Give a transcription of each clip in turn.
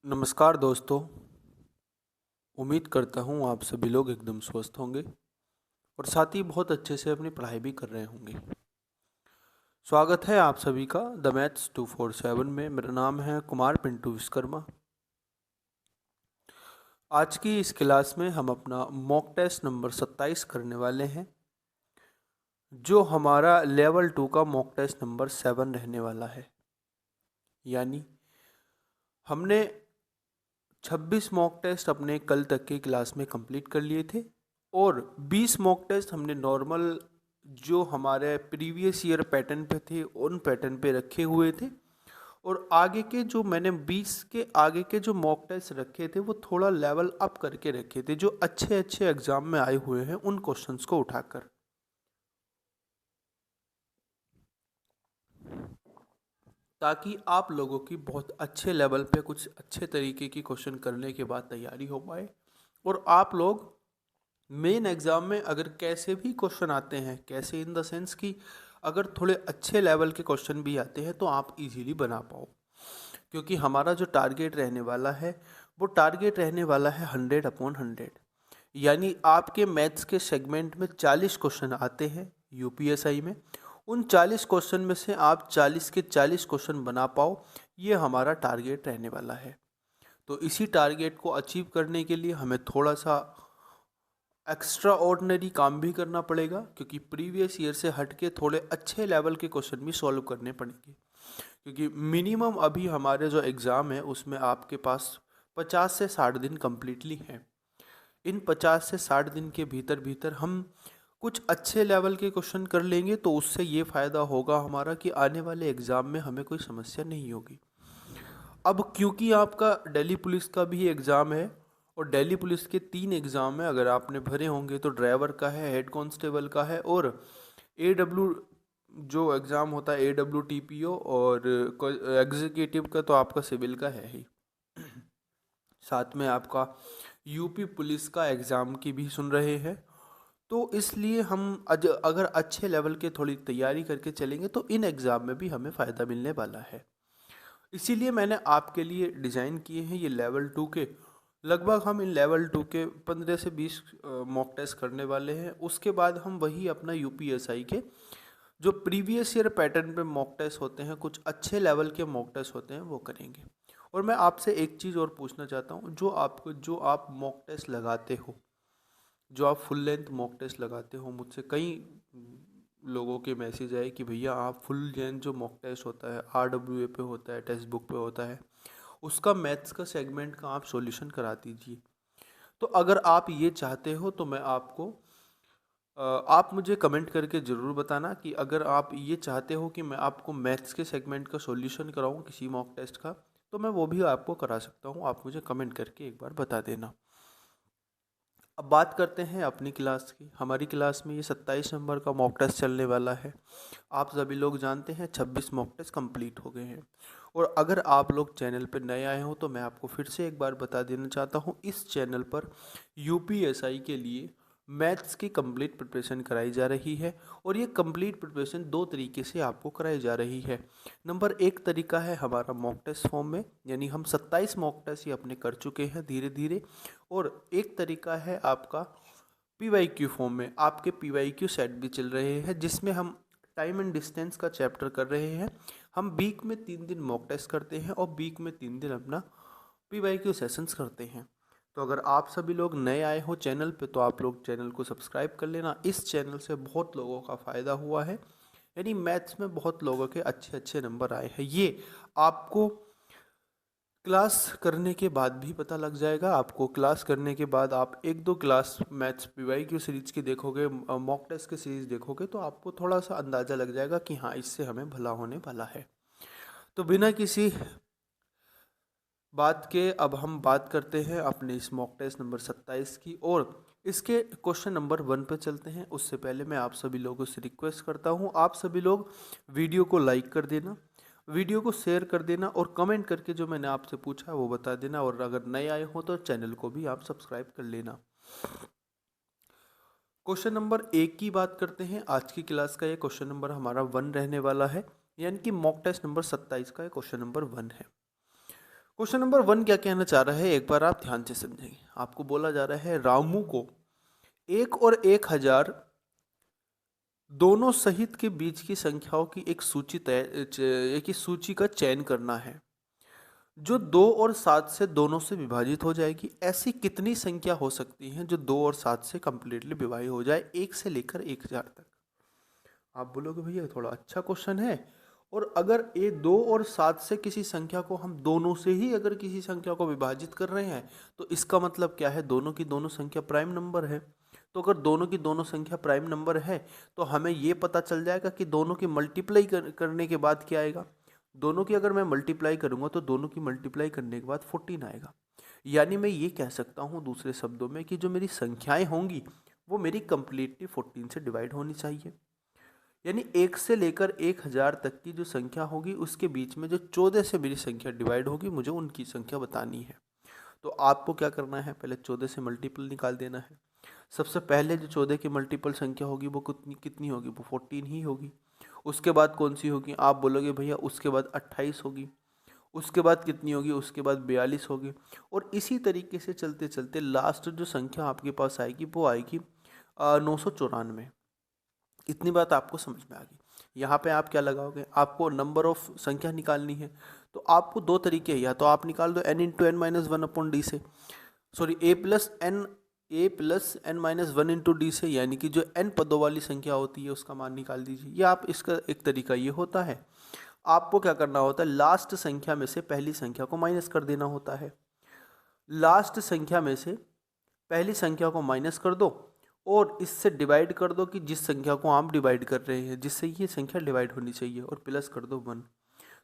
नमस्कार दोस्तों। उम्मीद करता हूँ आप सभी लोग एकदम स्वस्थ होंगे और साथ ही बहुत अच्छे से अपनी पढ़ाई भी कर रहे होंगे। स्वागत है आप सभी का द मैथ्स 247 में। मेरा नाम है कुमार पिंटू विश्वकर्मा। आज की इस क्लास में हम अपना मॉक टेस्ट नंबर 27 करने वाले हैं, जो हमारा लेवल 2 का मॉक टेस्ट नंबर 7 रहने वाला है। यानी हमने 26 मॉक टेस्ट अपने कल तक की क्लास में कंप्लीट कर लिए थे और 20 मॉक टेस्ट हमने नॉर्मल जो हमारे प्रीवियस ईयर पैटर्न पे थे उन पैटर्न पे रखे हुए थे। और आगे के जो मैंने 20 के आगे के जो मॉक टेस्ट रखे थे वो थोड़ा लेवल अप करके रखे थे, जो अच्छे अच्छे एग्जाम में आए हुए हैं उन क्वेश्चंस को उठाकर, ताकि आप लोगों की बहुत अच्छे लेवल पे कुछ अच्छे तरीके की क्वेश्चन करने के बाद तैयारी हो पाए और आप लोग मेन एग्ज़ाम में अगर कैसे भी क्वेश्चन आते हैं, कैसे इन द सेंस कि अगर थोड़े अच्छे लेवल के क्वेश्चन भी आते हैं तो आप इजीली बना पाओ। क्योंकि हमारा जो टारगेट रहने वाला है वो टारगेट रहने वाला है 100/100। यानी आपके मैथ्स के सेगमेंट में 40 क्वेश्चन आते हैं यूपीएसआई में, उन 40 क्वेश्चन में से आप 40 के 40 क्वेश्चन बना पाओ, ये हमारा टारगेट रहने वाला है। तो इसी टारगेट को अचीव करने के लिए हमें थोड़ा सा एक्स्ट्रा ऑर्डिनरी काम भी करना पड़ेगा, क्योंकि प्रीवियस ईयर से हट के थोड़े अच्छे लेवल के क्वेश्चन भी सॉल्व करने पड़ेंगे। क्योंकि मिनिमम अभी हमारे जो एग्ज़ाम है उसमें आपके पास 50 से 60 दिन कम्प्लीटली हैं। इन 50 से 60 दिन के भीतर भीतर हम कुछ अच्छे लेवल के क्वेश्चन कर लेंगे तो उससे ये फ़ायदा होगा हमारा कि आने वाले एग्ज़ाम में हमें कोई समस्या नहीं होगी। अब क्योंकि आपका दिल्ली पुलिस का भी एग्ज़ाम है और दिल्ली पुलिस के 3 एग्ज़ाम है, अगर आपने भरे होंगे तो ड्राइवर का है, हेड कांस्टेबल का है और एडब्ल्यू जो एग्ज़ाम होता है AWTPO, और एग्जीक्यूटिव का तो आपका सिविल का है ही। साथ में आपका यूपी पुलिस का एग्ज़ाम की भी सुन रहे हैं। तो इसलिए हम अगर अच्छे लेवल के थोड़ी तैयारी करके चलेंगे तो इन एग्ज़ाम में भी हमें फ़ायदा मिलने वाला है। इसीलिए मैंने आपके लिए डिज़ाइन किए हैं ये लेवल 2 के। लगभग हम इन लेवल 2 के 15 से 20 मॉक टेस्ट करने वाले हैं। उसके बाद हम वही अपना यूपीएसआई के जो प्रीवियस ईयर पैटर्न पे मॉक टेस्ट होते हैं, कुछ अच्छे लेवल के मॉक टेस्ट होते हैं, वो करेंगे। और मैं आपसे एक चीज़ और पूछना चाहता हूँ, जो आप मॉक टेस्ट लगाते हो, जो आप फुल लेंथ मॉक टेस्ट लगाते हो, मुझसे कई लोगों के मैसेज आए कि भैया आप फुल लेंथ जो मॉक टेस्ट होता है RWA पे होता है, टेक्स्ट बुक पे होता है, उसका मैथ्स का सेगमेंट का आप सॉल्यूशन करा दीजिए। तो अगर आप ये चाहते हो तो मैं आपको आप मुझे कमेंट करके ज़रूर बताना कि अगर आप ये चाहते हो कि मैं आपको मैथ्स के सेगमेंट का सॉल्यूशन कराऊं किसी मॉक टेस्ट का, तो मैं वो भी आपको करा सकता हूं। आप मुझे कमेंट करके एक बार बता देना। अब बात करते हैं अपनी क्लास की। हमारी क्लास में ये 27 नंबर का मॉक टेस्ट चलने वाला है। आप सभी लोग जानते हैं 26 मॉक टेस्ट कंप्लीट हो गए हैं। और अगर आप लोग चैनल पर नए आए हो तो मैं आपको फिर से एक बार बता देना चाहता हूँ, इस चैनल पर यूपीएसआई के लिए मैथ्स की कंप्लीट प्रिपरेशन कराई जा रही है। और ये कंप्लीट प्रिपरेशन दो तरीके से आपको कराई जा रही है। नंबर एक तरीका है हमारा मॉक टेस्ट फॉर्म में, यानी हम 27 मॉक टेस्ट ये अपने कर चुके हैं धीरे धीरे। और एक तरीका है आपका पीवाईक्यू फॉर्म में। आपके पीवाईक्यू सेट भी चल रहे हैं जिसमें हम टाइम एंड डिस्टेंस का चैप्टर कर रहे हैं। हम वीक में 3 दिन मॉक टेस्ट करते हैं और वीक में 3 दिन अपना पीवाईक्यू सेशंस करते हैं। तो अगर आप सभी लोग नए आए हो चैनल पे तो आप लोग चैनल को सब्सक्राइब कर लेना। इस चैनल से बहुत लोगों का फ़ायदा हुआ है, यानी मैथ्स में बहुत लोगों के अच्छे अच्छे नंबर आए हैं। ये आपको क्लास करने के बाद भी पता लग जाएगा। आपको क्लास करने के बाद आप एक दो क्लास मैथ्स पीवाईक्यू सीरीज के देखोगे, मॉक टेस्ट के सीरीज देखोगे, तो आपको थोड़ा सा अंदाज़ा लग जाएगा कि हाँ इससे हमें भला होने वाला है। तो बिना किसी बात के अब हम बात करते हैं अपने इस मॉक टेस्ट नंबर 27 की, और इसके क्वेश्चन नंबर 1 पे चलते हैं। उससे पहले मैं आप सभी लोगों से रिक्वेस्ट करता हूँ, आप सभी लोग वीडियो को लाइक कर देना, वीडियो को शेयर कर देना और कमेंट करके जो मैंने आपसे पूछा वो बता देना। और अगर नए आए हो तो चैनल को भी आप सब्सक्राइब कर लेना। क्वेश्चन नंबर 1 की बात करते हैं। आज की क्लास का ये क्वेश्चन नंबर हमारा 1 रहने वाला है, यानी कि मॉक टेस्ट नंबर 27 का ये क्वेश्चन नंबर 1 है। क्वेश्चन नंबर 1 क्या कहना चाह रहा है, एक बार आप ध्यान से समझेंगे। आपको बोला जा रहा है रामू को 1 और 1000 दोनों सहित के बीच की संख्याओं की एक सूची का चयन करना है जो 2 और 7 से दोनों से विभाजित हो जाएगी। ऐसी कितनी संख्या हो सकती हैं जो 2 और 7 से कंप्लीटली विभाजित हो जाए, 1 से लेकर 1000 तक। आप बोलोगे भैया थोड़ा अच्छा क्वेश्चन है, और अगर ये 2 और 7 से किसी संख्या को हम दोनों से ही अगर किसी संख्या को विभाजित कर रहे हैं तो इसका मतलब क्या है, दोनों की दोनों संख्या प्राइम नंबर है। तो अगर दोनों की दोनों संख्या प्राइम नंबर है तो हमें ये पता चल जाएगा कि दोनों की मल्टीप्लाई करने के बाद क्या आएगा। दोनों की अगर मैं मल्टीप्लाई करूंगा तो दोनों की मल्टीप्लाई करने के बाद 14 आएगा। यानी मैं ये कह सकता हूँ दूसरे शब्दों में कि जो मेरी संख्याएं होंगी वो मेरी कंप्लीटली 14 से डिवाइड होनी चाहिए। यानी 1 से लेकर 1000 तक की जो संख्या होगी उसके बीच में जो 14 से मेरी संख्या डिवाइड होगी, मुझे उनकी संख्या बतानी है। तो आपको क्या करना है, पहले 14 से मल्टीपल निकाल देना है। सबसे पहले जो 14 की मल्टीपल संख्या होगी वो कितनी कितनी होगी, वो 14 ही होगी। उसके बाद कौन सी होगी, आप बोलोगे भैया उसके बाद 28 होगी। उसके बाद कितनी होगी, उसके बाद 42 होगी। और इसी तरीके से चलते चलते लास्ट जो संख्या आपके पास आएगी वो आएगी 994। इतनी बात आपको समझ में आ गई। यहाँ पे आप क्या लगाओगे, आपको नंबर ऑफ संख्या निकालनी है तो आपको दो तरीके हैं, या तो आप निकाल दो n into N minus one upon D से, sorry A plus N minus one into D से, यानी कि जो n पदों वाली संख्या होती है उसका मान निकाल दीजिए। या आप इसका एक तरीका ये होता है, आपको क्या करना होता है, लास्ट संख्या में से पहली संख्या को माइनस कर देना होता है। लास्ट संख्या में से पहली संख्या को माइनस कर दो और इससे डिवाइड कर दो कि जिस संख्या को आप डिवाइड कर रहे हैं, जिससे ये संख्या डिवाइड होनी चाहिए, और प्लस कर दो 1।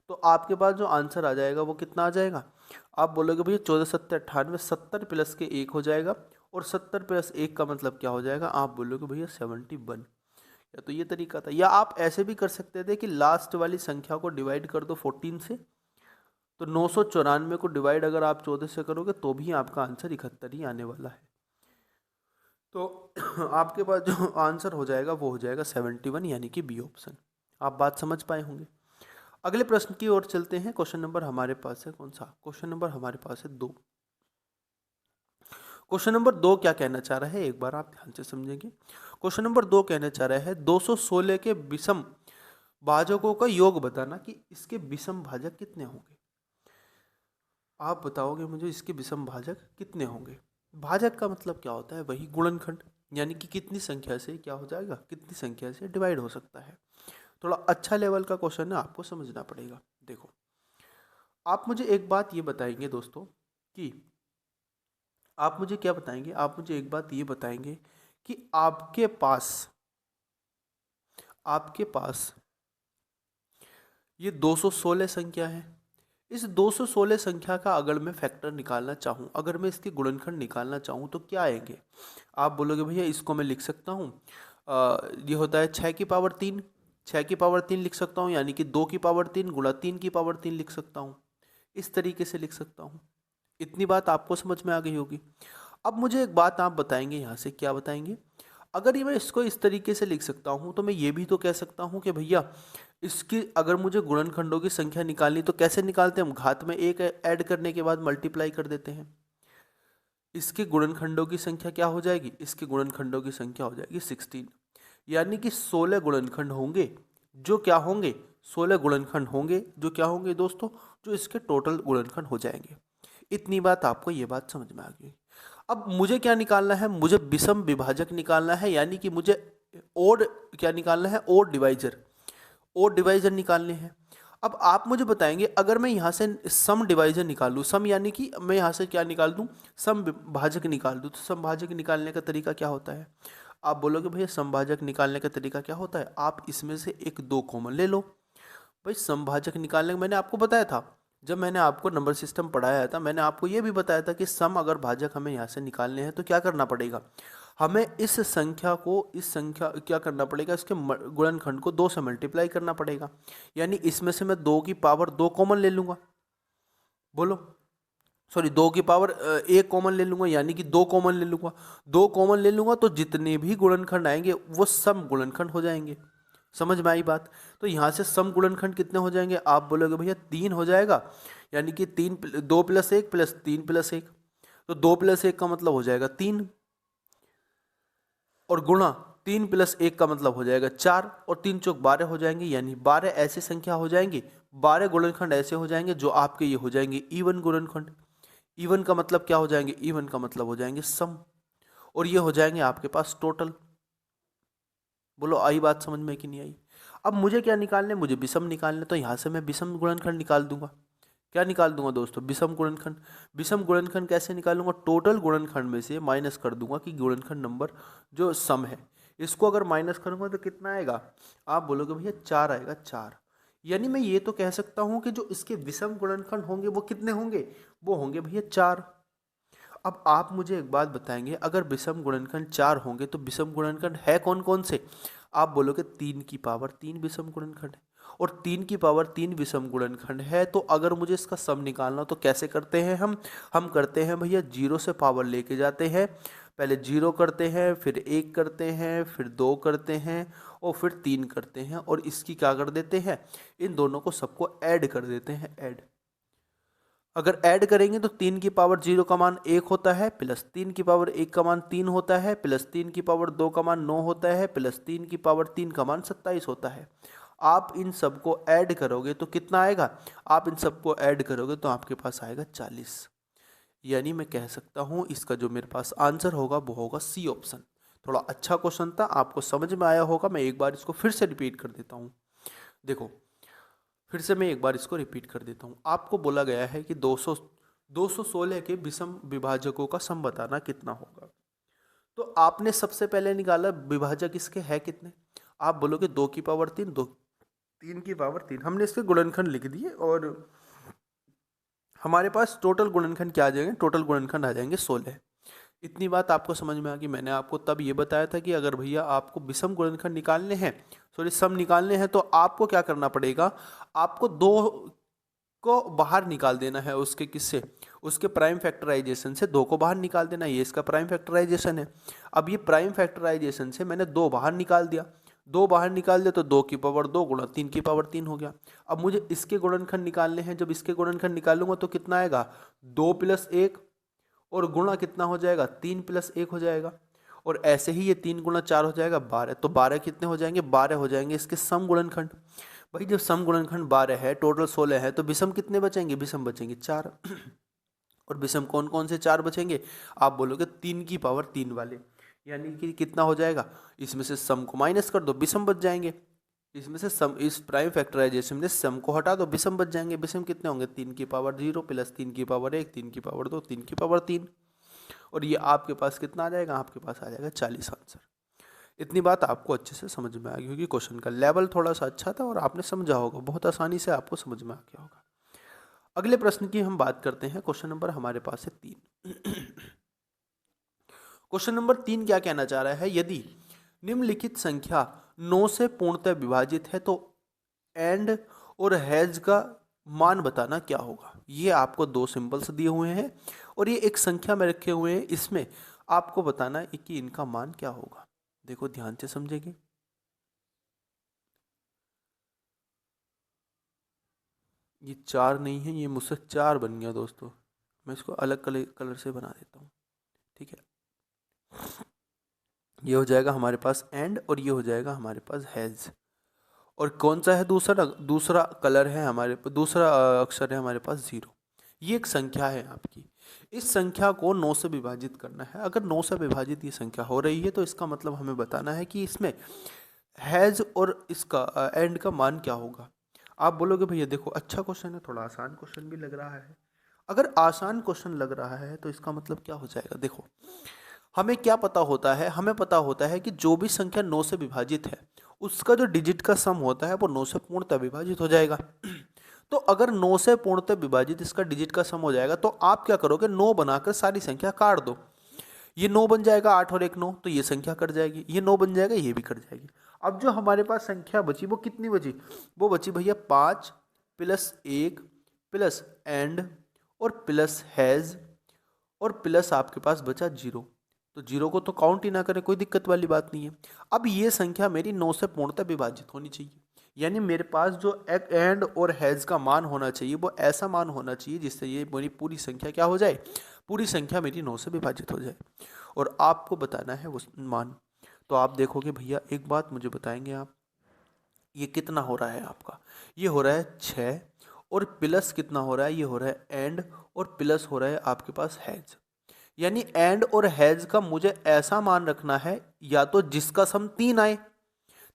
तो आपके पास जो आंसर आ जाएगा वो कितना आ जाएगा, आप बोलोगे भैया 14 7 98, 70 प्लस के 1 हो जाएगा, और 70 प्लस 1 का मतलब क्या हो जाएगा, आप बोलोगे भैया 71। या तो ये तरीका था, या आप ऐसे भी कर सकते थे कि लास्ट वाली संख्या को डिवाइड कर दो 14 से, तो 994 को डिवाइड अगर आप 14 से करोगे तो भी आपका आंसर 71 ही आने वाला है। तो आपके पास जो आंसर हो जाएगा वो हो जाएगा 71, यानी कि बी ऑप्शन। आप बात समझ पाए होंगे। अगले प्रश्न की ओर चलते हैं। क्वेश्चन नंबर हमारे पास है कौन सा, क्वेश्चन नंबर हमारे पास है 2। क्वेश्चन नंबर 2 क्या कहना चाह रहा है, एक बार आप ध्यान से समझेंगे। क्वेश्चन नंबर 2 कहना चाह रहा है 216 के विषम भाजकों का योग बताना कि इसके विषम भाजक कितने होंगे। आप बताओगे मुझे इसके विषम भाजक कितने होंगे। भाजक का मतलब क्या होता है, वही गुणनखंड, यानी कि कितनी संख्या से क्या हो जाएगा, कितनी संख्या से डिवाइड हो सकता है। थोड़ा अच्छा लेवल का क्वेश्चन है, आपको समझना पड़ेगा। देखो, आप मुझे एक बात ये बताएंगे दोस्तों कि आप मुझे क्या बताएंगे, आप मुझे एक बात ये बताएंगे कि आपके पास ये 216 संख्या है। इस 216 संख्या का अगर मैं फैक्टर निकालना चाहूँ, अगर मैं इसके गुणनखंड निकालना चाहूँ तो क्या आएंगे। आप बोलोगे भैया इसको मैं लिख सकता हूँ, ये होता है 6 की पावर 3, 6 की पावर 3 लिख सकता हूँ, यानी कि 2 की पावर 3 गुणा 3 की पावर 3 लिख सकता हूँ। इस तरीके से लिख सकता हूँ। इतनी बात आपको समझ में आ गई होगी। अब मुझे एक बात आप बताएंगे, यहाँ से क्या बताएंगे, अगर ये मैं इसको इस तरीके से लिख सकता हूँ तो मैं ये भी तो कह सकता हूँ कि भैया इसकी अगर मुझे गुणनखंडों की संख्या निकालनी तो कैसे निकालते हैं, हम घात में 1 ऐड करने के बाद मल्टीप्लाई कर देते हैं। इसके गुणनखंडों की संख्या क्या हो जाएगी, इसके गुणनखंडों की संख्या हो जाएगी 16, यानी कि 16 गुणनखंड होंगे जो क्या होंगे, 16 गुणनखंड होंगे जो क्या होंगे दोस्तों, जो इसके टोटल गुणनखंड हो जाएंगे। इतनी बात आपको ये बात समझ में आ गई। अब मुझे क्या निकालना है, मुझे विषम विभाजक निकालना है, यानी कि मुझे ओड क्या निकालना है, ओड डिवाइजर निकालने हैं। अब आप मुझे बताएंगे अगर मैं यहाँ से सम डिवाइजर निकालूँ, सम यानी कि मैं यहाँ से क्या निकाल दूँ, सम भाजक निकाल दूँ, तो सम भाजक निकालने का तरीका क्या होता है। आप बोलोगे भैया सम भाजक निकालने का तरीका क्या होता है, आप इसमें से एक 2 कॉमन ले लो। भाई सम भाजक निकालने का मैंने आपको बताया था, जब मैंने आपको नंबर सिस्टम पढ़ाया था मैंने आपको ये भी बताया था कि सम अगर भाजक हमें यहाँ से निकालने हैं तो क्या करना पड़ेगा, हमें इस संख्या क्या करना पड़ेगा, इसके गुणनखंड को 2 से मल्टीप्लाई करना पड़ेगा। यानी इसमें से मैं 2 की पावर 2 कॉमन ले लूँगा, बोलो सॉरी 2 की पावर 1 कॉमन ले लूँगा, यानी कि 2 कॉमन ले लूँगा। 2 कॉमन ले लूँगा तो जितने भी गुणनखंड आएंगे वो सम गुणनखंड हो जाएंगे। समझ में आई बात? तो यहाँ से सम गुणनखंड कितने हो जाएंगे? आप बोलोगे भैया 3 हो जाएगा, यानी कि 2 + 1 + 3 + 1, तो 2 + 1 का मतलब हो जाएगा 3, और गुणा 3 + 1 का मतलब हो जाएगा 4, और 3 चौक 12 हो जाएंगे, यानी 12 ऐसी संख्या हो जाएंगी, 12 गुणनखंड ऐसे हो जाएंगे जो आपके ये हो जाएंगे इवन गुणनखंड। इवन का मतलब क्या हो जाएंगे? इवन का मतलब हो जाएंगे सम, और ये हो जाएंगे आपके पास टोटल। बोलो आई बात समझ में कि नहीं आई? अब मुझे क्या निकालने, मुझे विषम निकालने, तो यहाँ से मैं विषम गुणनखंड निकाल दूंगा। क्या निकाल दूंगा दोस्तों? विषम गुणनखंड। विषम गुणनखंड कैसे निकालूंगा? टोटल गुणनखंड में से माइनस कर दूंगा कि गुणनखंड नंबर जो सम है, इसको अगर माइनस करूंगा तो कितना आएगा? आप बोलोगे भैया 4 आएगा, 4। यानी मैं ये तो कह सकता हूँ कि जो इसके विषम गुणनखंड होंगे वो कितने होंगे? वो होंगे भैया 4। अब आप मुझे एक बात बताएंगे, अगर विषम गुणनखंड 4 होंगे तो विषम गुणनखंड है कौन कौन से? आप बोलोगे 3 की पावर 3 विषम गुणनखंड है, और 3 की पावर 3 विषम गुणनखंड है। तो अगर मुझे इसका सम निकालना तो कैसे करते हैं हम करते हैं भैया 0 से पावर लेके जाते हैं। पहले 0 करते हैं, फिर 1 करते हैं, फिर 2 करते हैं, और फिर 3 करते हैं, और इसकी क्या कर देते हैं? इन दोनों को सबको ऐड कर देते हैं, ऐड। अगर ऐड करेंगे तो 3 की पावर 0 का मान 1 होता है, प्लस 3 की पावर 1 का मान 3 होता है, प्लस 3 की पावर 2 का मान 9 होता है, प्लस 3 की पावर 3 का मान 27 होता है। आप इन सबको ऐड करोगे तो कितना आएगा? आप इन सबको ऐड करोगे तो आपके पास आएगा 40। यानी मैं कह सकता हूँ इसका जो मेरे पास आंसर होगा वो होगा सी ऑप्शन। थोड़ा अच्छा क्वेश्चन था, आपको समझ में आया होगा। मैं एक बार इसको फिर से रिपीट कर देता हूँ। देखो, फिर से मैं एक बार इसको रिपीट कर देता हूँ। आपको बोला गया है कि 216 के विषम विभाजकों का सम बताना कितना होगा। तो आपने सबसे पहले निकाला विभाजक इसके है कितने? आप बोलोगे 2 की पावर 3, 3 की पावर 3। हमने इसके गुणनखंड लिख दिए, और हमारे पास टोटल गुणनखंड क्या आ जाएंगे? टोटल गुणनखंड आ जाएंगे 16। इतनी बात आपको समझ में आ गई। मैंने आपको तब ये बताया था कि अगर भैया आपको विषम गुणनखंड निकालने हैं, सॉरी सम निकालने हैं, तो आपको क्या करना पड़ेगा? आपको 2 को बाहर निकाल देना है। उसके किससे? उसके प्राइम फैक्टराइजेशन से 2 को बाहर निकाल देना। ये इसका प्राइम फैक्टराइजेशन है। अब ये प्राइम फैक्टराइजेशन से मैंने 2 बाहर निकाल दिया। 2 बाहर निकाल दिया तो 2 की पावर 2 गुणा 3 की पावर 3 हो गया। अब मुझे इसके गुणनखंड निकालने हैं। जब इसके गुणनखंड निकालूंगा तो कितना आएगा? 2 + 1, और गुणा कितना हो जाएगा? 3 + 1 हो जाएगा। और ऐसे ही ये 3 × 4 हो जाएगा 12। तो 12 कितने हो जाएंगे? 12 हो जाएंगे इसके सम गुणनखंड। भाई जब सम गुणनखंड 12 है, टोटल 16 है, तो विषम कितने बचेंगे? विषम बचेंगे 4। और विषम कौन कौन से 4 बचेंगे? आप बोलोगे 3 की पावर 3 वाले। यानी कि कितना हो जाएगा? इसमें से सम को माइनस कर दो, विषम बच जाएंगे। इसमें से सम, इस प्राइम फैक्टराइजेशन में सम को हटा दो, विषम बच जाएंगे। विषम कितने होंगे? 3 की पावर 0 + 3 की पावर 1, 3 की पावर 2, 3 की पावर 3। और ये आपके पास कितना आ जाएगा? आपके पास आ जाएगा 40 आंसर। इतनी बात आपको अच्छे से समझ में आ गई होगी। क्वेश्चन का लेवल थोड़ा सा अच्छा था और आपने समझा होगा, बहुत आसानी से आपको समझ में आ गया होगा। अगले प्रश्न की हम बात करते हैं। क्वेश्चन नंबर हमारे पास है 3। क्वेश्चन नंबर 3 क्या कहना चाह रहा है? यदि निम्नलिखित संख्या 9 से पूर्णतः विभाजित है तो एंड और हैज का मान बताना क्या होगा। ये आपको 2 सिंबल्स दिए हुए हैं और ये एक संख्या में रखे हुए हैं। इसमें आपको बताना है कि इनका मान क्या होगा। देखो ध्यान से समझेंगे। ये 4 नहीं है, ये मुझसे 4 बन गया दोस्तों। मैं इसको अलग कलर से बना देता हूँ, ठीक है। ये हो जाएगा हमारे पास एंड, और ये हो जाएगा हमारे पास हैज़। और कौन सा है दूसरा? दूसरा कलर है हमारे पास, दूसरा अक्षर है हमारे पास 0। ये एक संख्या है आपकी। इस संख्या को 9 से विभाजित करना है। अगर 9 से विभाजित ये संख्या हो रही है तो इसका मतलब हमें बताना है कि इसमें हैज़ और इसका एंड का मान क्या होगा। आप बोलोगे भैया देखो अच्छा क्वेश्चन है, थोड़ा आसान क्वेश्चन भी लग रहा है। अगर आसान क्वेश्चन लग रहा है तो इसका मतलब क्या हो जाएगा? देखो, हमें क्या पता होता है? हमें पता होता है कि जो भी संख्या 9 से विभाजित है उसका जो डिजिट का सम होता है वो 9 से पूर्णतः विभाजित हो जाएगा। तो अगर 9 से पूर्णतः विभाजित इसका डिजिट का सम हो जाएगा तो आप क्या करोगे? 9 बनाकर सारी संख्या काट दो। ये 9 बन जाएगा, 8 और 1 9, तो ये संख्या कट जाएगी। ये 9 बन जाएगा, ये भी कट जाएगी। अब जो हमारे पास संख्या बची वो कितनी बची? वो बची भैया 5 + 1 प्लस एंड और प्लस हैज़, और प्लस आपके पास बचा 0। तो जीरो को तो काउंट ही ना करें, कोई दिक्कत वाली बात नहीं है। अब ये संख्या मेरी 9 से पूर्णतः विभाजित होनी चाहिए, यानी मेरे पास जो एंड और हैज़ का मान होना चाहिए वो ऐसा मान होना चाहिए जिससे ये मेरी पूरी संख्या क्या हो जाए, पूरी संख्या मेरी 9 से विभाजित हो जाए, और आपको बताना है वो मान। तो आप देखोगे भैया, एक बात मुझे बताएंगे आप, ये कितना हो रहा है आपका, ये हो रहा है 6, और प्लस कितना हो रहा है, ये हो रहा है एंड, और प्लस हो रहा है आपके पास हैज़। यानी एंड और हैज़ का मुझे ऐसा मान रखना है, या तो जिसका सम 3 आए,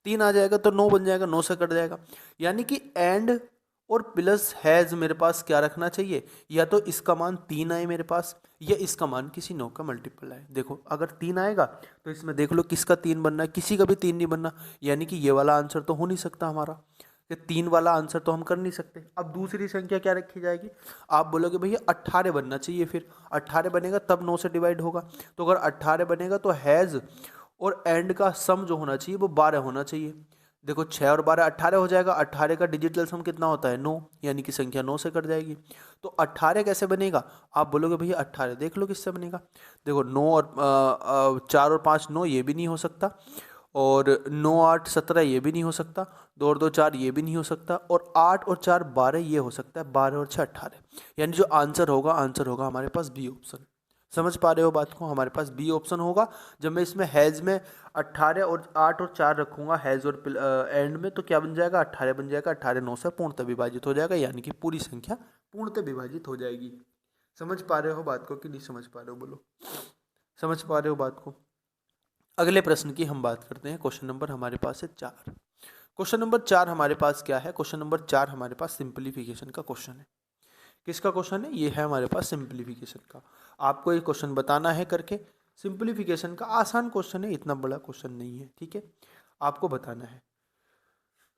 3 आ जाएगा तो 9 बन जाएगा, 9 से कट जाएगा। यानी कि एंड और प्लस हैज़ मेरे पास क्या रखना चाहिए, या तो इसका मान 3 आए मेरे पास, या इसका मान किसी 9 का मल्टीपल आए। देखो अगर 3 आएगा तो इसमें देख लो किसका 3 बनना है, किसी का भी 3 नहीं बनना, यानी कि ये वाला आंसर तो हो नहीं सकता हमारा, कि 3 वाला आंसर तो हम कर नहीं सकते। अब दूसरी संख्या क्या रखी जाएगी, आप बोलोगे भैया 18 बनना चाहिए, फिर 18 बनेगा तब 9 से डिवाइड होगा। तो अगर 18 बनेगा तो हैज़ और एंड का सम जो होना चाहिए वो 12 होना चाहिए। देखो 6 और 12 18 हो जाएगा, 18 का डिजिटल सम कितना होता है 9, यानी कि संख्या 9 से कट जाएगी। तो 18 कैसे बनेगा, आप बोलोगे भैया 18 देख लो किससे बनेगा। देखो 9 और 4 और 5 9, ये भी नहीं हो सकता, और 9 8 17 ये भी नहीं हो सकता, 2 और 2 4 ये भी नहीं हो सकता, और 8 और 4 12 ये हो सकता है, 12 और 6 18। यानी जो आंसर होगा, आंसर होगा हमारे पास बी ऑप्शन। समझ पा रहे हो बात को, हमारे पास बी ऑप्शन होगा। जब मैं इसमें हैज़ में 18 और 8 और 4 रखूंगा हैज़ और एंड में, तो क्या बन जाएगा 18 बन जाएगा, 18 9 से पूर्णतः विभाजित हो जाएगा, यानी कि पूरी संख्या पूर्णतः विभाजित हो जाएगी। समझ पा रहे हो बात को कि नहीं समझ पा रहे हो, बोलो समझ पा रहे हो बात को। अगले प्रश्न की हम बात करते हैं। क्वेश्चन नंबर हमारे पास है 4। क्वेश्चन नंबर 4 हमारे पास क्या है, क्वेश्चन नंबर 4 हमारे पास सिंप्लीफिकेशन का क्वेश्चन है। किसका क्वेश्चन है, ये है हमारे पास सिंप्लीफिकेशन का। आपको ये क्वेश्चन बताना है करके, सिंप्लीफिकेशन का आसान क्वेश्चन है, इतना बड़ा क्वेश्चन नहीं है, ठीक है, आपको बताना है।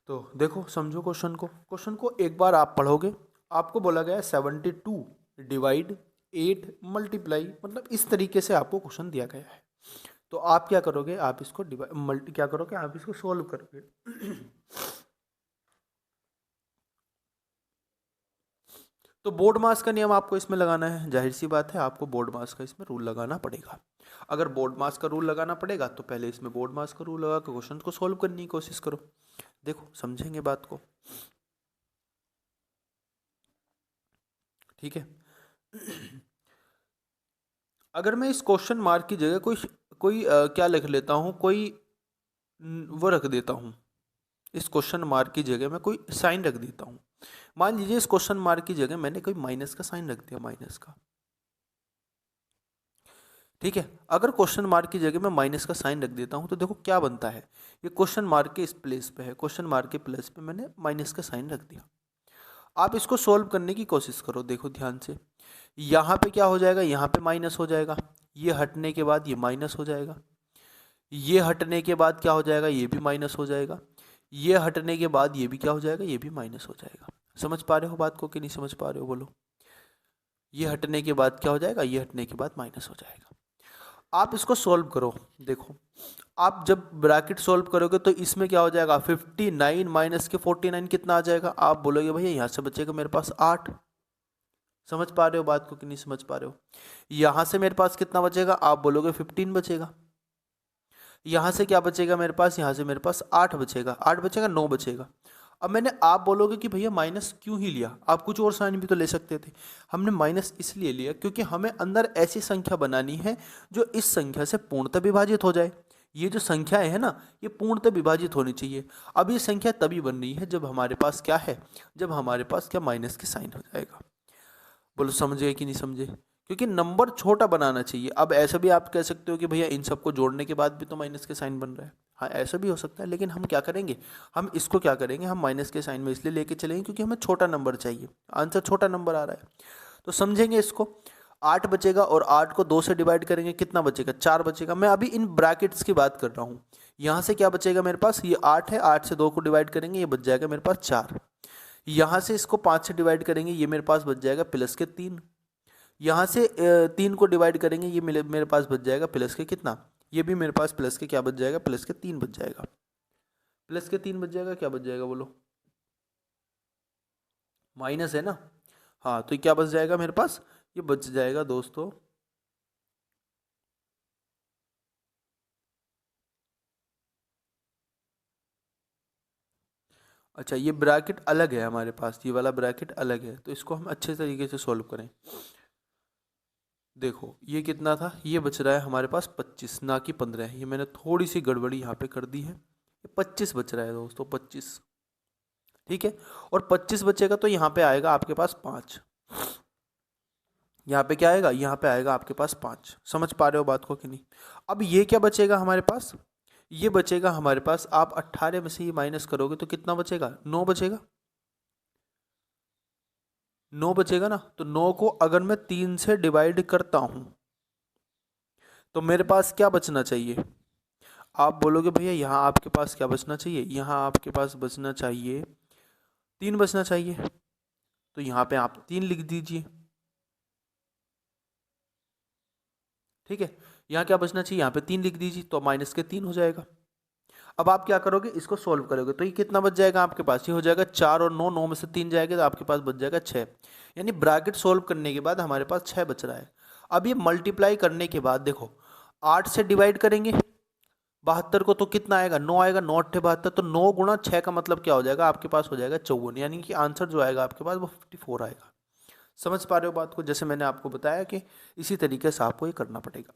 तो देखो समझो क्वेश्चन को एक बार आप पढ़ोगे, आपको बोला गया है 72 डिवाइड 8 मल्टीप्लाई, मतलब इस तरीके से आपको क्वेश्चन दिया गया है। तो आप क्या करोगे, आप इसको क्या करोगे, आप इसको सोल्व करोगे। तो बोर्ड मास का नियम आपको इसमें लगाना है, जाहिर सी बात है आपको बोर्ड मास का इसमें रूल लगाना पड़ेगा। अगर बोर्ड मास का रूल लगाना पड़ेगा तो पहले इसमें बोर्ड मास का रूल लगा के क्वेश्चन को सोल्व करने की कोशिश करो। देखो समझेंगे बात को, ठीक है। अगर मैं इस क्वेश्चन मार्क की जगह क्या लिख लेता हूँ, कोई वो रख देता हूँ, इस क्वेश्चन मार्क की जगह मैं कोई साइन रख देता हूँ। मान लीजिए इस क्वेश्चन मार्क की जगह मैंने कोई माइनस का साइन रख दिया, माइनस का, ठीक है। अगर क्वेश्चन मार्क की जगह मैं माइनस का साइन रख देता हूँ तो देखो क्या बनता है, ये क्वेश्चन मार्क के इस प्लेस पे है, क्वेश्चन मार्क के प्लेस पे मैंने माइनस का साइन रख दिया। आप इसको सोल्व करने की कोशिश करो, देखो ध्यान से, यहाँ पे क्या हो जाएगा, यहाँ पे माइनस हो जाएगा, ये हटने के बाद ये माइनस हो जाएगा, ये हटने के बाद क्या हो जाएगा, ये भी माइनस हो जाएगा, ये हटने के बाद ये भी क्या हो जाएगा, ये भी माइनस हो जाएगा। समझ पा रहे हो बात को कि नहीं समझ पा रहे हो, बोलो। ये हटने के बाद क्या हो जाएगा, ये हटने के बाद माइनस हो जाएगा। आप इसको सोल्व करो, देखो आप जब ब्रैकेट सोल्व करोगे तो इसमें क्या हो जाएगा, 59 माइनस के 49 कितना आ जाएगा, आप बोलोगे भैया यहाँ से बचेगा मेरे पास 8। समझ पा रहे हो बात को कि नहीं समझ पा रहे हो। यहाँ से मेरे पास कितना बचेगा, आप बोलोगे 15 बचेगा। यहाँ से क्या बचेगा मेरे पास, यहाँ से मेरे पास 8 बचेगा, 8 बचेगा 9 बचेगा। अब मैंने, आप बोलोगे कि भैया माइनस क्यों ही लिया, आप कुछ और साइन भी तो ले सकते थे। हमने माइनस इसलिए लिया क्योंकि हमें अंदर ऐसी संख्या बनानी है जो इस संख्या से पूर्णतः विभाजित हो जाए। ये जो संख्याएं है ना, ये पूर्णतः विभाजित होनी चाहिए। अब ये संख्या तभी बन रही है जब हमारे पास क्या है, जब हमारे पास क्या माइनस के साइन हो जाएगा। बोलो समझे कि नहीं समझे, क्योंकि नंबर छोटा बनाना चाहिए। अब ऐसा भी आप कह सकते हो कि भैया इन सबको जोड़ने के बाद भी तो माइनस के साइन बन रहा है, हाँ ऐसा भी हो सकता है, लेकिन हम क्या करेंगे, हम इसको क्या करेंगे, हम माइनस के साइन में इसलिए लेके चलेंगे क्योंकि हमें छोटा नंबर चाहिए, आंसर छोटा नंबर आ रहा है। तो समझेंगे इसको, 8 बचेगा और 8 को 2 से डिवाइड करेंगे, कितना बचेगा, 4 बचेगा। मैं अभी इन ब्रैकेट्स की बात कर रहा हूँ। यहाँ से क्या बचेगा मेरे पास, ये 8 है, 8 से 2 को डिवाइड करेंगे, ये बच जाएगा मेरे पास 4। यहाँ से इसको 5 से डिवाइड करेंगे, ये मेरे पास बच जाएगा प्लस के 3। यहाँ से 3 को डिवाइड करेंगे, ये मेरे पास बच जाएगा प्लस के कितना, ये भी मेरे पास प्लस के क्या बच जाएगा, प्लस के 3 बच जाएगा, प्लस के 3 बच जाएगा, क्या बच जाएगा बोलो, माइनस है ना, हाँ तो क्या बच जाएगा मेरे पास, ये बच जाएगा दोस्तों अच्छा, ये ब्रैकेट अलग है हमारे पास, ये वाला ब्रैकेट अलग है, तो इसको हम अच्छे तरीके से सॉल्व करें। देखो ये कितना था, ये बच रहा है हमारे पास 25 ना कि 15, ये मैंने थोड़ी सी गड़बड़ी यहाँ पे कर दी है, ये 25 बच रहा है दोस्तों, 25। ठीक है, और 25 बचेगा तो यहाँ पे आएगा आपके पास 5, यहाँ पे क्या आएगा, यहाँ पे आएगा आपके पास 5। समझ पा रहे हो बात को कि नहीं? अब ये क्या बचेगा हमारे पास, ये बचेगा हमारे पास, आप 18 में से ये माइनस करोगे तो कितना बचेगा, 9 बचेगा, 9 बचेगा ना। तो 9 को अगर मैं 3 से डिवाइड करता हूं तो मेरे पास क्या बचना चाहिए? आप बोलोगे भैया यहाँ आपके पास क्या बचना चाहिए, यहाँ आपके पास बचना चाहिए 3 बचना चाहिए, तो यहाँ पे आप 3 लिख दीजिए। ठीक है, यहाँ क्या बचना चाहिए, यहाँ पे 3 लिख दीजिए, तो माइनस के 3 हो जाएगा। अब आप क्या करोगे, इसको सोल्व करोगे तो ये कितना बच जाएगा आपके पास, ये हो जाएगा 4 और 9, 9 में से 3 जाएगा तो आपके पास बच जाएगा 6। यानी ब्रैकेट सोल्व करने के बाद हमारे पास 6 बच रहा है। अब ये मल्टीप्लाई करने के बाद देखो 8 से डिवाइड करेंगे 72 को, तो कितना आएगा, 9 आएगा, 9 8 72, तो 9 गुणा 6 का मतलब क्या हो जाएगा, आपके पास हो जाएगा 54, यानी कि आंसर जो आएगा आपके पास वो 54 आएगा। समझ पा रहे हो बात को? जैसे मैंने आपको बताया कि इसी तरीके से आपको ये करना पड़ेगा।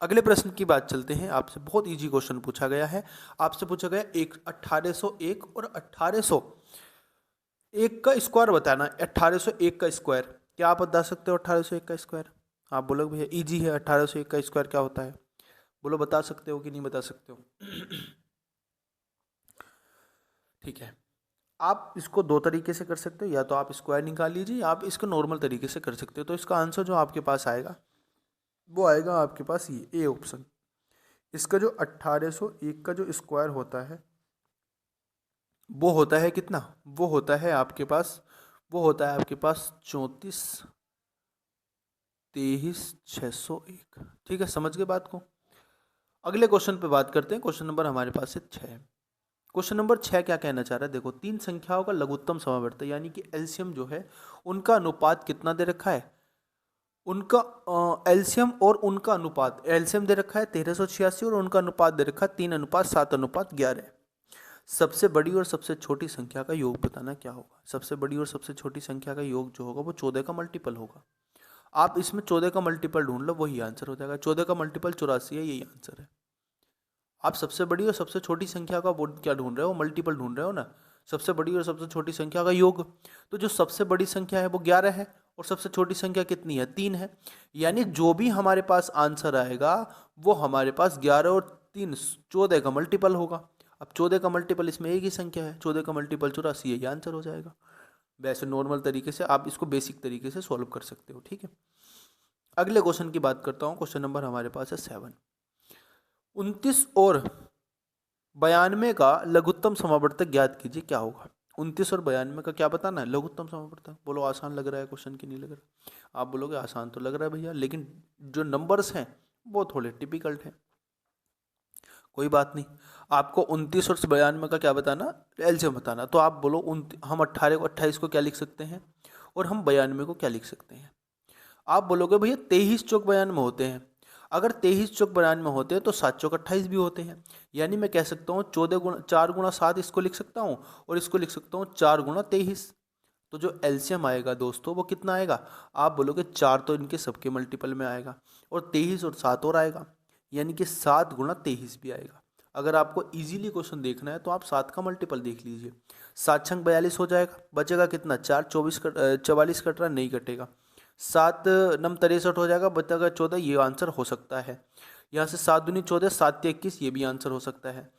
अगले प्रश्न की बात चलते हैं, आपसे बहुत इजी क्वेश्चन पूछा गया है। आपसे पूछा गया 1801 और 1801 का स्क्वायर बताना। 1801 का स्क्वायर क्या आप बता सकते हो? 1801 का स्क्वायर आप बोलोगे भैया इजी है, 1801 का स्क्वायर क्या होता है? बोलो बता सकते हो कि नहीं बता सकते हो? ठीक है, आप इसको दो तरीके से कर सकते हो, या तो आप स्क्वायर निकाल लीजिए, या आप इसको नॉर्मल तरीके से कर सकते हो। तो इसका आंसर जो आपके पास आएगा वो आएगा आपके पास ये ए ऑप्शन। इसका जो 1801 का जो स्क्वायर होता है वो होता है कितना, वो होता है आपके पास, वो होता है आपके पास 34,23,601। ठीक है, समझ गए बात को? अगले क्वेश्चन पे बात करते हैं। क्वेश्चन नंबर हमारे पास है 6। क्वेश्चन नंबर 6 क्या कहना चाह रहा है, देखो तीन संख्याओं का लघुत्तम समावर्त यानी कि एलसीएम जो है उनका अनुपात कितना दे रखा है, उनका एलसीएम और उनका अनुपात, एलसीएम दे रखा है 1386 और उनका अनुपात दे रखा है 3:7:11। सबसे बड़ी और सबसे छोटी संख्या का योग बताना क्या होगा। सबसे बड़ी और सबसे छोटी संख्या का योग जो होगा वो 14 का मल्टीपल होगा। आप इसमें 14 का मल्टीपल ढूंढ लो, वही आंसर हो जाएगा। 14 का मल्टीपल 84 है, यही आंसर है। आप सबसे बड़ी और सबसे छोटी संख्या का वो क्या ढूंढ रहे हो, मल्टीपल ढूंढ रहे हो ना। सबसे बड़ी और सबसे छोटी संख्या का योग, तो जो सबसे बड़ी संख्या है वो 11 है और सबसे छोटी संख्या कितनी है, 3 है। यानी जो भी हमारे पास आंसर आएगा वो हमारे पास 11 और 3 14 का मल्टीपल होगा। अब 14 का मल्टीपल इसमें एक ही संख्या है, 14 का मल्टीपल 84, यही आंसर हो जाएगा। वैसे नॉर्मल तरीके से आप इसको बेसिक तरीके से सॉल्व कर सकते हो। ठीक है, अगले क्वेश्चन की बात करता हूँ। क्वेश्चन नंबर हमारे पास है 7। 29 और 92 का लघुत्तम समावर्तक ज्ञात कीजिए, क्या होगा। 29 और 92 का क्या बताना है, लघुत्तम समावर्तक। बोलो आसान लग रहा है क्वेश्चन की नहीं लग रहा? आप बोलोगे आसान तो लग रहा है भैया, लेकिन जो नंबर्स हैं वो थोड़े टिपिकल्ट हैं। कोई बात नहीं, आपको 29 और 92 का क्या बताना, एलसीएम बताना। तो आप बोलो हम 18 को 28 को क्या लिख सकते हैं और हम 92 को क्या लिख सकते हैं। आप बोलोगे भैया 23 चौक 92 होते हैं। अगर 23 चौक 92 होते हैं तो 7 चौक 28 भी होते हैं। यानी मैं कह सकता हूँ 4 × 7 इसको लिख सकता हूँ और इसको लिख सकता हूँ 4 × 23। तो जो एलसीएम आएगा दोस्तों वो कितना आएगा, आप बोलोगे 4 तो इनके सबके मल्टीपल में आएगा और 23 और 7 और आएगा, यानी कि 7 × 23 भी आएगा। अगर आपको इजीली क्वेश्चन देखना है तो आप 7 का मल्टीपल देख लीजिए। 7×6 42 हो जाएगा, बचेगा कितना 4, 44 कट रहा नहीं कटेगा। 7×9 63 हो जाएगा, बचेगा 14, ये आंसर हो सकता है। यहाँ से 7×2 14, 7×3 21, ये भी आंसर हो सकता है।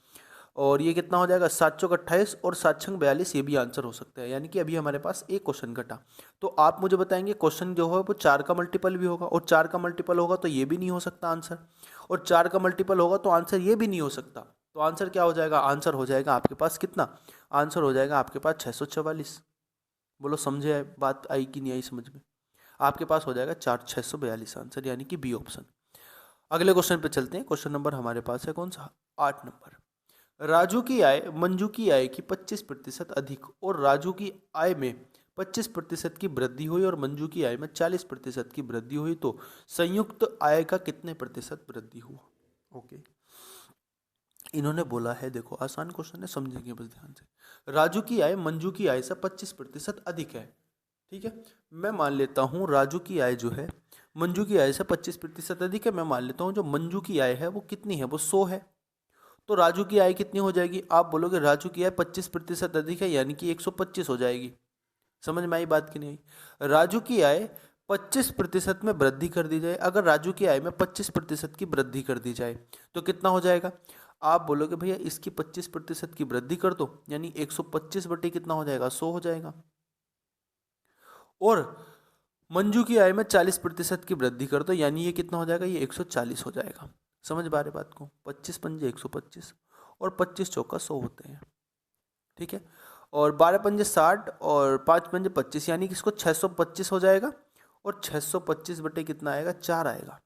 और ये कितना हो जाएगा 7 चौक 28 और 7×6 42, ये भी आंसर हो सकता है। यानी कि अभी हमारे पास एक क्वेश्चन घटा। तो आप मुझे बताएंगे क्वेश्चन जो है वो 4 का मल्टीपल भी होगा और 4 का मल्टीपल होगा तो ये भी नहीं हो सकता आंसर, और 4 का मल्टीपल होगा तो आंसर ये भी नहीं हो सकता। तो आंसर क्या हो जाएगा, आंसर हो जाएगा आपके पास कितना, आंसर हो जाएगा आपके पास 644। बोलो समझे बात आई कि नहीं आई समझ में? आपके पास हो जाएगा 642 आंसर, यानी कि बी ऑप्शन। अगले क्वेश्चन पे चलते हैं। क्वेश्चन नंबर हमारे पास है कौन सा, 8 नंबर। राजू की आय मंजू की आय की 25% अधिक और राजू की आय में 25% की वृद्धि हुई और मंजू की आय में 40% की वृद्धि हुई, तो संयुक्त आय का कितने प्रतिशत वृद्धि हुआ। ओके, इन्होंने बोला है, देखो आसान क्वेश्चन है, समझेंगे बस ध्यान से। राजू की आय मंजू की आय से 25% अधिक है। ठीक है, मैं मान लेता हूँ राजू की आय जो है मंजू की आय से 25% अधिक है। मैं मान लेता हूँ जो मंजू की आय है वो कितनी है, वो 100 है। तो राजू की आय कितनी हो जाएगी, आप बोलोगे राजू की आय 25% अधिक है, यानी कि 125 हो जाएगी। समझ में आई बात की नहीं आई? राजू की आय 25% में वृद्धि कर दी जाए, अगर राजू की आय में 25% की वृद्धि कर दी जाए तो कितना हो जाएगा? आप बोलोगे भैया इसकी 25% की वृद्धि कर दो, यानी 125 बटे कितना हो जाएगा, 100 हो जाएगा। और मंजू की आय में 40% की वृद्धि कर दो, यानी ये कितना हो जाएगा, ये 140 हो जाएगा। समझ पा रहे बात को? 25 पंजे 125 और 25 चौका 100 होते हैं। ठीक है, और 12 पंजे 60 और 5 पंजे 25, यानी कि इसको 625 हो जाएगा। और 625 बटे कितना आएगा, 4 आएगा।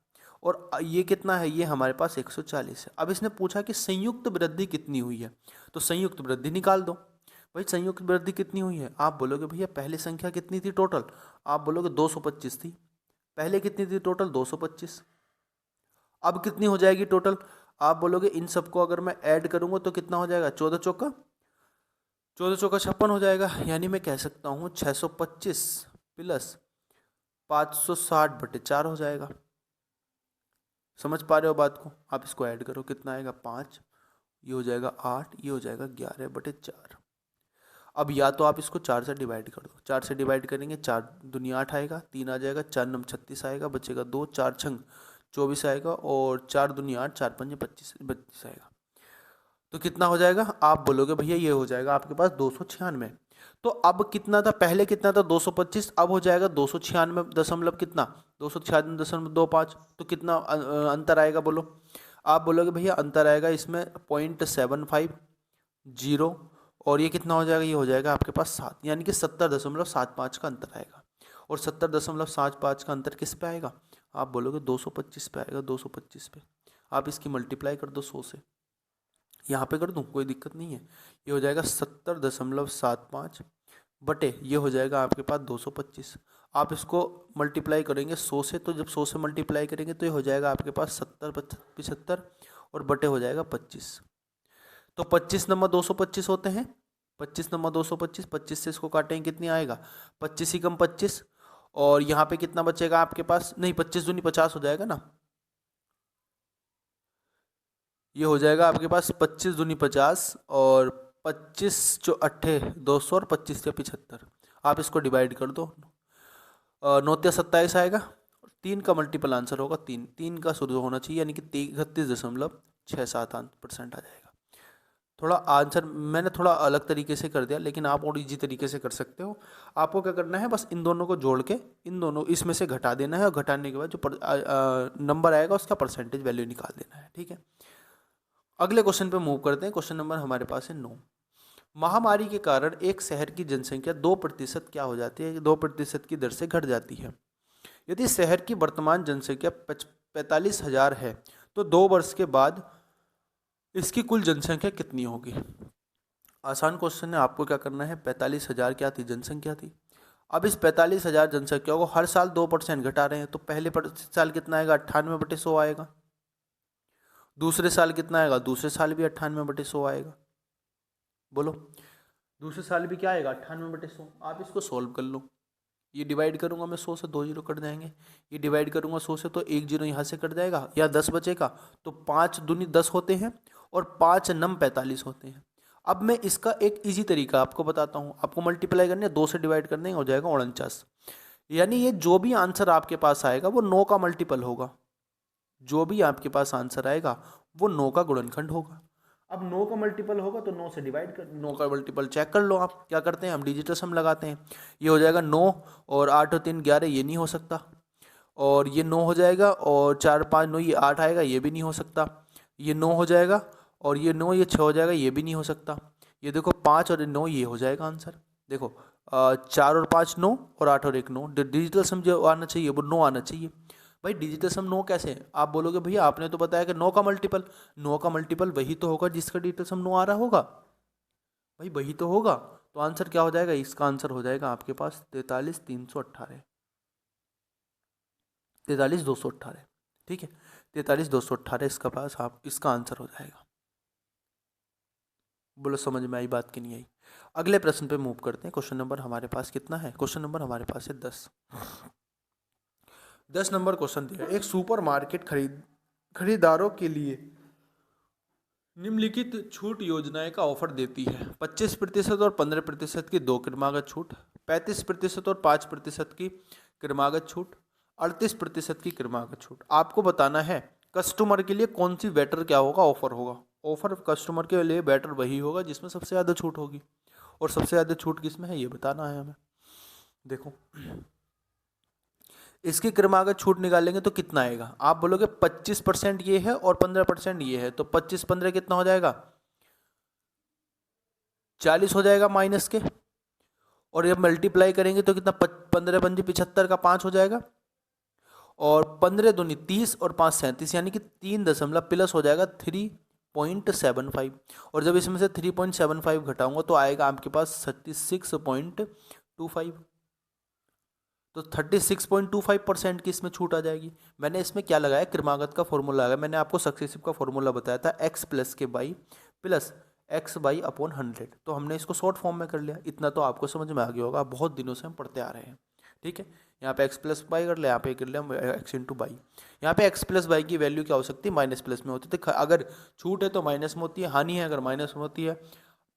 और ये कितना है, ये हमारे पास 140 है। अब इसने पूछा कि संयुक्त वृद्धि कितनी हुई है, तो संयुक्त वृद्धि निकाल दो। भाई संयुक्त वृद्धि कितनी हुई है, आप बोलोगे भैया पहले संख्या कितनी थी टोटल, आप बोलोगे 225 थी। पहले कितनी थी टोटल, 225। अब कितनी हो जाएगी टोटल, आप बोलोगे इन सबको अगर मैं ऐड करूंगा तो कितना हो जाएगा, 14 चौका 56 हो जाएगा। यानी मैं कह सकता हूँ 625 प्लस 560/4 हो जाएगा। समझ पा रहे हो बात को? आप इसको ऐड करो, कितना आएगा, 5, ये हो जाएगा 8, ये हो जाएगा 11/4। अब या तो आप इसको 4 से डिवाइड कर दो, 4 से डिवाइड करेंगे 4 दूनी 8 आएगा, 3 आ जाएगा, 4 नम 36 आएगा, बचेगा 2, 4 छंग 24 आएगा, और 4 दूनी 8, 4 पंजे 25 आएगा। तो कितना हो जाएगा, आप बोलोगे भैया ये हो जाएगा आपके पास 296। तो अब कितना था, पहले कितना था 225, अब हो जाएगा 296 दशमलव कितना, 296.25। तो कितना अंतर आएगा बोलो? आप बोलोगे भैया अंतर आएगा इसमें 0.750, और ये कितना हो जाएगा, ये हो जाएगा आपके पास 7, यानी कि 70.75 का अंतर आएगा। और 70.75 का अंतर किस पे आएगा, आप बोलोगे 225 पे आएगा, 225 पे। आप इसकी मल्टीप्लाई कर दो 100 से, यहाँ पे कर दूँ, कोई दिक्कत नहीं है। ये हो जाएगा 70.75 बटे, ये हो जाएगा आपके पास 225। आप इसको मल्टीप्लाई करेंगे 100 से, तो जब 100 से मल्टीप्लाई करेंगे तो ये हो जाएगा आपके पास 70 75 और बटे हो जाएगा 25। तो 25 नंबर 225 होते हैं, 25 नंबर 225, 25 से इसको काटेंगे कितनी आएगा, 25 ही कम 25, और यहाँ पे कितना बचेगा आपके पास, नहीं 25 दूनी 50 हो जाएगा ना, ये हो जाएगा आपके पास 25 दूनी 50, और 25 जो 200 और 25 या 75। आप इसको डिवाइड कर दो, 9 27 आएगा। 3 का मल्टीपल आंसर होगा 3, 3 का शुरू होना चाहिए, यानी कि 31.67% आ जाएगा। थोड़ा आंसर मैंने थोड़ा अलग तरीके से कर दिया, लेकिन आप और इजी तरीके से कर सकते हो। आपको क्या करना है, बस इन दोनों को जोड़ के इन दोनों इसमें से घटा देना है, और घटाने के बाद जो नंबर आएगा उसका परसेंटेज वैल्यू निकाल देना है। ठीक है, अगले क्वेश्चन पे मूव करते हैं। क्वेश्चन नंबर हमारे पास है 9। महामारी के कारण एक शहर की जनसंख्या 2% क्या हो जाती है, 2% की दर से घट जाती है। यदि शहर की वर्तमान जनसंख्या 45,000 है तो 2 वर्ष के बाद इसकी कुल जनसंख्या कितनी होगी। आसान क्वेश्चन है, आपको क्या करना है, 45,000 क्या थी, जनसंख्या थी। अब इस 45,000 जनसंख्या को हर साल 2% घटा रहे हैं, तो पहले साल कितना आएगा, 98/100 आएगा। दूसरे साल कितना आएगा, दूसरे साल भी 98/100 आएगा। बोलो, दूसरे साल भी क्या आएगा, 98/100। आप इसको सोल्व कर लो। ये डिवाइड करूंगा मैं 100 से, 2 जीरो कट जाएंगे। ये डिवाइड करूंगा 100 से, तो 1 जीरो यहाँ से कट जाएगा, या 10 बचेगा। तो 5 दूनी 10 होते हैं, और 5 नम 45 होते हैं। अब मैं इसका एक इजी तरीका आपको बताता हूँ। आपको मल्टीप्लाई करने, 2 से डिवाइड करने, हो जाएगा 49। यानी ये जो भी आंसर आपके पास आएगा वो 9 का मल्टीपल होगा। जो भी आपके पास आंसर आएगा वो 9 का गुणनखंड होगा। अब 9 का मल्टीपल होगा तो 9 से डिवाइड कर, 9 का मल्टीपल चेक कर लो। आप क्या करते हैं, हम डिजिटल सम लगाते हैं। ये हो जाएगा 9, और 8 और 3 11, ये नहीं हो सकता। और ये 9 हो जाएगा, और 4 5 9, ये 8 आएगा, ये भी नहीं हो सकता। ये 9 हो जाएगा, और ये 9 ये 6 हो जाएगा, ये भी नहीं हो सकता। ये देखो 5 और 9, ये हो जाएगा आंसर। देखो 4 और 5 9, और 8 और 1 9। डिजिटल सम जो आना चाहिए वो 9 आना चाहिए। भाई डिजिटल सम 9 कैसे है, आप बोलोगे भैया आपने तो बताया कि 9 का मल्टीपल, 9 का मल्टीपल वही तो होगा जिसका डिजिटल सम 9 आ रहा होगा। भाई वही तो होगा। तो आंसर क्या हो जाएगा, इसका आंसर हो जाएगा आपके पास 43,318, 43,218। ठीक है, 43,218 इसका पास आप इसका आंसर हो जाएगा। बोलो समझ में आई बात कि नहीं आई। अगले प्रश्न पे मूव करते हैं। क्वेश्चन नंबर हमारे पास कितना है? क्वेश्चन नंबर हमारे पास है 10। 10 नंबर क्वेश्चन दिया। एक सुपरमार्केट खरीदारों के लिए निम्नलिखित छूट योजनाएं का ऑफर देती है। 25% और 15% की 2 क्रमागत छूट, 35% और 5% की क्रमागत छूट, 38% की क्रमागत छूट। आपको बताना है कस्टमर के लिए कौन सी बेटर क्या होगा, ऑफर होगा। ऑफर कस्टमर के लिए बेटर वही होगा जिसमें सबसे ज़्यादा छूट होगी। और सबसे ज़्यादा छूट किसमें है ये बताना है हमें। देखो इसकी क्रमागत छूट निकालेंगे तो कितना आएगा? आप बोलोगे 25% ये है और 15% ये है, तो 25 15 कितना हो जाएगा? 40 हो जाएगा माइनस के। और जब मल्टीप्लाई करेंगे तो कितना? 15 पंजे 75 का 5 हो जाएगा। और 15 दूनी 30 और 5 37, यानी कि 3 दशमलव प्लस हो जाएगा 3.75। और जब इसमें से 3.75 घटाऊंगा तो आएगा आपके पास 36.25। तो 36.25% की इसमें छूट आ जाएगी। मैंने इसमें क्या लगाया? क्रमागत का फॉर्मूला लगाया। मैंने आपको सक्सेसिव का फॉर्मूला बताया था x प्लस के by plus x by upon 100। तो हमने इसको शॉर्ट फॉर्म में कर लिया। इतना तो आपको समझ में आ गया होगा, बहुत दिनों से हम पढ़ते आ रहे हैं। ठीक है, यहाँ पे x प्लस बाई कर लिया, यहाँ पे कर लिया x इंटू बाई। यहाँ पे x प्लस बाई की वैल्यू क्या हो सकती है? माइनस प्लस में होती है। अगर छूट है तो माइनस में होती है, हानि है अगर माइनस में होती है।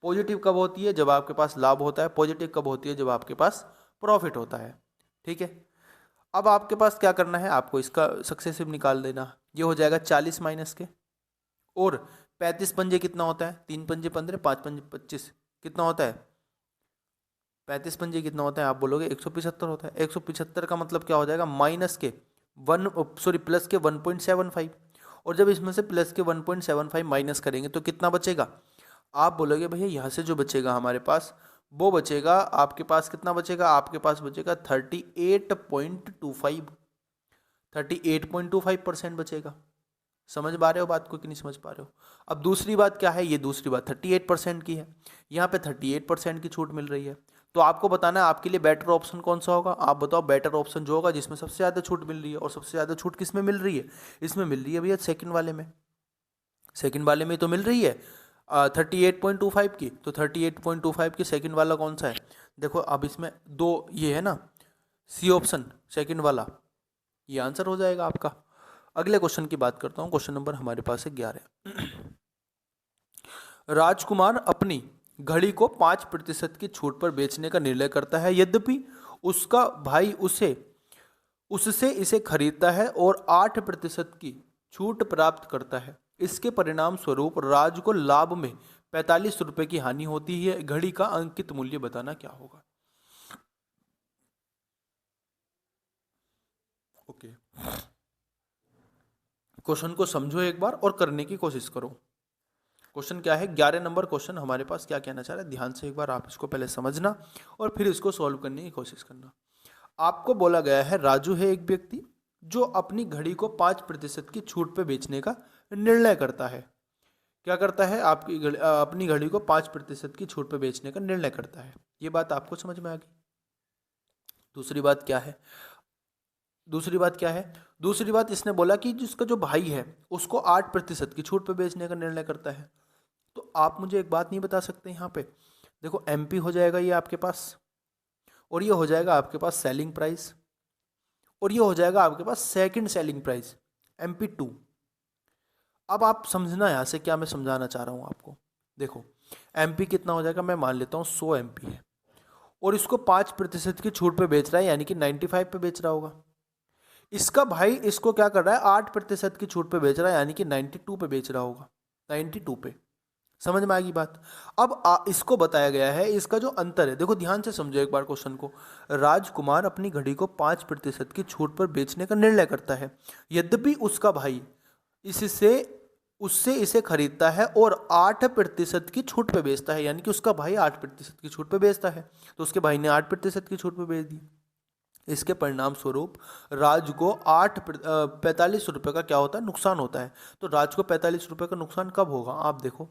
पॉजिटिव कब होती है? जब आपके पास लाभ होता है। पॉजिटिव कब होती है? जब आपके पास प्रॉफिट होता है। ठीक है, अब आपके पास क्या करना है? आपको इसका सक्सेसिव निकाल देना। ये हो जाएगा 40 माइनस के। और 35 पंजे कितना होता है? 3 पंजे 15, 5 पंजे 25, कितना होता है? 35 पंजे कितना होता है? आप बोलोगे 175 होता है। 175 का मतलब क्या हो जाएगा? माइनस के प्लस के 1.75। और जब इसमें से प्लस के 1.75 माइनस करेंगे तो कितना बचेगा? आप बोलोगे भैया यहाँ से जो बचेगा हमारे पास वो बचेगा, आपके पास कितना बचेगा? आपके पास बचेगा 38.25, 38.25% बचेगा। समझ पा रहे हो बात को कि नहीं समझ पा रहे हो? अब दूसरी बात क्या है? ये दूसरी बात 38% की है। यहाँ पे 38% की छूट मिल रही है। तो आपको बताना है आपके लिए बेटर ऑप्शन कौन सा होगा। आप बताओ बेटर ऑप्शन जो होगा जिसमें सबसे ज़्यादा छूट मिल रही है। और सबसे ज़्यादा छूट किस में मिल रही है? इसमें मिल रही है भैया सेकंड वाले में। सेकंड वाले में तो मिल रही है 38.25 की। तो 38.25 की सेकंड वाला कौन सा है? देखो अब इसमें दो ये है ना, सी ऑप्शन सेकंड वाला, ये आंसर हो जाएगा आपका। अगले क्वेश्चन की बात करता हूँ। क्वेश्चन नंबर हमारे पास है 11। राजकुमार अपनी घड़ी को 5% की छूट पर बेचने का निर्णय करता है। यद्यपि उसका भाई उससे इसे खरीदता है और 8% की छूट प्राप्त करता है। इसके परिणाम स्वरूप राज को लाभ में 45 रुपए की हानि होती है। घड़ी का अंकित मूल्य बताना क्या होगा? ओके, क्वेश्चन को समझो एक बार और करने की कोशिश करो। क्वेश्चन क्या है? 11 नंबर क्वेश्चन हमारे पास क्या कहना चाह रहा है, ध्यान से एक बार आप इसको पहले समझना और फिर इसको सॉल्व करने की कोशिश करना। आपको बोला गया है राजू है एक व्यक्ति जो अपनी घड़ी को 5% की छूट पे बेचने का निर्णय करता है। क्या करता है? अपनी घड़ी को 5% की छूट पे बेचने का निर्णय करता है। ये बात आपको समझ में आ गई। दूसरी बात क्या है? दूसरी बात इसने बोला कि जिसका जो भाई है उसको 8% की छूट पे बेचने का निर्णय करता है। तो आप मुझे एक बात नहीं बता सकते यहाँ पे? देखो MP हो जाएगा ये आपके पास, और ये हो जाएगा आपके पास सेलिंग प्राइस, और ये हो जाएगा आपके पास सेकंड सेलिंग प्राइस MP2। अब आप समझना यहाँ से क्या मैं समझाना चाह रहा हूँ आपको। देखो MP कितना हो जाएगा? मैं मान लेता हूँ 100 MP है और इसको 5% की छूट पे बेच रहा है, यानी कि 95 पे बेच रहा होगा। इसका भाई इसको क्या कर रहा है? 8% की छूट पे बेच रहा है, यानी कि 92 पे बेच रहा होगा। 92 पे। समझ में आ गई बात? अब इसको बताया गया है इसका जो अंतर है। देखो ध्यान से समझो एक बार क्वेश्चन को। राजकुमार अपनी घड़ी को 5% की छूट पर बेचने का निर्णय करता है। यद्यपि उसका भाई उससे इसे खरीदता है और 8% की छूट पे बेचता है, यानी कि उसका भाई 8% की छूट पे बेचता है, तो उसके भाई ने 8% की छूट पे बेच दी। इसके परिणाम स्वरूप राज को 45 रुपये का क्या होता है? नुकसान होता है। तो राज को 45 रुपये का नुकसान कब होगा? आप देखो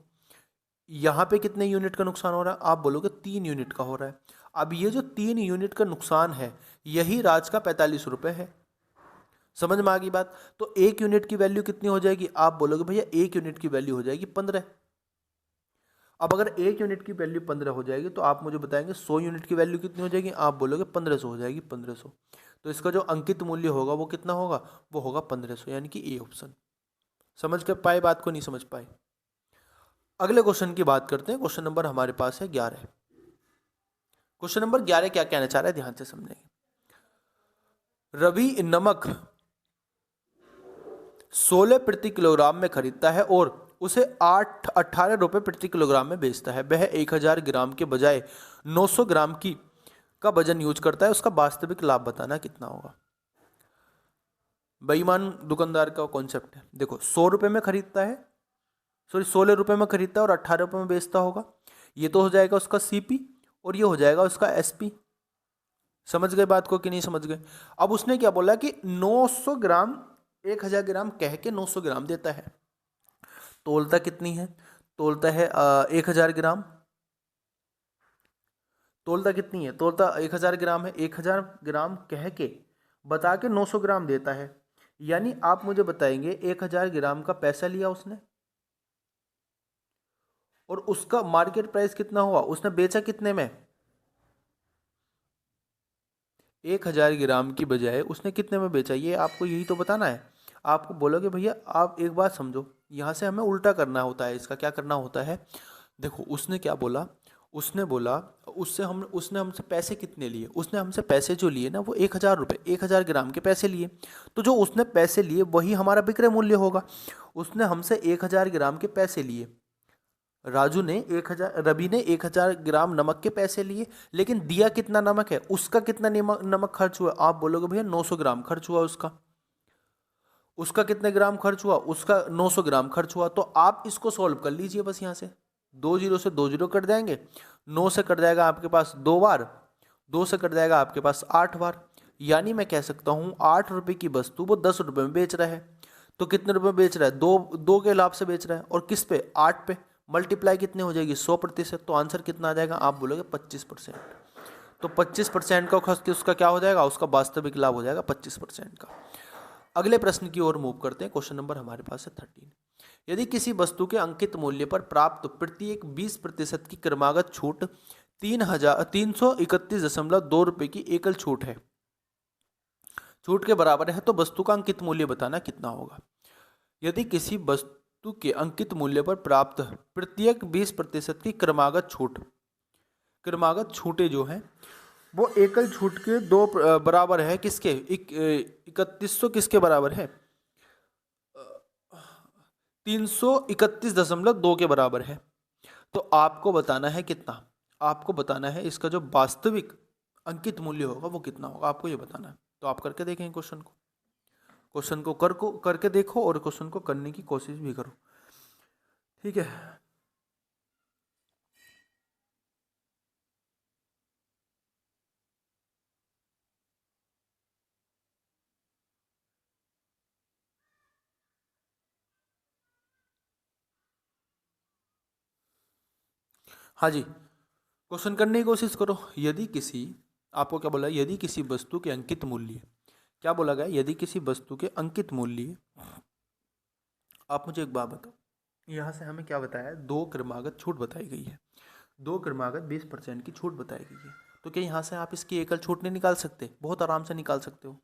यहाँ पे कितने यूनिट का नुकसान हो रहा है? आप बोलोगे 3 यूनिट का हो रहा है। अब ये जो 3 यूनिट का नुकसान है यही राज का 45 रुपये है। समझ में आ गई बात? तो 1 यूनिट की वैल्यू कितनी हो जाएगी? आप बोलोगे भैया 1 यूनिट की वैल्यू हो जाएगी 15। अब अगर 1 यूनिट की वैल्यू 15 हो जाएगी तो आप मुझे बताएंगे 100 यूनिट की वैल्यू कितनी हो जाएगी, आप बोलोगे 1500 हो जाएगी, 1500। तो इसका जो अंकित मूल्य होगा वो कितना होगा, वो होगा 1500, यानी कि ए ऑप्शन। समझ कर पाए बात को, नहीं समझ पाए? अगले क्वेश्चन की बात करते हैं। क्वेश्चन नंबर हमारे पास है 11। क्वेश्चन नंबर 11 क्या कहना चाह रहा है, ध्यान से समझेंगे। रवि नमक 16 प्रति किलोग्राम में खरीदता है और उसे 18 रुपये प्रति किलोग्राम में बेचता है। वह 1000 ग्राम के बजाय 900 ग्राम की का वजन यूज करता है। उसका वास्तविक लाभ बताना कितना होगा। बेईमान दुकानदार का कॉन्सेप्ट है। देखो 100 रुपये में खरीदता है, सॉरी 16 रुपये में खरीदता है और 18 रुपये में बेचता होगा। ये तो हो जाएगा उसका सीपी और ये हो जाएगा उसका एसपी। समझ गए बात को कि नहीं समझ गए? अब उसने क्या बोला कि 900 ग्राम 1000 ग्राम कह के 900 ग्राम देता है। तोलता कितनी है, तोलता है 1000 ग्राम। तोलता कितनी है, तोलता 1000 ग्राम है। 1000 ग्राम कह के बता के 900 ग्राम देता है। यानी आप मुझे बताएंगे 1000 ग्राम का पैसा लिया उसने और उसका मार्केट प्राइस कितना हुआ, उसने बेचा कितने में, 1000 ग्राम की बजाय उसने कितने में बेचा, ये आपको यही तो बताना है। आपको बोलोगे भैया आप एक बात समझो, यहाँ से हमें उल्टा करना होता है। इसका क्या करना होता है, देखो उसने क्या बोला, उसने बोला उसने हमसे पैसे कितने लिए, उसने हमसे पैसे जो लिए ना वो 1000 रुपये 1000 ग्राम के पैसे लिए। तो जो उसने पैसे लिए वही हमारा विक्रय मूल्य होगा। उसने हमसे 1000 ग्राम के पैसे लिए, राजू ने 1000, रवि ने 1000 ग्राम नमक के पैसे लिए, लेकिन दिया कितना नमक है, उसका कितना नमक खर्च हुआ, आप बोलोगे भैया 900 ग्राम खर्च हुआ उसका। उसका कितने ग्राम खर्च हुआ, उसका 900 ग्राम खर्च हुआ। तो आप इसको सॉल्व कर लीजिए बस, यहाँ से 2 जीरो से 2 जीरो कट जाएंगे, 9 से कट जाएगा आपके पास 2 बार, 2 से कट जाएगा आपके पास 8 बार। यानी मैं कह सकता हूँ 8 रुपये की वस्तु वो 10 रुपये में बेच रहा है। तो कितने रुपये में बेच रहा है, दो के लाभ से बेच रहा है। और किस पे, 8 पे। मल्टीप्लाई कितने हो जाएगी, 100%। तो आंसर कितना आ जाएगा, आप बोलोगे 25%। तो 25% का खर्च उसका क्या हो जाएगा, उसका वास्तविक लाभ हो जाएगा 25% का। अगले प्रश्न की ओर मूव करते हैं। क्वेश्चन नंबर हमारे पास है 13। यदि किसी वस्तु के अंकित मूल्य पर प्राप्त प्रत्येक 20% की क्रमागत छूट 331.2 रुपये की एकल छूट है, छूट के बराबर है, तो वस्तु का अंकित मूल्य बताना कितना होगा। यदि किसी वस्तु के अंकित मूल्य पर प्राप्त प्रत्येक 20% की क्रमागत छूट, क्रमागत छूटें जो हैं वो एकल छूट के दो बराबर है, किसके, 3100 किसके बराबर है, 331.2 के बराबर है। तो आपको बताना है कितना, आपको बताना है इसका जो वास्तविक अंकित मूल्य होगा वो कितना होगा, आपको ये बताना है। तो आप करके देखें क्वेश्चन को, करके देखो और क्वेश्चन को करने की कोशिश भी करो, ठीक है। हाँ जी, क्वेश्चन करने की कोशिश करो। यदि किसी, आपको क्या बोला, यदि किसी वस्तु के अंकित मूल्य, क्या बोला गया, यदि किसी वस्तु के अंकित मूल्य, आप मुझे एक बात बताओ, यहाँ से हमें क्या बताया है, 2 क्रमागत छूट बताई गई है, 2 क्रमागत 20% की छूट बताई गई है। तो क्या यहाँ से आप इसकी एकल छूट नहीं निकाल सकते, बहुत आराम से निकाल सकते हो।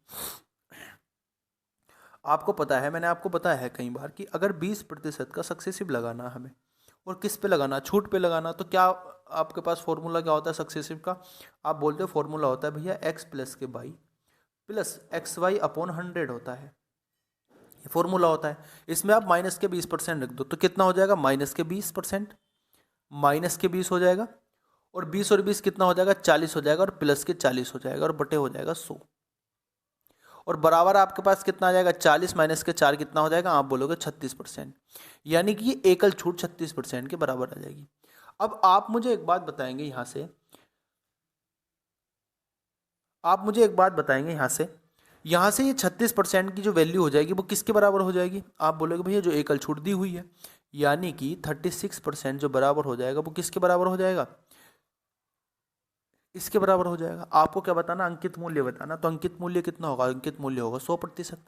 आपको पता है, मैंने आपको बताया है कई बार कि अगर 20% का सक्सेसिव लगाना हमें, और किस पे लगाना, छूट पे लगाना, तो क्या आपके पास फॉर्मूला क्या होता है सक्सेसिव का, आप बोलते हो फॉर्मूला होता है भैया x प्लस के वाई प्लस XY अपॉन 100 होता है, ये फॉर्मूला होता है। इसमें आप माइनस के 20% रख दो तो कितना हो जाएगा, माइनस के 20%, माइनस के 20 हो जाएगा, और 20 और 20 कितना हो जाएगा, 40 हो जाएगा, और प्लस के 40 हो जाएगा, और बटे हो जाएगा 100, और बराबर आपके पास कितना आ जाएगा, 40 माइनस के 4 कितना हो जाएगा, आप बोलोगे 36%। यानी कि ये एकल छूट 36% के बराबर आ जाएगी। अब आप मुझे एक बात बताएंगे यहाँ से, आप मुझे एक बात बताएंगे यहाँ से ये 36% की जो वैल्यू हो जाएगी वो किसके बराबर हो जाएगी, आप बोलोगे भैया जो एकल छूट दी हुई है, यानी कि 36% जो बराबर हो जाएगा वो किसके बराबर हो जाएगा, इसके बराबर हो जाएगा। आपको क्या बताना, अंकित मूल्य बताना। तो अंकित मूल्य कितना होगा, अंकित मूल्य होगा 100%,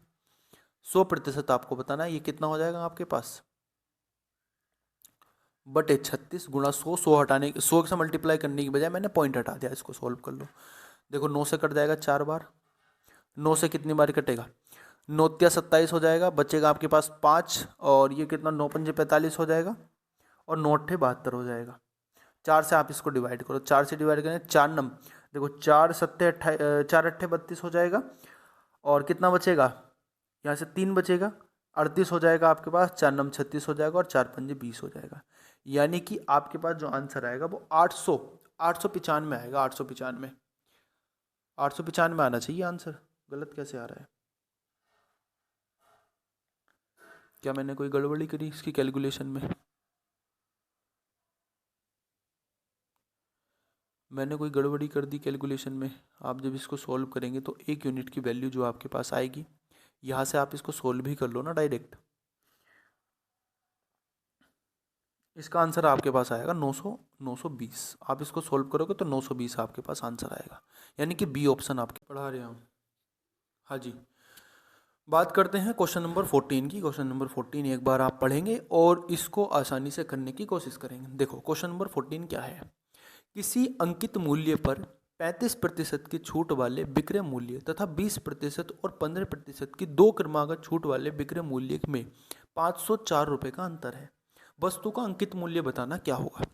100% आपको बताना है, ये कितना हो जाएगा आपके पास, बटे 36 गुणा 100, 100 हटाने 100 से मल्टीप्लाई करने की बजाय मैंने पॉइंट हटा दिया। इसको सॉल्व कर लो। देखो 9 से कट जाएगा 4 बार, 9 से कितनी बार कटेगा, 9 या 27 हो जाएगा, बचेगा आपके पास 5, और ये कितना 9 पंजे 45 हो जाएगा, और 9 अट्ठे 72 हो जाएगा। 4 से आप इसको डिवाइड करो, 4 से डिवाइड करें 4 नम, देखो 4 सत्ते 4 अट्ठे 32 हो जाएगा, और कितना बचेगा, यहाँ से 3 बचेगा, 38 हो जाएगा आपके पास, 4 नम 36 हो जाएगा, और 4 पंजे 20 हो जाएगा। यानी कि आपके पास जो आंसर आएगा वो 895 आएगा। 895 आना चाहिए आंसर। गलत कैसे आ रहा है? क्या मैंने कोई गड़बड़ी करी इसकी कैलकुलेशन में? मैंने कोई गड़बड़ी कर दी कैलकुलेशन में? आप जब इसको सॉल्व करेंगे तो 1 यूनिट की वैल्यू जो आपके पास आएगी, यहाँ से आप इसको सोल्व भी कर लो ना डायरेक्ट। इसका आंसर आपके पास आएगा 920। आप इसको सोल्व करोगे तो 920 आपके पास आंसर आएगा, यानी कि बी ऑप्शन आपके पढ़ा रहे हम। हाँ जी, बात करते हैं क्वेश्चन नंबर 14 की। क्वेश्चन नंबर 14 एक बार आप पढ़ेंगे और इसको आसानी से करने की कोशिश करेंगे। देखो क्वेश्चन नंबर 14 क्या है। किसी अंकित मूल्य पर 35% की छूट वाले विक्रय मूल्य तथा 20% और 15% की दो क्रमागत छूट वाले विक्रय मूल्य में 504 रुपये का अंतर है। वस्तु का अंकित मूल्य बताना क्या होगा।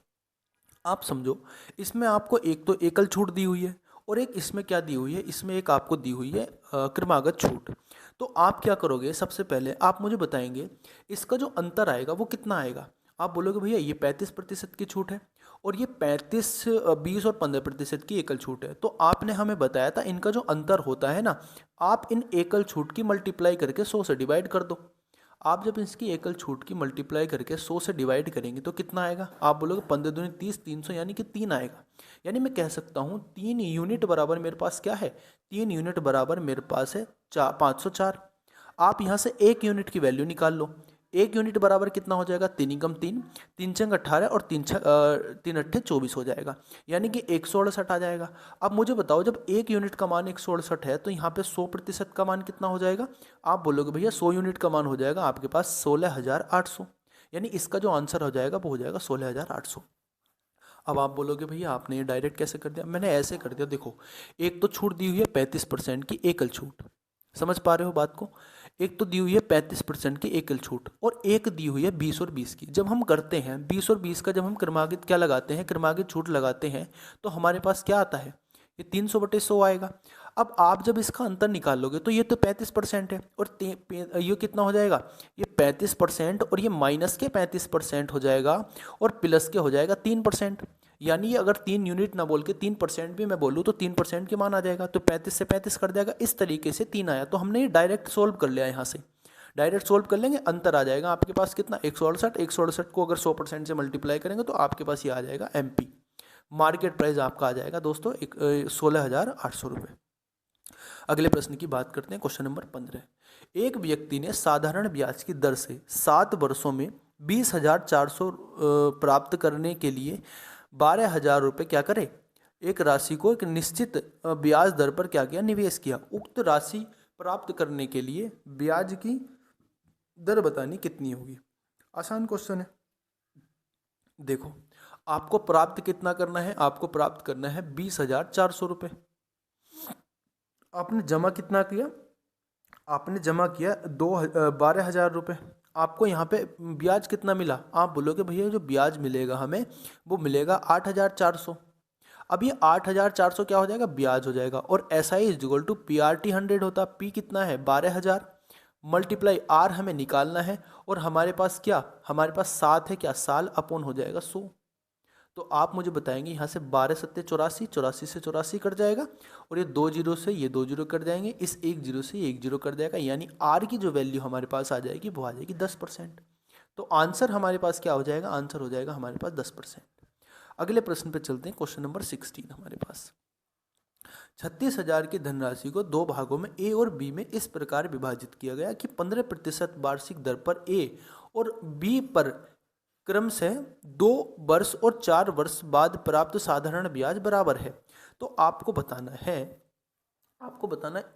आप समझो, इसमें आपको एक तो एकल छूट दी हुई है और एक इसमें क्या दी हुई है, इसमें एक आपको दी हुई है क्रमागत छूट। तो आप क्या करोगे, सबसे पहले आप मुझे बताएंगे इसका जो अंतर आएगा वो कितना आएगा। आप बोलोगे भैया ये 35% की छूट है और ये 35, 20 और 15% की एकल छूट है। तो आपने हमें बताया था इनका जो अंतर होता है ना, आप इन एकल छूट की मल्टीप्लाई करके 100 से डिवाइड कर दो। आप जब इसकी एकल छूट की मल्टीप्लाई करके 100 से डिवाइड करेंगे तो कितना आएगा। आप बोलोगे 15 दूनी 30, 300 यानी कि 3 आएगा। यानी मैं कह सकता हूँ 3 यूनिट बराबर मेरे पास क्या है, 3 यूनिट बराबर मेरे पास है 504। आप यहाँ से 1 यूनिट की वैल्यू निकाल लो। 1 यूनिट बराबर कितना हो जाएगा, 3 एकम 3, 3 छंग 18 और 3 अट्ठे 24 हो जाएगा, यानी कि 168 आ जाएगा। अब मुझे बताओ जब 1 यूनिट का मान 168 है तो यहाँ पे 100% का मान कितना हो जाएगा। आप बोलोगे भैया 100 यूनिट का मान हो जाएगा आपके पास 16,800, यानी इसका जो आंसर हो जाएगा वो हो जाएगा 16,800। अब आप बोलोगे भैया आपने ये डायरेक्ट कैसे कर दिया। मैंने ऐसे कर दिया, देखो एक तो छूट दी हुई है 35% की एकल छूट, समझ पा रहे हो बात को। एक तो दी हुई है 35% की एकल छूट और एक दी हुई है 20 और 20 की। जब हम करते हैं 20 और 20 का, जब हम क्रमागत क्या लगाते हैं, क्रमागत छूट लगाते हैं, तो हमारे पास क्या आता है, ये 300/100 आएगा। अब आप जब इसका अंतर निकालोगे तो ये तो 35% है और ये कितना हो जाएगा, ये 35% और ये माइनस के 35% हो जाएगा और प्लस के हो जाएगा 3%। यानी अगर 3 यूनिट ना बोल के 3% भी मैं बोलूँ तो 3% के मान आ जाएगा, तो 35 से 35 कर जाएगा। इस तरीके से 3 आया, तो हमने ये डायरेक्ट सोल्व कर लिया। यहाँ से डायरेक्ट सोल्व कर लेंगे, अंतर आ जाएगा आपके पास कितना, 168। 168 को अगर 100% से मल्टीप्लाई करेंगे तो आपके पास ये आ जाएगा MP। मार्केट प्राइस आपका आ जाएगा दोस्तों 16,800 रुपये। अगले प्रश्न की बात करते हैं, क्वेश्चन नंबर 15। एक व्यक्ति ने साधारण ब्याज की दर से 7 वर्षों में 20,400 प्राप्त करने के लिए 12,000 रुपये क्या करे, एक राशि को एक निश्चित ब्याज दर पर क्या किया, निवेश किया। उक्त राशि प्राप्त करने के लिए ब्याज की दर बतानी कितनी होगी। आसान क्वेश्चन है। देखो आपको प्राप्त कितना करना है, आपको प्राप्त करना है 20,400 रुपये। आपने जमा कितना किया, आपने जमा किया 12,000 रुपये। आपको यहाँ पे ब्याज कितना मिला, आप बोलोगे भैया जो ब्याज मिलेगा हमें वो मिलेगा 8,400। अब ये 8,400 क्या हो जाएगा, ब्याज हो जाएगा। और SI is equal to PRT 100 होता, P कितना है 12,000 मल्टीप्लाई R हमें निकालना है और हमारे पास क्या, हमारे पास 7 है, क्या साल अपॉन हो जाएगा 100। तो आप मुझे बताएंगे यहाँ से 12 सत्ते 84, 84 से 84 कट जाएगा और ये 2 जीरो से ये 2 जीरो कट जाएंगे, इस 1 जीरो से ये 1 जीरो कट जाएगा, यानी R की जो वैल्यू हमारे पास आ जाएगी वो आ जाएगी 10%। तो आंसर हमारे पास क्या हो जाएगा, आंसर हो जाएगा हमारे पास 10%। अगले प्रश्न पे चलते हैं, क्वेश्चन नंबर 16 हमारे पास। 36,000 की धनराशि को 2 भागों में A और B में इस प्रकार विभाजित किया गया कि 15% वार्षिक दर पर A और B पर क्रम से 2 वर्ष और 4 वर्ष बाद प्राप्त साधारण ब्याज बराबर है। तो आपको बताना है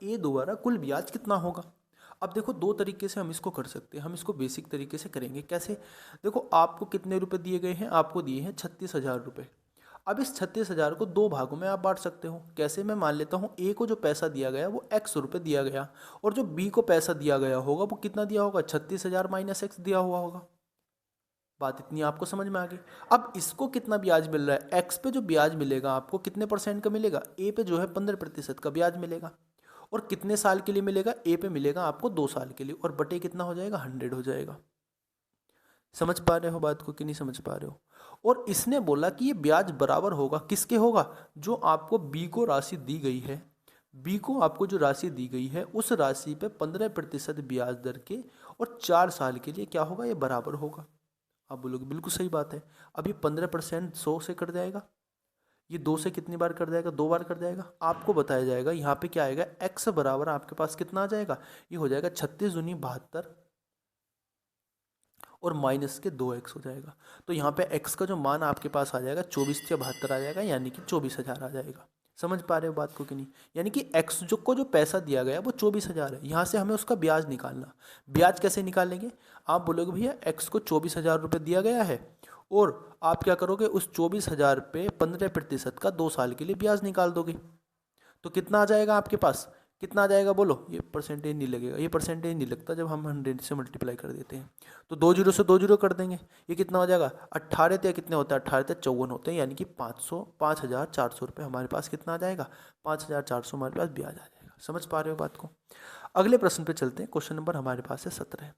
A द्वारा कुल ब्याज कितना होगा। अब देखो दो तरीके से हम इसको कर सकते हैं। हम इसको बेसिक तरीके से करेंगे। कैसे? देखो आपको कितने रुपए दिए गए हैं? आपको दिए हैं 36,000 रुपये। अब इस 36,000 को दो भागों में आप बांट सकते हो। कैसे? मैं मान लेता हूँ ए को जो पैसा दिया गया वो x रुपये दिया गया, और जो बी को पैसा दिया गया होगा वो कितना दिया होगा? 36,000 माइनस एक्स दिया हुआ होगा। बात इतनी आपको समझ में आ गई। अब इसको कितना ब्याज मिल रहा है? एक्स पे जो ब्याज मिलेगा आपको कितने परसेंट का मिलेगा? ए पे जो है 15% का ब्याज मिलेगा। और कितने साल के लिए मिलेगा? ए पे मिलेगा आपको 2 साल के लिए, और बटे कितना हो जाएगा? 100 हो जाएगा। समझ पा रहे हो बात को कि नहीं समझ पा रहे हो? और इसने बोला कि ये ब्याज बराबर होगा किसके होगा? जो आपको बी को राशि दी गई है, बी को आपको जो राशि दी गई है उस राशि पे 15% ब्याज दर के, और 4 साल के लिए क्या होगा? ये बराबर होगा। आप बोलोगे बिल्कुल सही बात है। अब ये 15% 100 से कट जाएगा, ये 2 से कितनी बार कट जाएगा? 2 बार कट जाएगा। आपको बताया जाएगा यहाँ पे क्या आएगा? x बराबर आपके पास कितना आ जाएगा? ये हो जाएगा 36 दूनी 72, और माइनस के 2x हो जाएगा। तो यहाँ पे x का जो मान आपके पास आ जाएगा 24 या 72 आ जाएगा, यानी कि 24,000 आ जाएगा। समझ पा रहे हो बात को कि नहीं? यानी कि x जो को जो पैसा दिया गया वो 24,000 है। यहाँ से हमें उसका ब्याज निकालना। ब्याज कैसे निकालेंगे? आप बोलोगे भैया x को 24,000 रुपये दिया गया है, और आप क्या करोगे? उस 24,000 पे 15% का 2 साल के लिए ब्याज निकाल दोगे। तो कितना आ जाएगा आपके पास? कितना आ जाएगा बोलो? ये परसेंटेज नहीं लगेगा, ये परसेंटेज नहीं लगता जब हम 100 से मल्टीप्लाई कर देते हैं। तो 2 जीरो से 2 जीरो कर देंगे। ये कितना हो जाएगा? 18 या कितने होता है? 18 54 होते हैं, यानी कि 5,400 रुपये हमारे पास कितना आ जाएगा? 5,400 हमारे पास ब्याज आ जाएगा। समझ पा रहे हो बात को? अगले प्रश्न पे चलते हैं। क्वेश्चन नंबर हमारे पास है 17।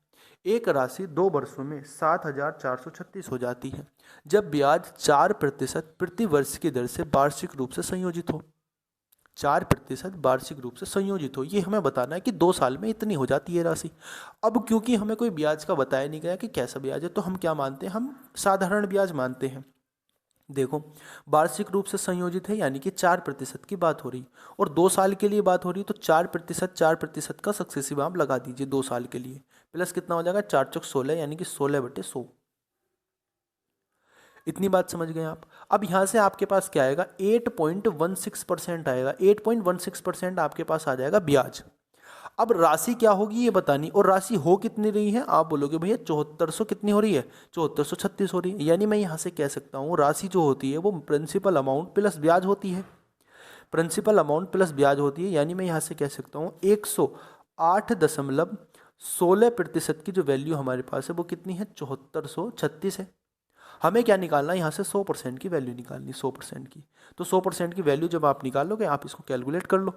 एक राशि 2 वर्षों में 7,436 हो जाती है जब ब्याज 4% प्रति वर्ष की दर से वार्षिक रूप से संयोजित हो। 4% वार्षिक रूप से संयोजित हो, ये हमें बताना है कि 2 साल में इतनी हो जाती है राशि। अब क्योंकि हमें कोई ब्याज का बताया नहीं गया कि कैसा ब्याज है, तो हम क्या मानते हैं? हम साधारण ब्याज मानते हैं। देखो वार्षिक रूप से संयोजित है, यानी कि 4% की बात हो रही, और 2 साल के लिए बात हो रही, तो 4% का सक्सेसिव आप लगा दीजिए 2 साल के लिए। प्लस कितना हो जाएगा? 4 चौक 16, यानी कि 16/100। इतनी बात समझ गए आप? अब यहाँ से आपके पास क्या आएगा? 8.16% आएगा। 8.16% आपके पास आ जाएगा ब्याज। अब राशि क्या होगी ये बतानी, और राशि हो कितनी रही है? आप बोलोगे भैया 7400 कितनी हो रही है? 7436 हो रही है। यानी मैं यहाँ से कह सकता हूँ राशि जो होती है वो प्रिंसिपल अमाउंट प्लस ब्याज होती है। प्रिंसिपल अमाउंट प्लस ब्याज होती है, यानी मैं यहाँ से कह सकता हूँ 108.16% की जो वैल्यू हमारे पास है वो कितनी है? 7436 है। हमें क्या निकालना है? यहाँ से 100% की वैल्यू निकालनी, 100% की। तो 100% की वैल्यू जब आप निकालोगे, आप इसको कैलकुलेट कर लो।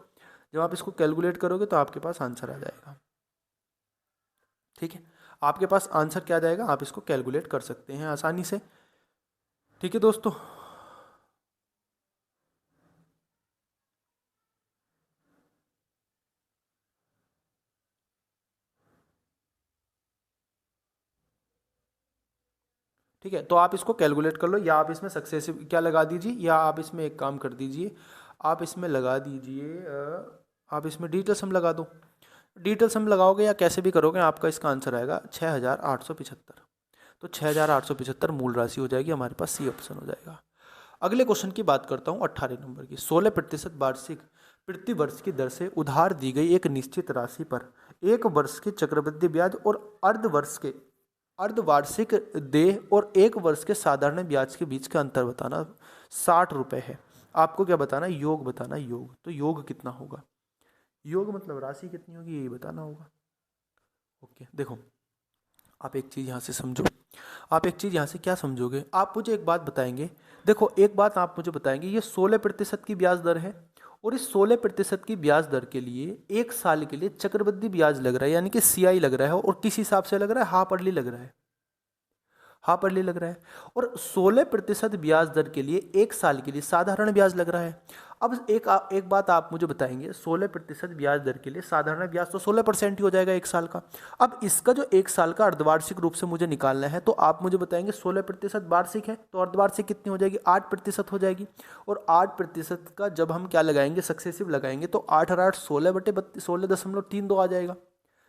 जब आप इसको कैलकुलेट करोगे तो आपके पास आंसर आ जाएगा। ठीक है, आपके पास आंसर क्या आ जाएगा? आप इसको कैलकुलेट कर सकते हैं आसानी से। ठीक है दोस्तों, ठीक है, तो आप इसको कैलकुलेट कर लो, या आप इसमें सक्सेसिव क्या लगा दीजिए, या आप इसमें एक काम कर दीजिए, आप इसमें लगा दीजिए, आप इसमें डिजिटल सम लगा दो। डिजिटल सम लगाओगे या कैसे भी करोगे, आपका इसका आंसर आएगा 6,875। तो 6,875 मूल राशि हो जाएगी हमारे पास, सी ऑप्शन हो जाएगा। अगले क्वेश्चन की बात करता हूँ 18 नंबर की। 16% वार्षिक प्रति वर्ष की दर से उधार दी गई एक निश्चित राशि पर 1 वर्ष के चक्रवृद्धि ब्याज और अर्धवार्षिक देय और 1 वर्ष के साधारण ब्याज के बीच का अंतर बताना 60 रुपये है। आपको क्या बताना? योग बताना, योग। तो योग कितना होगा? योग मतलब राशि कितनी होगी ये बताना होगा। ओके, देखो आप एक चीज़ यहाँ से समझो। आप एक चीज़ यहाँ से क्या समझोगे? आप मुझे एक बात बताएंगे। देखो एक बात आप मुझे बताएंगे, ये 16% की ब्याज दर है, और इस 16% की ब्याज दर के लिए 1 साल के लिए चक्रवृद्धि ब्याज लग रहा है, यानी कि CI लग रहा है, और किस हिसाब से लग रहा है? हाफ अर्ली लग रहा है, हाफ अर्ली लग रहा है। और 16% ब्याज दर के लिए 1 साल के लिए साधारण ब्याज लग रहा है। अब एक बात आप मुझे बताएंगे, 16% ब्याज दर के लिए साधारण ब्याज तो 16% ही हो जाएगा 1 साल का। अब इसका जो 1 साल का अर्धवार्षिक रूप से मुझे निकालना है, तो आप मुझे बताएंगे 16% वार्षिक है तो अर्धवार्षिक कितनी हो जाएगी? 8% हो जाएगी। और 8% का जब हम क्या लगाएंगे? सक्सेसिव लगाएंगे, तो 8 और 8 16/16.32 आ जाएगा।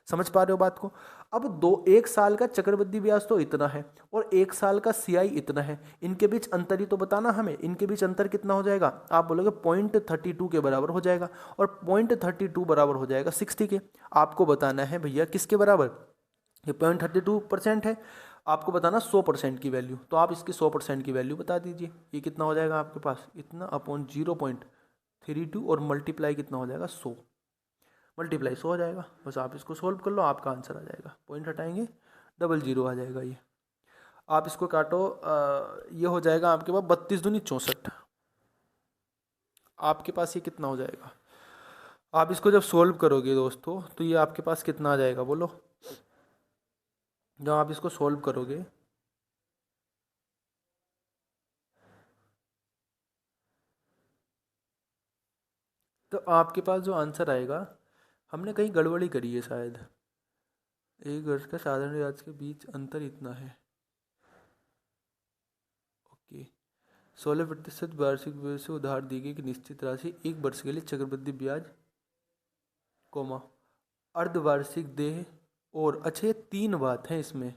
समझ पा रहे हो बात को? अब दो, 1 साल का चक्रवृद्धि ब्याज तो इतना है और 1 साल का सीआई इतना है, इनके बीच अंतर ही तो बताना हमें। इनके बीच अंतर कितना हो जाएगा? आप बोलोगे 0.32 के बराबर हो जाएगा, और 0.32 बराबर हो जाएगा 60 के। आपको बताना है भैया किसके बराबर? ये 0.32% है, आपको बताना 100% की वैल्यू। तो आप इसकी 100% की वैल्यू बता दीजिए। ये कितना हो जाएगा आपके पास? इतना अपॉन 0.32 और मल्टीप्लाई कितना हो जाएगा? 100, मल्टीप्लाई 100 हो जाएगा। बस आप इसको सोल्व कर लो, आपका आंसर आ जाएगा। पॉइंट हटाएंगे, 00 आ जाएगा। ये आप इसको काटो, ये हो जाएगा आपके पास 32 दूनी 64। आपके पास ये कितना हो जाएगा? आप इसको जब सोल्व करोगे दोस्तों तो ये आपके पास कितना आ जाएगा बोलो? जब आप इसको सोल्व करोगे तो आपके पास जो आंसर आएगा, हमने कहीं गड़बड़ी करी है शायद। एक वर्ष का साधारण ब्याज के बीच अंतर इतना है, ओके। 16% वार्षिक ब्याज से उधार दी गई कि निश्चित राशि 1 वर्ष के लिए चक्रवृद्धि ब्याज, कोमा अर्धवार्षिक देय और, अच्छा ये 3 बात है इसमें,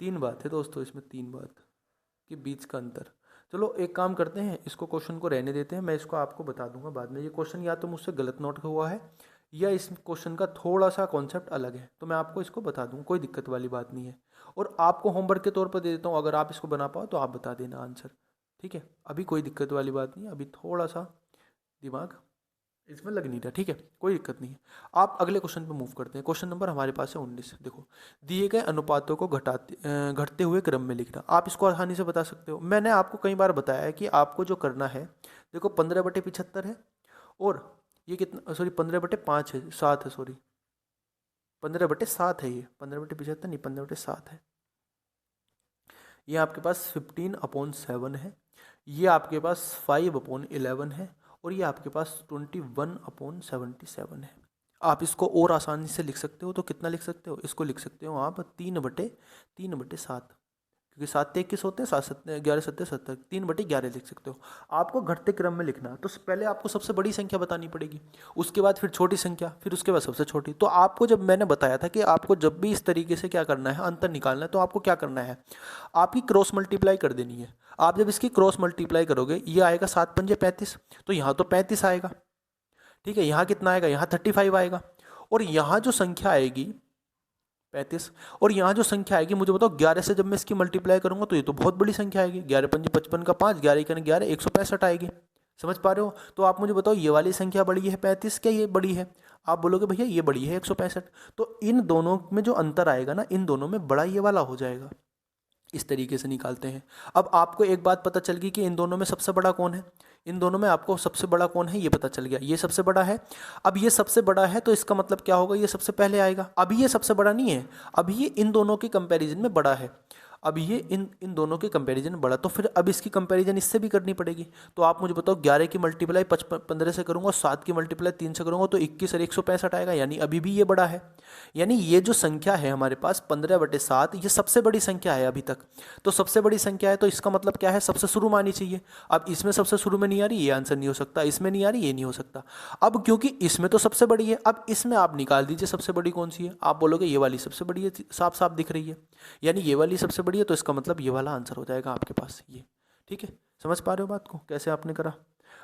3 बात है दोस्तों इसमें, 3 बात के बीच का अंतर। चलो एक काम करते हैं, इसको क्वेश्चन को रहने देते हैं, मैं इसको आपको बता दूंगा बाद में। ये क्वेश्चन या तो मुझसे गलत नोट हुआ है या इस क्वेश्चन का थोड़ा सा कॉन्सेप्ट अलग है, तो मैं आपको इसको बता दूंगा, कोई दिक्कत वाली बात नहीं है। और आपको होमवर्क के तौर पर दे देता हूँ, अगर आप इसको बना पाओ तो आप बता देना आंसर, ठीक है? अभी कोई दिक्कत वाली बात नहीं है, अभी थोड़ा सा दिमाग इसमें लग नहीं रहा, ठीक है? कोई दिक्कत नहीं है। आप अगले क्वेश्चन पे मूव करते हैं। क्वेश्चन नंबर हमारे पास है 19। देखो, दिए गए अनुपातों को घटते हुए क्रम में लिखना। आप इसको आसानी से बता सकते हो। मैंने आपको कई बार बताया है कि आपको जो करना है, देखो 15/75 है, और ये कितना, सॉरी 15/5 है, 7 है, सॉरी 15/7 है, ये 15/75 नहीं, 15/7 है। ये आपके पास 15/7 है, ये आपके पास 5/11 है, और ये आपके पास 21/77 है। आप इसको और आसानी से लिख सकते हो, तो कितना लिख सकते हो? इसको लिख सकते हो आप 3/7, क्योंकि 7 होते हैं, 11 7 3/11 लिख सकते हो। आपको घटते क्रम में लिखना है, तो पहले आपको सबसे बड़ी संख्या बतानी पड़ेगी, उसके बाद फिर छोटी संख्या, फिर उसके बाद सबसे छोटी। तो आपको जब मैंने बताया था कि आपको जब भी इस तरीके से क्या करना है, अंतर निकालना है, तो आपको क्या करना है, आपकी क्रॉस मल्टीप्लाई कर देनी है। आप जब इसकी क्रॉस मल्टीप्लाई करोगे, ये आएगा 7×5 = 35, तो यहाँ तो 35 आएगा, ठीक है? यहाँ कितना आएगा? यहाँ 35 आएगा, और यहाँ जो संख्या आएगी 35, और यहाँ जो संख्या आएगी, मुझे बताओ 11 से जब मैं इसकी मल्टीप्लाई करूंगा तो ये तो बहुत बड़ी संख्या आएगी। 11×5 = 55 का 5, 11×11 165 आएगी। समझ पा रहे हो? तो आप मुझे बताओ, ये वाली संख्या बड़ी है 35, क्या ये बड़ी है? आप बोलोगे भैया ये बड़ी है 165। तो इन दोनों में जो अंतर आएगा ना, इन दोनों में बड़ा ये वाला हो जाएगा। इस तरीके से निकालते हैं। अब आपको एक बात पता चल गई कि इन दोनों में सबसे बड़ा कौन है। इन दोनों में आपको सबसे बड़ा कौन है ये पता चल गया, ये सबसे बड़ा है। अब ये सबसे बड़ा है तो इसका मतलब क्या होगा, ये सबसे पहले आएगा। अभी ये सबसे बड़ा नहीं है, अभी ये इन दोनों के कंपैरिजन में बड़ा है। अब ये इन दोनों के कंपैरिजन बड़ा, तो फिर अब इसकी कंपैरिजन इससे भी करनी पड़ेगी। तो आप मुझे बताओ, 11 की मल्टीप्लाई 15 से करूंगा, 7 की मल्टीप्लाई 3 से करूंगा, तो 21 और 165 आएगा, यानी अभी भी ये बड़ा है। यानी ये जो संख्या है हमारे पास 15/7, ये सबसे बड़ी संख्या है अभी तक। तो सबसे बड़ी संख्या है तो इसका मतलब क्या है, सबसे शुरू में आनी चाहिए। अब इसमें सबसे शुरू में नहीं आ रही, ये आंसर नहीं हो सकता। इसमें नहीं आ रही, ये नहीं हो सकता। अब क्योंकि इसमें तो सबसे बड़ी है, अब इसमें आप निकाल दीजिए सबसे बड़ी कौन सी है। आप बोलोगे ये वाली सबसे बड़ी है, साफ साफ दिख रही है, यानी ये वाली सबसे बड़ी है, तो इसका मतलब ये वाला आंसर हो जाएगा आपके पास ये। ठीक है, समझ पा रहे हो बात को, कैसे आपने करा?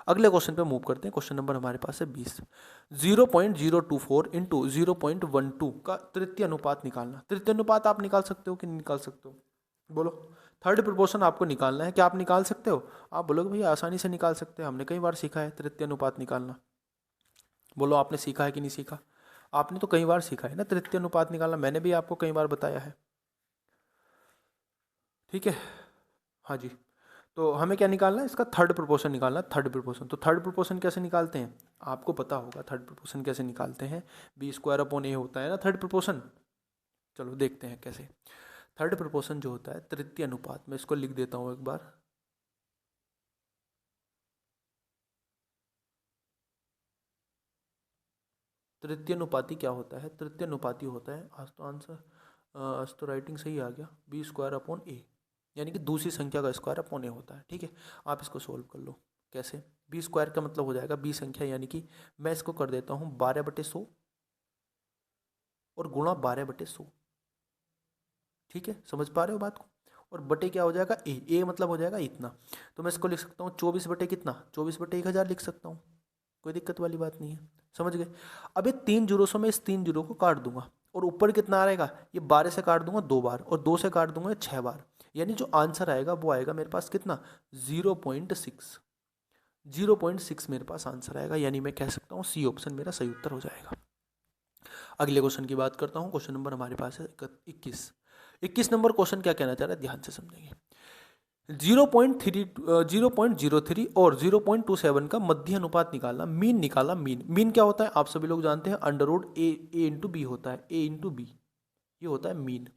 अगले क्वेश्चन पे मूव करते हैं। क्वेश्चन नंबर हमारे पास है 20। 0.024 इंटू 0.12 का तृतीय अनुपात निकालना। तृतीय अनुपात आप निकाल सकते हो कि नहीं निकाल सकते हो? बोलो। थर्ड प्रोपोर्शन आपको निकालना है, क्या आप निकाल सकते हो? आप बोलोगे भैया आसानी से निकाल सकते हैं, हमने कई बार सीखा है तृतीय अनुपात निकालना। बोलो, आपने सीखा है कि नहीं सीखा? आपने तो कई बार सीखा है ना तृतीय अनुपात निकालना, मैंने भी आपको कई बार बताया है। ठीक है, हाँ जी। तो हमें क्या निकालना है, इसका थर्ड प्रोपोर्शन निकालना है। थर्ड प्रोपोर्शन, तो थर्ड प्रोपोर्शन कैसे निकालते हैं आपको पता होगा। थर्ड प्रोपोर्शन कैसे निकालते हैं, B² होता है ना थर्ड प्रोपोर्शन। चलो देखते हैं कैसे। थर्ड प्रोपोर्शन जो होता है तृतीय अनुपात, मैं इसको लिख देता हूँ एक बार। तृतीय अनुपाती क्या होता है? तृतीय अनुपाती होता है, आज तो आंसर, आज तो राइटिंग सही आ गया, B²/A, यानी कि दूसरी संख्या का स्क्वायर/A होता है। ठीक है, आप इसको सोल्व कर लो। कैसे? B² का मतलब हो जाएगा B संख्या, यानी कि मैं इसको कर देता हूँ 12/100, और गुणा 12/100। ठीक है, समझ पा रहे हो बात को। और बटे क्या हो जाएगा, ए मतलब हो जाएगा इतना। तो मैं इसको लिख सकता हूँ 24 बटे कितना, 24/1000 लिख सकता हूँ, कोई दिक्कत वाली बात नहीं है। समझ गए। अब ये 3 जीरो से मैं इस 3 जीरो को काट दूंगा और ऊपर कितना आएगा, ये 12 से काट दूंगा 2 बार और 2 से काट दूंगा 6 बार, यानी जो आंसर आएगा वो आएगा मेरे पास कितना, 0.6। 0.6 मेरे पास आंसर आएगा, यानी मैं कह सकता हूँ सी ऑप्शन मेरा सही उत्तर हो जाएगा। अगले क्वेश्चन की बात करता हूँ। क्वेश्चन नंबर हमारे पास है 21 नंबर क्वेश्चन क्या कहना चाह रहा है, ध्यान से समझेंगे। 0.03 और 0.27 का मध्य अनुपात निकालना, मीन निकालना। मीन क्या होता है आप सभी लोग जानते हैं, अंडर रूट ए इंटू बी होता है, ए इंटू बी, ये होता है मीन।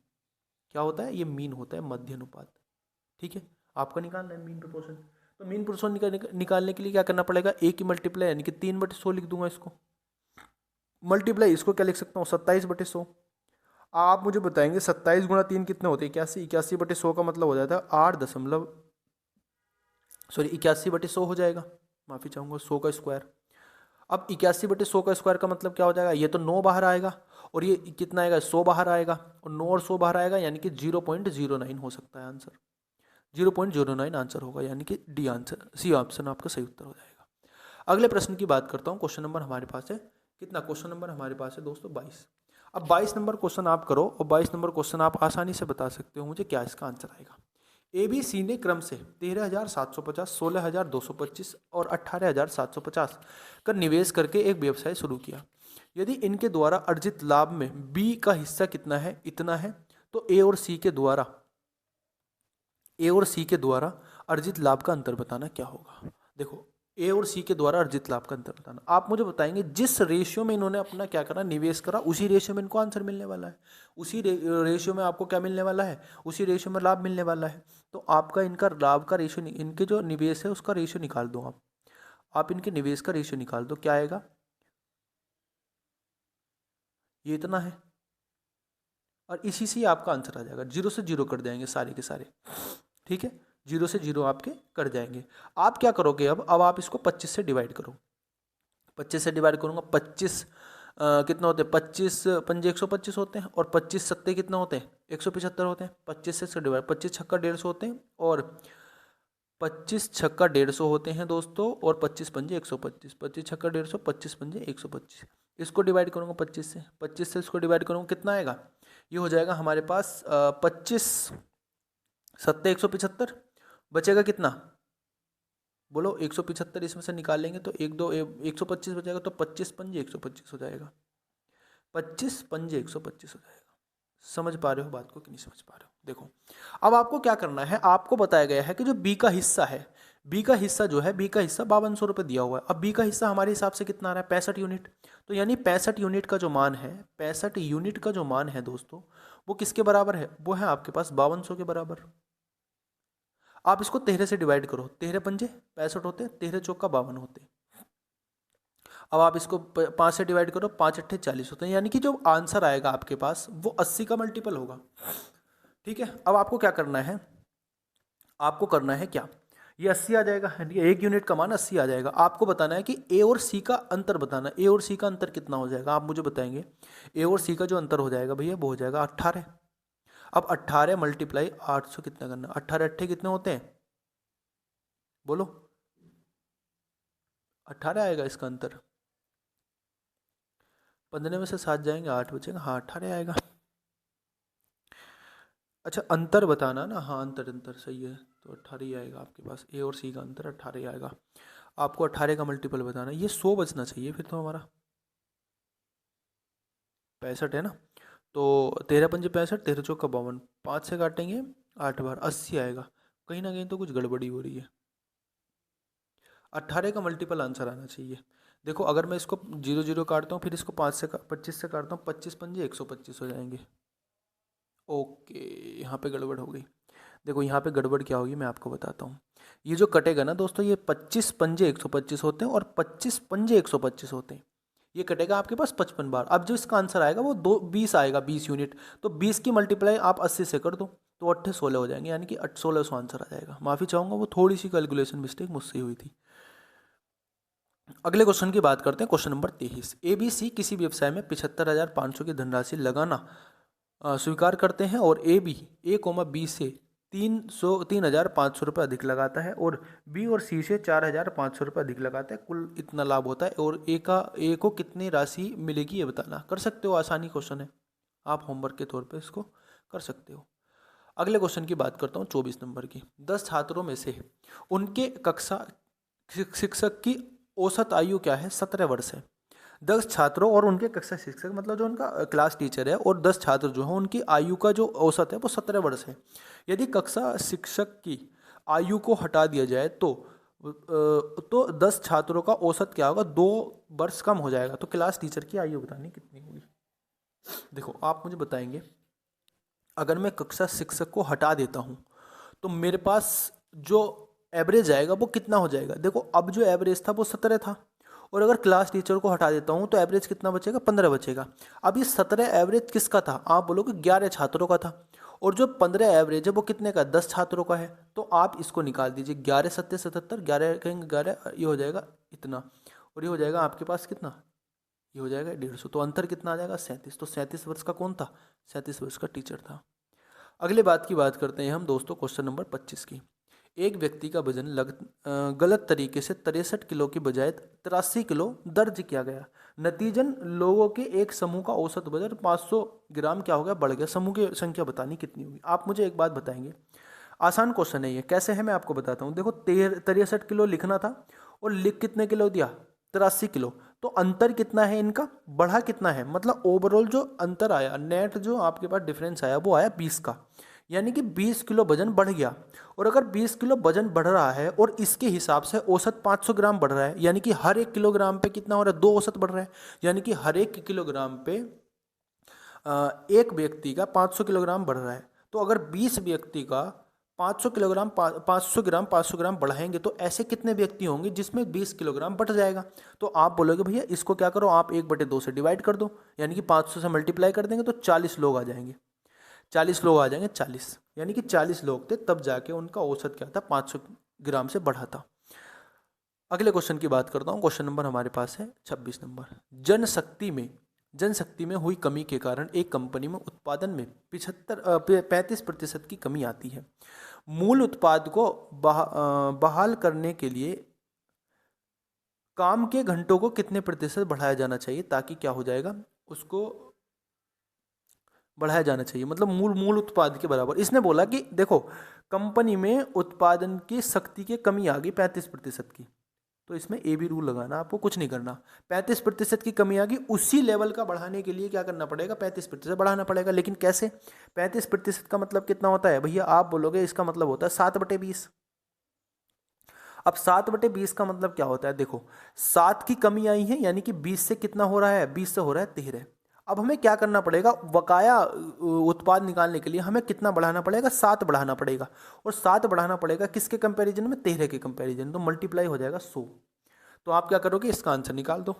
क्या होता है, ये मीन होता है, मध्य अनुपात। ठीक है, आपका निकालना है मीन प्रोपोर्शन। तो मीन प्रोपोर्शन निकालने के लिए क्या करना पड़ेगा, ए की मल्टीप्लाई यानी कि 3/100 लिख दूंगा इसको, मल्टीप्लाई इसको क्या लिख सकता हूँ 27/100। आप मुझे बताएंगे 27 गुणा 3 कितने होते हैं, 81। 81/100 का मतलब हो जाता है 81/100 हो जाएगा, माफ़ी चाहूँगा 100 का स्क्वायर। अब 81/100 का स्क्वायर का मतलब क्या हो जाएगा, ये तो 9 बाहर आएगा और ये कितना आएगा, 100 बाहर आएगा और 9 और 100 बाहर आएगा, यानी कि 0.09 हो सकता है आंसर। 0.09 आंसर होगा, यानी कि डी आंसर, सी ऑप्शन आपका सही उत्तर हो जाएगा। अगले प्रश्न की बात करता हूँ। क्वेश्चन नंबर हमारे पास है कितना, क्वेश्चन नंबर हमारे पास है दोस्तों 22। अब 22 नंबर क्वेश्चन आप करो और 22 नंबर क्वेश्चन आप आसानी से बता सकते हो मुझे क्या इसका आंसर आएगा। ABC ने क्रम से 13,750, 16,225 और 18,750 का निवेश करके एक व्यवसाय शुरू किया। यदि इनके द्वारा अर्जित लाभ में B का हिस्सा कितना है, इतना है, तो A और C के द्वारा अर्जित लाभ का अंतर बताना क्या होगा। देखो, ए और सी के द्वारा अर्जित लाभ का अंतर बताना। आप मुझे बताएंगे जिस रेशियो में इन्होंने अपना क्या करा, निवेश करा, उसी रेशियो में इनको आंसर मिलने वाला है। उसी रेशियो में आपको क्या मिलने वाला है, उसी रेशियो में लाभ मिलने वाला है। तो आपका इनका लाभ का रेशियो, इनके जो निवेश है उसका रेशियो निकाल दो आप इनके निवेश का रेशियो निकाल दो, क्या आएगा, ये इतना है और इसी से आपका आंसर आ जाएगा। 0 से 0 कर जाएंगे सारे के सारे। ठीक है, 0 से 0 आपके कट जाएंगे। आप क्या करोगे, अब आप इसको 25 से डिवाइड करो। 25 से डिवाइड करूँगा, 25 कितना होते हैं, 25 पंजे 125 होते हैं और 25 सत्ते कितना होते हैं, 175 होते हैं। 25 से डिवाइड, 25 छक्का 150 होते हैं और 25 छक्का 150 होते हैं दोस्तों, और 25 पंजे 125, 25 छक्का 150, 25 पंजे 125। इसको डिवाइड करूँगा 25 से इसको डिवाइड करूँगा, कितना आएगा, ये हो जाएगा हमारे पास 25 सत्ते 175, बचेगा कितना, बोलो 175 इसमें से निकाल लेंगे तो 125 बचेगा, तो 25 पंजे 125 हो जाएगा, 25 पंजे 125 हो जाएगा। समझ पा रहे हो बात को कि नहीं समझ पा रहे हो। देखो, अब आपको क्या करना है, आपको बताया गया है कि जो बी का हिस्सा है, बी का हिस्सा 5200 रुपये दिया हुआ है। अब बी का हिस्सा हमारे हिसाब से कितना आ रहा है, 65 यूनिट। तो यानी 65 यूनिट का जो मान है, 65 यूनिट का जो मान है दोस्तों, वो किसके बराबर है, वो है आपके पास 5200 के बराबर। आप इसको 13 से डिवाइड करो, 13 पंजे 65 होते, 13 चौका 52 होते। अब आप इसको 5 से डिवाइड करो, 5 अट्ठे 40 होते हैं, यानी कि जो आंसर आएगा आपके पास वो 80 का मल्टीपल होगा। ठीक है, अब आपको क्या करना है, आपको करना है क्या, ये 80 आ जाएगा, एक यूनिट का मान 80 आ जाएगा। आपको बताना है कि ए और सी का अंतर बताना, ए और सी का अंतर कितना हो जाएगा, आप मुझे बताएंगे। ए और सी का जो अंतर हो जाएगा भैया वो हो जाएगा 18। अब 18 मल्टीप्लाई 800 कितना करना, 18 अट्ठे कितने होते हैं, बोलो 18 आएगा इसका अंतर। 15 में से 7 जाएंगे, 8 बचेगा, हाँ 18 आएगा। अच्छा, अंतर बताना ना, हाँ अंतर सही है, तो 18 ही आएगा आपके पास, ए और सी का अंतर 18 ही आएगा। आपको 18 का मल्टीपल बताना, ये 100 बचना चाहिए फिर तो हमारा, 65 है ना, तो 13 पंजे 65, 13 चौका 52, 5 से काटेंगे 8 बार, 80 आएगा। कहीं ना कहीं तो कुछ गड़बड़ी हो रही है, 18 का मल्टीपल आंसर आना चाहिए। देखो, अगर मैं इसको 0 0 काटता हूँ, फिर इसको 25 से काटता हूँ, 25 पंजे 125 हो जाएंगे। ओके, यहाँ पे गड़बड़ हो गई। देखो यहाँ पे गड़बड़ क्या होगी मैं आपको बताता हूँ। ये जो कटेगा ना दोस्तों, ये 25 पंजे 125 होते हैं और 25 पंजे 125 होते हैं, ये कटेगा आपके पास 55 बार। अब जो इसका आंसर आएगा वो 20 आएगा, 20 यूनिट। तो 20 की मल्टीप्लाई आप 80 से कर दो तो 8 16 हो जाएंगे, यानी कि 1600 आंसर आ जाएगा। माफ़ी चाहूँगा, वो थोड़ी सी कैलकुलेशन मिस्टेक मुझसे हुई थी। अगले क्वेश्चन की बात करते हैं, क्वेश्चन नंबर 23। ABC किसी व्यवसाय में 75,500 की धनराशि लगाना स्वीकार करते हैं और A, B से 3,500 रुपये अधिक लगाता है और B और C से 4,500 रुपये अधिक लगाता है। कुल इतना लाभ होता है और A को कितनी राशि मिलेगी ये बताना। कर सकते हो, आसानी क्वेश्चन है, आप होमवर्क के तौर पे इसको कर सकते हो। अगले क्वेश्चन की बात करता हूँ 24 नंबर की। 10 छात्रों में से उनके कक्षा शिक्षक की औसत आयु क्या है? 17 वर्ष है। 10 छात्रों और उनके कक्षा शिक्षक मतलब जो उनका क्लास टीचर है और 10 छात्र जो हैं उनकी आयु का जो औसत है वो 17 वर्ष है। यदि कक्षा शिक्षक की आयु को हटा दिया जाए तो 10 छात्रों का औसत क्या होगा? 2 वर्ष कम हो जाएगा। तो क्लास टीचर की आयु बतानी कितनी होगी? देखो आप मुझे बताएंगे, अगर मैं कक्षा शिक्षक को हटा देता हूँ तो मेरे पास जो एवरेज आएगा वो कितना हो जाएगा? देखो अब जो एवरेज था वो 17 था और अगर क्लास टीचर को हटा देता हूँ तो एवरेज कितना बचेगा? 15 बचेगा। अब ये 17 एवरेज किसका था? आप बोलोगे 11 छात्रों का था और जो 15 एवरेज है वो कितने का? 10 छात्रों का है। तो आप इसको निकाल दीजिए, 11 सत्ते 77, 11 कहेंगे 11, ये हो जाएगा इतना और ये हो जाएगा आपके पास कितना? ये हो जाएगा 150। तो अंतर कितना आ जाएगा? 37। तो 37 वर्ष का कौन था? 37 वर्ष का टीचर था। अगले बात की बात करते हैं हम दोस्तों, क्वेश्चन नंबर 25 की। एक व्यक्ति का वजन गलत तरीके से 63 किलो की बजाय 83 किलो दर्ज किया गया। नतीजन लोगों के एक समूह का औसत वजन 500 ग्राम क्या हो गया? बढ़ गया। समूह की संख्या बतानी कितनी होगी? आप मुझे एक बात बताएंगे, आसान क्वेश्चन है ये, कैसे है मैं आपको बताता हूँ। देखो 63 किलो लिखना था और लिख कितने किलो दिया? 83 किलो। तो अंतर कितना है इनका? बढ़ा कितना है? मतलब ओवरऑल जो अंतर आया, नेट जो आपके पास डिफरेंस आया वो आया 20 का, यानी कि 20 किलो वजन बढ़ गया। और अगर 20 किलो वजन बढ़ रहा है और इसके हिसाब से औसत 500 ग्राम बढ़ रहा है, यानी कि हर 1 किलोग्राम पे कितना हो रहा है? 2 औसत बढ़ रहा है, यानी कि हर 1 किलोग्राम पे एक व्यक्ति का 500 किलोग्राम बढ़ रहा है। तो अगर 20 व्यक्ति का 500 किलोग्राम 500 ग्राम बढ़ाएंगे तो ऐसे कितने व्यक्ति होंगे जिसमें 20 किलोग्राम बढ़ जाएगा? तो आप बोलोगे भैया इसको क्या करो, आप 1/2 से डिवाइड कर दो, यानी कि 500 से मल्टीप्लाई कर देंगे तो 40 लोग आ जाएंगे। 40 लोग आ जाएंगे, 40 यानी कि 40 लोग थे तब जाके उनका औसत क्या था? 500 ग्राम से बढ़ा था। अगले क्वेश्चन की बात करता हूँ, क्वेश्चन नंबर हमारे पास है 26 नंबर। जनशक्ति में हुई कमी के कारण एक कंपनी में उत्पादन में 35% की कमी आती है। मूल उत्पाद को बहाल करने के लिए काम के घंटों को कितने प्रतिशत बढ़ाया जाना चाहिए ताकि क्या हो जाएगा? उसको बढ़ाया जाना चाहिए, मतलब मूल उत्पाद के बराबर। इसने बोला कि देखो कंपनी में उत्पादन की शक्ति की कमी आ गई 35% की, तो इसमें ए बी रूल लगाना, आपको कुछ नहीं करना। 35% की कमी आ गई, उसी लेवल का बढ़ाने के लिए क्या करना पड़ेगा? 35% बढ़ाना पड़ेगा। लेकिन कैसे? 35% का मतलब कितना होता है भैया? आप बोलोगे इसका मतलब होता है 7/20। अब 7/20 का मतलब क्या होता है? देखो 7 की कमी आई है, यानी कि 20 से कितना हो रहा है? 20 से हो रहा है 13। अब हमें क्या करना पड़ेगा? बकाया उत्पाद निकालने के लिए हमें कितना बढ़ाना पड़ेगा? 7 बढ़ाना पड़ेगा। और 7 बढ़ाना पड़ेगा किसके कंपैरिजन में? 13 के कंपैरिजन। तो मल्टीप्लाई हो जाएगा 100। तो आप क्या करोगे? इसका आंसर निकाल दो।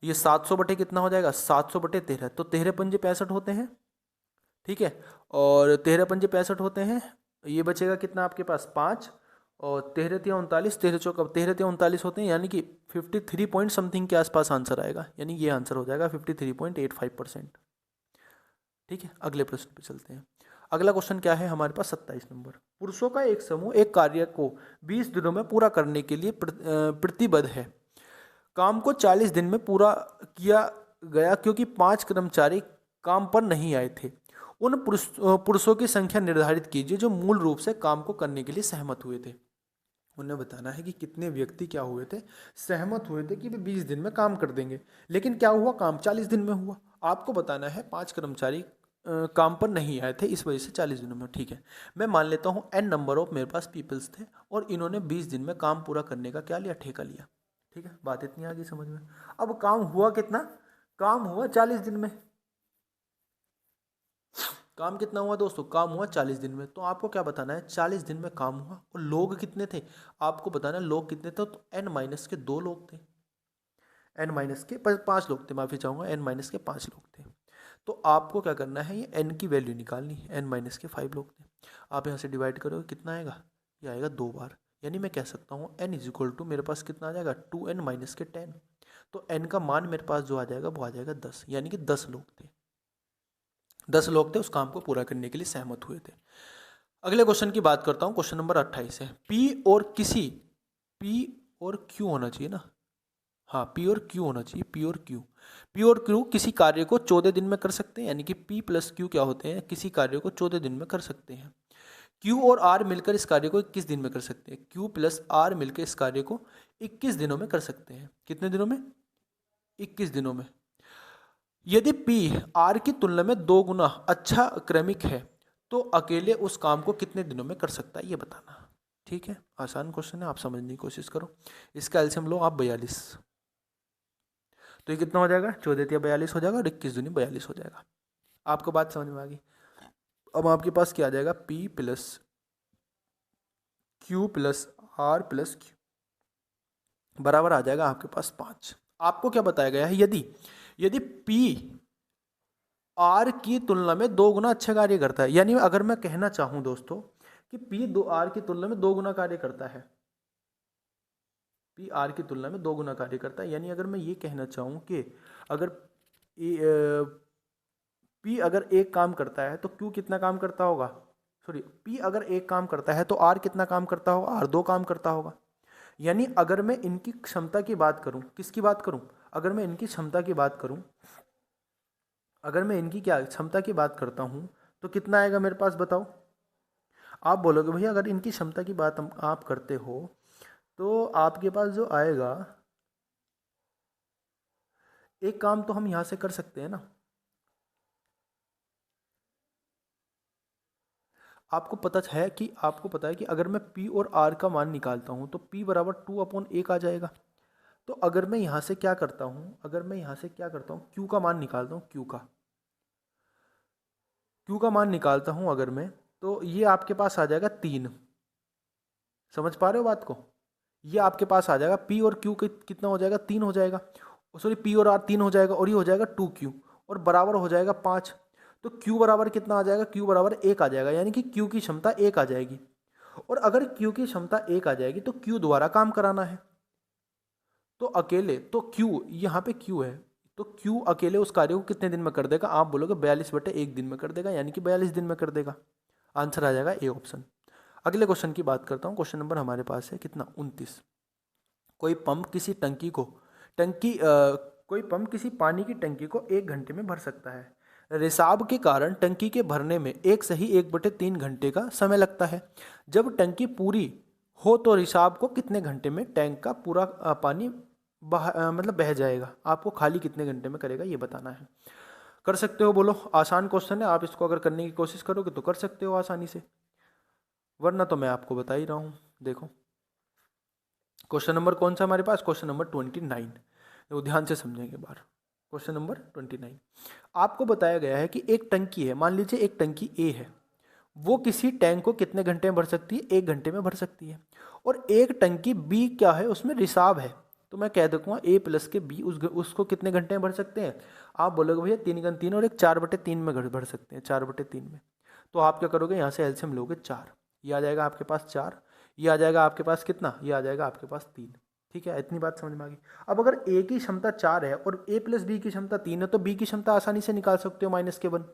ये 700 बटे कितना हो जाएगा? 700 बटे 13, तो 13 पंजे 65 होते हैं, ठीक है। और 13 पंजे 65 होते हैं, ये बचेगा कितना आपके पास? 5 और 13 तिया 39, 13 चौका 13 तिया 39 होते हैं, यानी कि 53 पॉइंट समथिंग के आसपास आंसर आएगा, यानी ये आंसर हो जाएगा 53.85%। ठीक है, अगले प्रश्न पे चलते हैं। अगला क्वेश्चन क्या है हमारे पास? 27 नंबर। पुरुषों का एक समूह एक कार्य को 20 दिनों में पूरा करने के लिए प्रतिबद्ध है। काम को 40 दिन में पूरा किया गया क्योंकि 5 कर्मचारी काम पर नहीं आए थे। उन पुरुषों की संख्या निर्धारित कीजिए जो मूल रूप से काम को करने के लिए सहमत हुए थे। उन्हें बताना है कि कितने व्यक्ति क्या हुए थे? सहमत हुए थे कि वे 20 दिन में काम कर देंगे, लेकिन क्या हुआ? काम 40 दिन में हुआ। आपको बताना है 5 कर्मचारी काम पर नहीं आए थे, इस वजह से 40 दिनों में। ठीक है, मैं मान लेता हूँ n नंबर ऑफ मेरे पास पीपल्स थे और इन्होंने 20 दिन में काम पूरा करने का क्या लिया? ठेका लिया। ठीक है, बात इतनी आ गई समझ में। अब काम हुआ कितना? काम हुआ 40 दिन में। काम कितना हुआ दोस्तों? काम हुआ 40 दिन में। तो आपको क्या बताना है? 40 दिन में काम हुआ और लोग कितने थे? आपको बताना है लोग कितने थे। तो n-2 लोग थे, n-5 लोग थे, माफ़ी चाहूँगा, n-5 लोग थे। तो आपको क्या करना है? ये n की वैल्यू निकालनी है। n-5 लोग थे। आप यहाँ से डिवाइड करोगे कितना आएगा? ये आएगा 2 बार, यानी मैं कह सकता हूँ n इज इक्वल टू, मेरे पास कितना आ जाएगा 2n माइनस के 10, तो n का मान मेरे पास जो आ जाएगा वो आ जाएगा 10, यानी कि 10 लोग थे, 10 लोग थे उस काम को पूरा करने के लिए सहमत हुए थे। अगले क्वेश्चन की बात करता हूँ, क्वेश्चन नंबर 28 है। P और Q होना चाहिए ना, हाँ P और Q होना चाहिए, P और Q किसी कार्य को 14 दिन में कर सकते हैं, यानी कि P प्लस Q क्या होते हैं, किसी कार्य को 14 दिन में कर सकते हैं। Q और R मिलकर इस कार्य को 21 दिन में कर सकते हैं, Q प्लस R मिलकर इस कार्य को 21 दिनों में कर सकते हैं। कितने दिनों में? 21 दिनों में। यदि P R की तुलना में 2 गुना अच्छा क्रमिक है तो अकेले उस काम को कितने दिनों में कर सकता है, ये बताना। ठीक है, आसान क्वेश्चन है, आप समझने की कोशिश करो। इसका एलसीएम लो आप 42, तो ये कितना हो जाएगा, 14 या 42 हो जाएगा और 21 दूनी 42 हो जाएगा। आपको बात समझ में आ गई। अब आपके पास क्या आ जाएगा, P plus Q plus R plus Q बराबर आ जाएगा आपके पास 5। आपको क्या बताया गया है, यदि P R की तुलना में 2 गुना अच्छा कार्य करता है, यानी अगर मैं कहना चाहूं दोस्तों कि P R की तुलना में 2 गुना कार्य करता है, P R की तुलना में 2 गुना कार्य करता है, यानी अगर मैं ये कहना चाहूँ कि अगर P अगर एक काम करता है तो Q कितना काम करता होगा, सॉरी P अगर एक काम करता है तो R कितना काम करता होगा, R 2 काम करता होगा। यानी अगर मैं इनकी क्षमता की बात करूं, किसकी बात करूं, अगर मैं इनकी क्षमता की बात करूं, अगर मैं इनकी क्या क्षमता की बात करता हूं तो कितना आएगा मेरे पास, बताओ। आप बोलोगे भैया अगर इनकी क्षमता की बात आप करते हो तो आपके पास जो आएगा, एक काम तो हम यहां से कर सकते हैं ना, आपको पता है कि अगर मैं P और R का मान निकालता हूं तो P बराबर 2/1 आ जाएगा। तो अगर मैं यहां से क्या करता हूं, Q का मान निकालता हूं, Q का मान निकालता हूं अगर मैं, तो ये आपके पास आ जाएगा 3। समझ पा रहे हो बात को, ये आपके पास आ जाएगा P और Q कितना हो जाएगा, 3 हो जाएगा, सॉरी P और R 3 हो जाएगा और ये हो जाएगा 2Q और बराबर हो जाएगा 5। तो Q बराबर कितना आ जाएगा, Q बराबर 1 आ जाएगा, यानी कि Q की क्षमता 1 आ जाएगी। और अगर Q की क्षमता 1 आ जाएगी तो Q द्वारा काम कराना है, तो अकेले तो Q यहाँ पे Q है, तो Q अकेले उस कार्य को कितने दिन में कर देगा, आप बोलोगे 42/1 दिन में कर देगा, यानी कि 42 दिन में कर देगा। आंसर आ जाएगा ए ऑप्शन। अगले क्वेश्चन की बात करता हूँ, क्वेश्चन नंबर हमारे पास है कितना, 29। कोई पंप किसी पानी की टंकी को 1 घंटे में भर सकता है। रिसाव के कारण टंकी के भरने में एक सही 1/3 घंटे का समय लगता है। जब टंकी पूरी हो तो रिसाव को कितने घंटे में टैंक का पूरा पानी मतलब बह जाएगा, आपको खाली कितने घंटे में करेगा ये बताना है। कर सकते हो, बोलो। आसान क्वेश्चन है, आप इसको अगर करने की कोशिश करोगे तो कर सकते हो आसानी से, वरना तो मैं आपको बता ही रहा हूँ। देखो क्वेश्चन नंबर कौन सा हमारे पास, क्वेश्चन नंबर 29, तो ध्यान से समझेंगे बार। क्वेश्चन नंबर 29, आपको बताया गया है कि एक टंकी है, मान लीजिए एक टंकी ए है, वो किसी टैंक को कितने घंटे में भर सकती है, 1 घंटे में भर सकती है। और एक टंकी बी क्या है, उसमें रिसाव है, तो मैं कह दूंगा ए प्लस के बी उसको कितने घंटे में भर सकते हैं। आप बोलोगे भैया 3 और एक 4/3 में भर सकते हैं, 4/3 में। तो आप क्या करोगे, यहाँ से एलसीएम लोगे 4, ये आ जाएगा आपके पास 4, ये आ जाएगा आपके पास कितना, ये आ जाएगा आपके पास 3। ठीक है, इतनी बात समझ में आ गई। अब अगर ए की क्षमता 4 है और ए प्लस बी की क्षमता 3 है तो बी की क्षमता आसानी से निकाल सकते हो -1।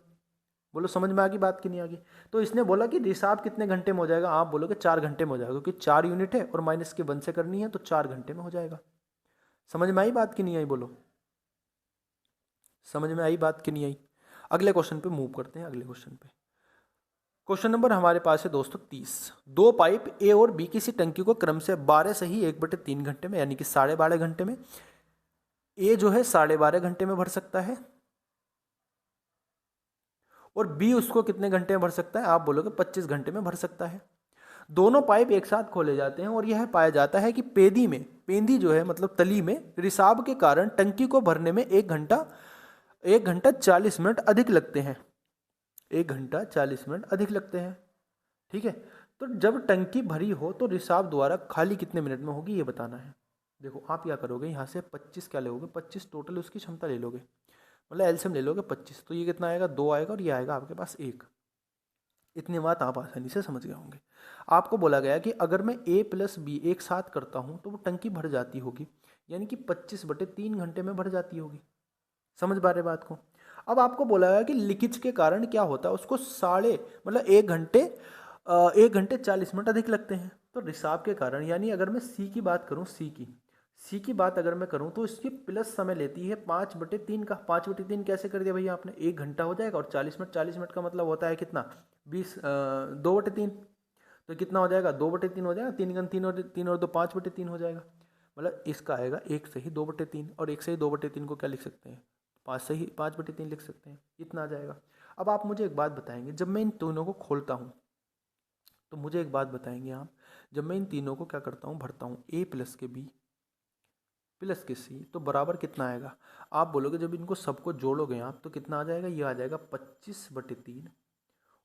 बोलो समझ में आ गई बात कि नहीं आ गई। तो इसने बोला कि रिसाव कितने घंटे में हो जाएगा, आप बोलोगे 4 घंटे में हो जाएगा, क्योंकि 4 यूनिट है और -1 से करनी है तो 4 घंटे में हो जाएगा। समझ में आई बात कि नहीं आई, बोलो समझ में आई बात कि नहीं आई। अगले क्वेश्चन पे मूव करते हैं, अगले क्वेश्चन पे। क्वेश्चन नंबर हमारे पास है दोस्तों 30। दो पाइप ए और बी किसी टंकी को क्रम से 12 सही 1/3 घंटे में, यानी कि 12.5 घंटे में, ए जो है 12.5 घंटे में भर सकता है और बी उसको कितने घंटे में भर सकता है, आप बोलोगे 25 घंटे में भर सकता है। दोनों पाइप एक साथ खोले जाते हैं और यह पाया जाता है कि पेंदी जो है मतलब तली में रिसाव के कारण टंकी को भरने में 1 घंटा 40 मिनट अधिक लगते हैं, 1 घंटा 40 मिनट अधिक लगते हैं। ठीक है, तो जब टंकी भरी हो तो रिसाव द्वारा खाली कितने मिनट में होगी ये बताना है। देखो आप क्या करोगे, यहाँ से 25 क्या लोगे, 25 टोटल उसकी क्षमता ले लोगे, मतलब एलसीएम ले लोगे 25, तो ये कितना आएगा, 2 आएगा और ये आएगा आपके पास 1। इतनी बात आप आसानी से समझ गए होंगे। आपको बोला गया कि अगर मैं A प्लस बी एक साथ करता हूँ तो वो टंकी भर जाती होगी, यानी कि 25/3 घंटे में भर जाती होगी। समझ पा रहे बात को। अब आपको बोला गया कि लीकेज के कारण क्या होता है, उसको साढ़े मतलब 1 घंटे 40 मिनट अधिक लगते हैं। तो रिसाव के कारण, यानी अगर मैं सी की बात करूँ, सी की बात अगर मैं करूँ तो इसकी प्लस समय लेती है 5/3 का। 5/3 कैसे कर दिया भैया आपने, 1 घंटा हो जाएगा और 40 मिनट, 40 मिनट का मतलब होता है कितना, 2/3। तो कितना हो जाएगा, 2/3 हो जाएगा। 3 और 2 5/3 हो जाएगा। मतलब इसका आएगा 1 से ही 2/3, और 1 से ही 2/3 को क्या लिख सकते हैं, 5 से ही 5/3 लिख सकते हैं। इतना आ जाएगा। अब आप मुझे एक बात बताएंगे, जब मैं इन तीनों को खोलता हूँ तो मुझे एक बात बताएंगे आप, जब मैं इन तीनों को क्या करता हूँ, भरता हूँ, A प्लस के B प्लस के C, तो बराबर कितना आएगा। आप बोलोगे जब इनको सबको जोड़ोगे आप तो कितना आ जाएगा, ये आ जाएगा 25/3,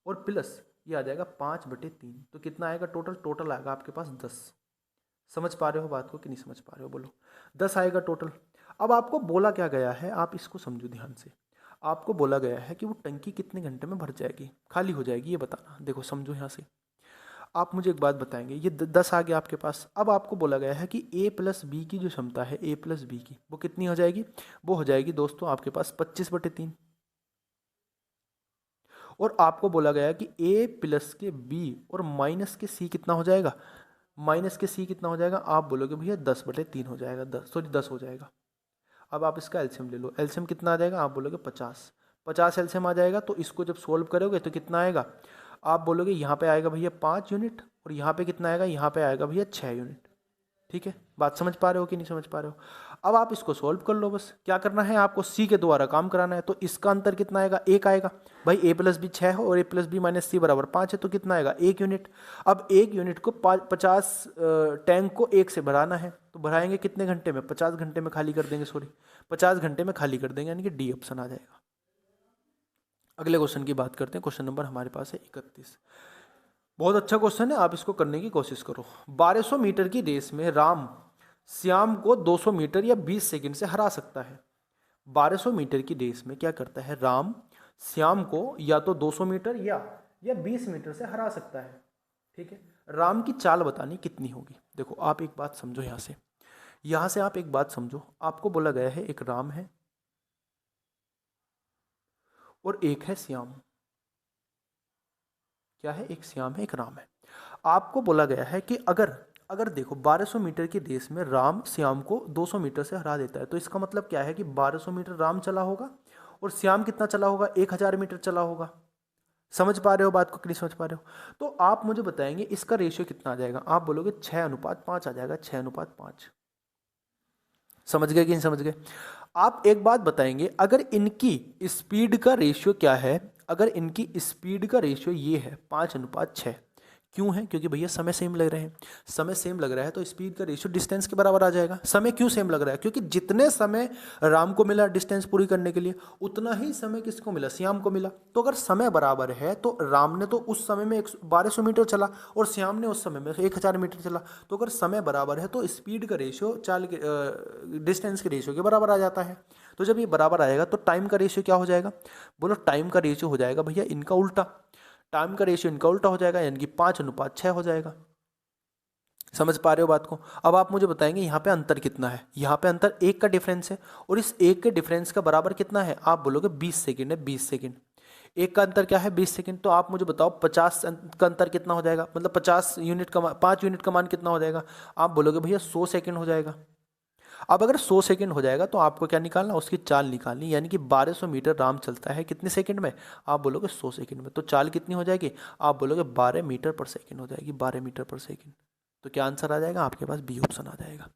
और प्लस ये आ जाएगा 5/3। तो कितना आएगा टोटल आएगा आपके पास 10। समझ पा रहे हो बात को कि नहीं समझ पा रहे हो, बोलो। 10 आएगा टोटल। अब आपको बोला क्या गया है, आप इसको समझो ध्यान से। आपको बोला गया है कि वो टंकी कितने घंटे में भर जाएगी, खाली हो जाएगी, ये बताना। देखो समझो यहाँ से, आप मुझे एक बात बताएंगे, ये 10 आ गया आपके पास। अब आपको बोला गया है कि A प्लस बी की जो क्षमता है, A प्लस बी की, वो कितनी हो जाएगी, वो हो जाएगी दोस्तों आपके पास 25/3। और आपको बोला गया है कि A प्लस के B और माइनस के C कितना हो जाएगा, माइनस के C कितना हो जाएगा, आप बोलोगे भैया 10/3 हो जाएगा, 10 हो जाएगा। अब आप इसका एलसीएम ले लो, एलसीएम कितना आ जाएगा, आप बोलोगे 50। 50 एलसीएम आ जाएगा, तो इसको जब सोल्व करोगे तो कितना आएगा, आप बोलोगे यहाँ पे आएगा भैया 5 यूनिट, और यहाँ पे कितना आएगा, यहाँ पे आएगा भैया 6 यूनिट। ठीक है, बात समझ पा रहे हो कि नहीं समझ पा रहे हो। अब आप इसको सोल्व कर लो, बस क्या करना है आपको, सी के द्वारा काम कराना है। तो इसका अंतर कितना आएगा, 1 आएगा। भाई A प्लस बी 6 हो और A प्लस बी माइनस सी बराबर 5 है, तो कितना आएगा, 1 यूनिट। अब 1 यूनिट को 50 टैंक को 1 से भराना है, तो भराएंगे कितने घंटे में, 50 घंटे में खाली कर देंगे, सॉरी 50 घंटे में खाली कर देंगे, यानी कि डी ऑप्शन आ जाएगा। अगले क्वेश्चन की बात करते हैं। क्वेश्चन नंबर हमारे पास है 31। बहुत अच्छा क्वेश्चन है, आप इसको करने की कोशिश करो। 1200 मीटर की रेस में राम श्याम को 200 मीटर या 20 सेकंड से हरा सकता है। 1200 मीटर की रेस में क्या करता है, राम श्याम को या तो 200 मीटर या 20 मीटर से हरा सकता है। ठीक है, राम की चाल बतानी कितनी होगी। देखो आप एक बात समझो, यहाँ से आप एक बात समझो। आपको बोला गया है एक राम है और एक है श्याम। क्या है, एक श्याम है, एक राम है। आपको बोला गया है कि अगर देखो 1200 मीटर की रेस में राम श्याम को 200 मीटर से हरा देता है, तो इसका मतलब क्या है कि 1200 मीटर राम चला होगा और श्याम कितना चला होगा, 1000 मीटर चला होगा। समझ पा रहे हो बात को कि नहीं समझ पा रहे हो। तो आप मुझे बताएंगे इसका रेशियो कितना आ जाएगा, आप बोलोगे 6:5 आ जाएगा, 6:5। समझ गए कि नहीं समझ गए। आप एक बात बताएंगे, अगर इनकी स्पीड का रेशियो क्या है, अगर इनकी स्पीड का रेशियो ये है 5:6, क्यों है, क्योंकि भैया समय सेम लग रहे हैं। समय सेम लग रहा है तो स्पीड का रेशियो डिस्टेंस के बराबर आ जाएगा। समय क्यों सेम लग रहा है, क्योंकि जितने समय राम को मिला डिस्टेंस पूरी करने के लिए, उतना ही समय किसको मिला, श्याम को मिला। तो अगर समय बराबर है तो राम ने तो उस समय में 1200 मीटर चला और श्याम ने उस समय में 1000 मीटर चला। तो अगर समय बराबर है तो स्पीड का रेशियो चाल के डिस्टेंस के रेशियो के बराबर आ जाता है। तो जब ये बराबर आएगा तो टाइम का रेशियो क्या हो जाएगा, बोलो टाइम का रेशियो हो जाएगा भैया इनका उल्टा। टाइम का रेशियो इनका उल्टा हो जाएगा, यानी कि 5:6 हो जाएगा। समझ पा रहे हो बात को। अब आप मुझे बताएंगे यहाँ पे अंतर कितना है, यहाँ पे अंतर 1 का डिफरेंस है, और इस 1 के डिफरेंस का बराबर कितना है, आप बोलोगे 20 सेकंड है, 20 सेकंड। 1 का अंतर क्या है, 20 सेकंड। तो आप मुझे बताओ 50 का अंतर कितना हो जाएगा, मतलब 5 यूनिट का मान कितना हो जाएगा, आप बोलोगे भैया 100 सेकंड हो जाएगा। अब अगर 100 सेकंड हो जाएगा तो आपको क्या निकालना, उसकी चाल निकालनी, यानी कि 1200 मीटर राम चलता है कितने सेकंड में, आप बोलोगे 100 सेकंड में। तो चाल कितनी हो जाएगी, आप बोलोगे 12 मीटर पर सेकंड हो जाएगी, 12 मीटर पर सेकंड। तो क्या आंसर आ जाएगा, आपके पास बी ऑप्शन आ जाएगा।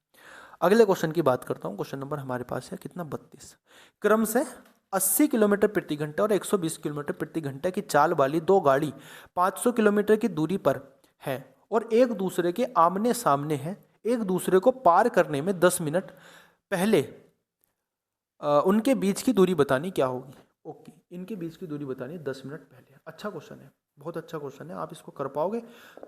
अगले क्वेश्चन की बात करता हूँ। क्वेश्चन नंबर हमारे पास है कितना, 32। क्रम से 80 किलोमीटर प्रति घंटा और 120 किलोमीटर प्रति घंटा की चाल वाली दो गाड़ी 500 किलोमीटर की दूरी पर है और एक दूसरे के आमने सामने है। एक दूसरे को पार करने में 10 मिनट पहले उनके बीच की दूरी बतानी क्या होगी। ओके, इनके बीच की दूरी बतानी 10 मिनट पहले। अच्छा क्वेश्चन है, बहुत अच्छा क्वेश्चन है। आप इसको कर पाओगे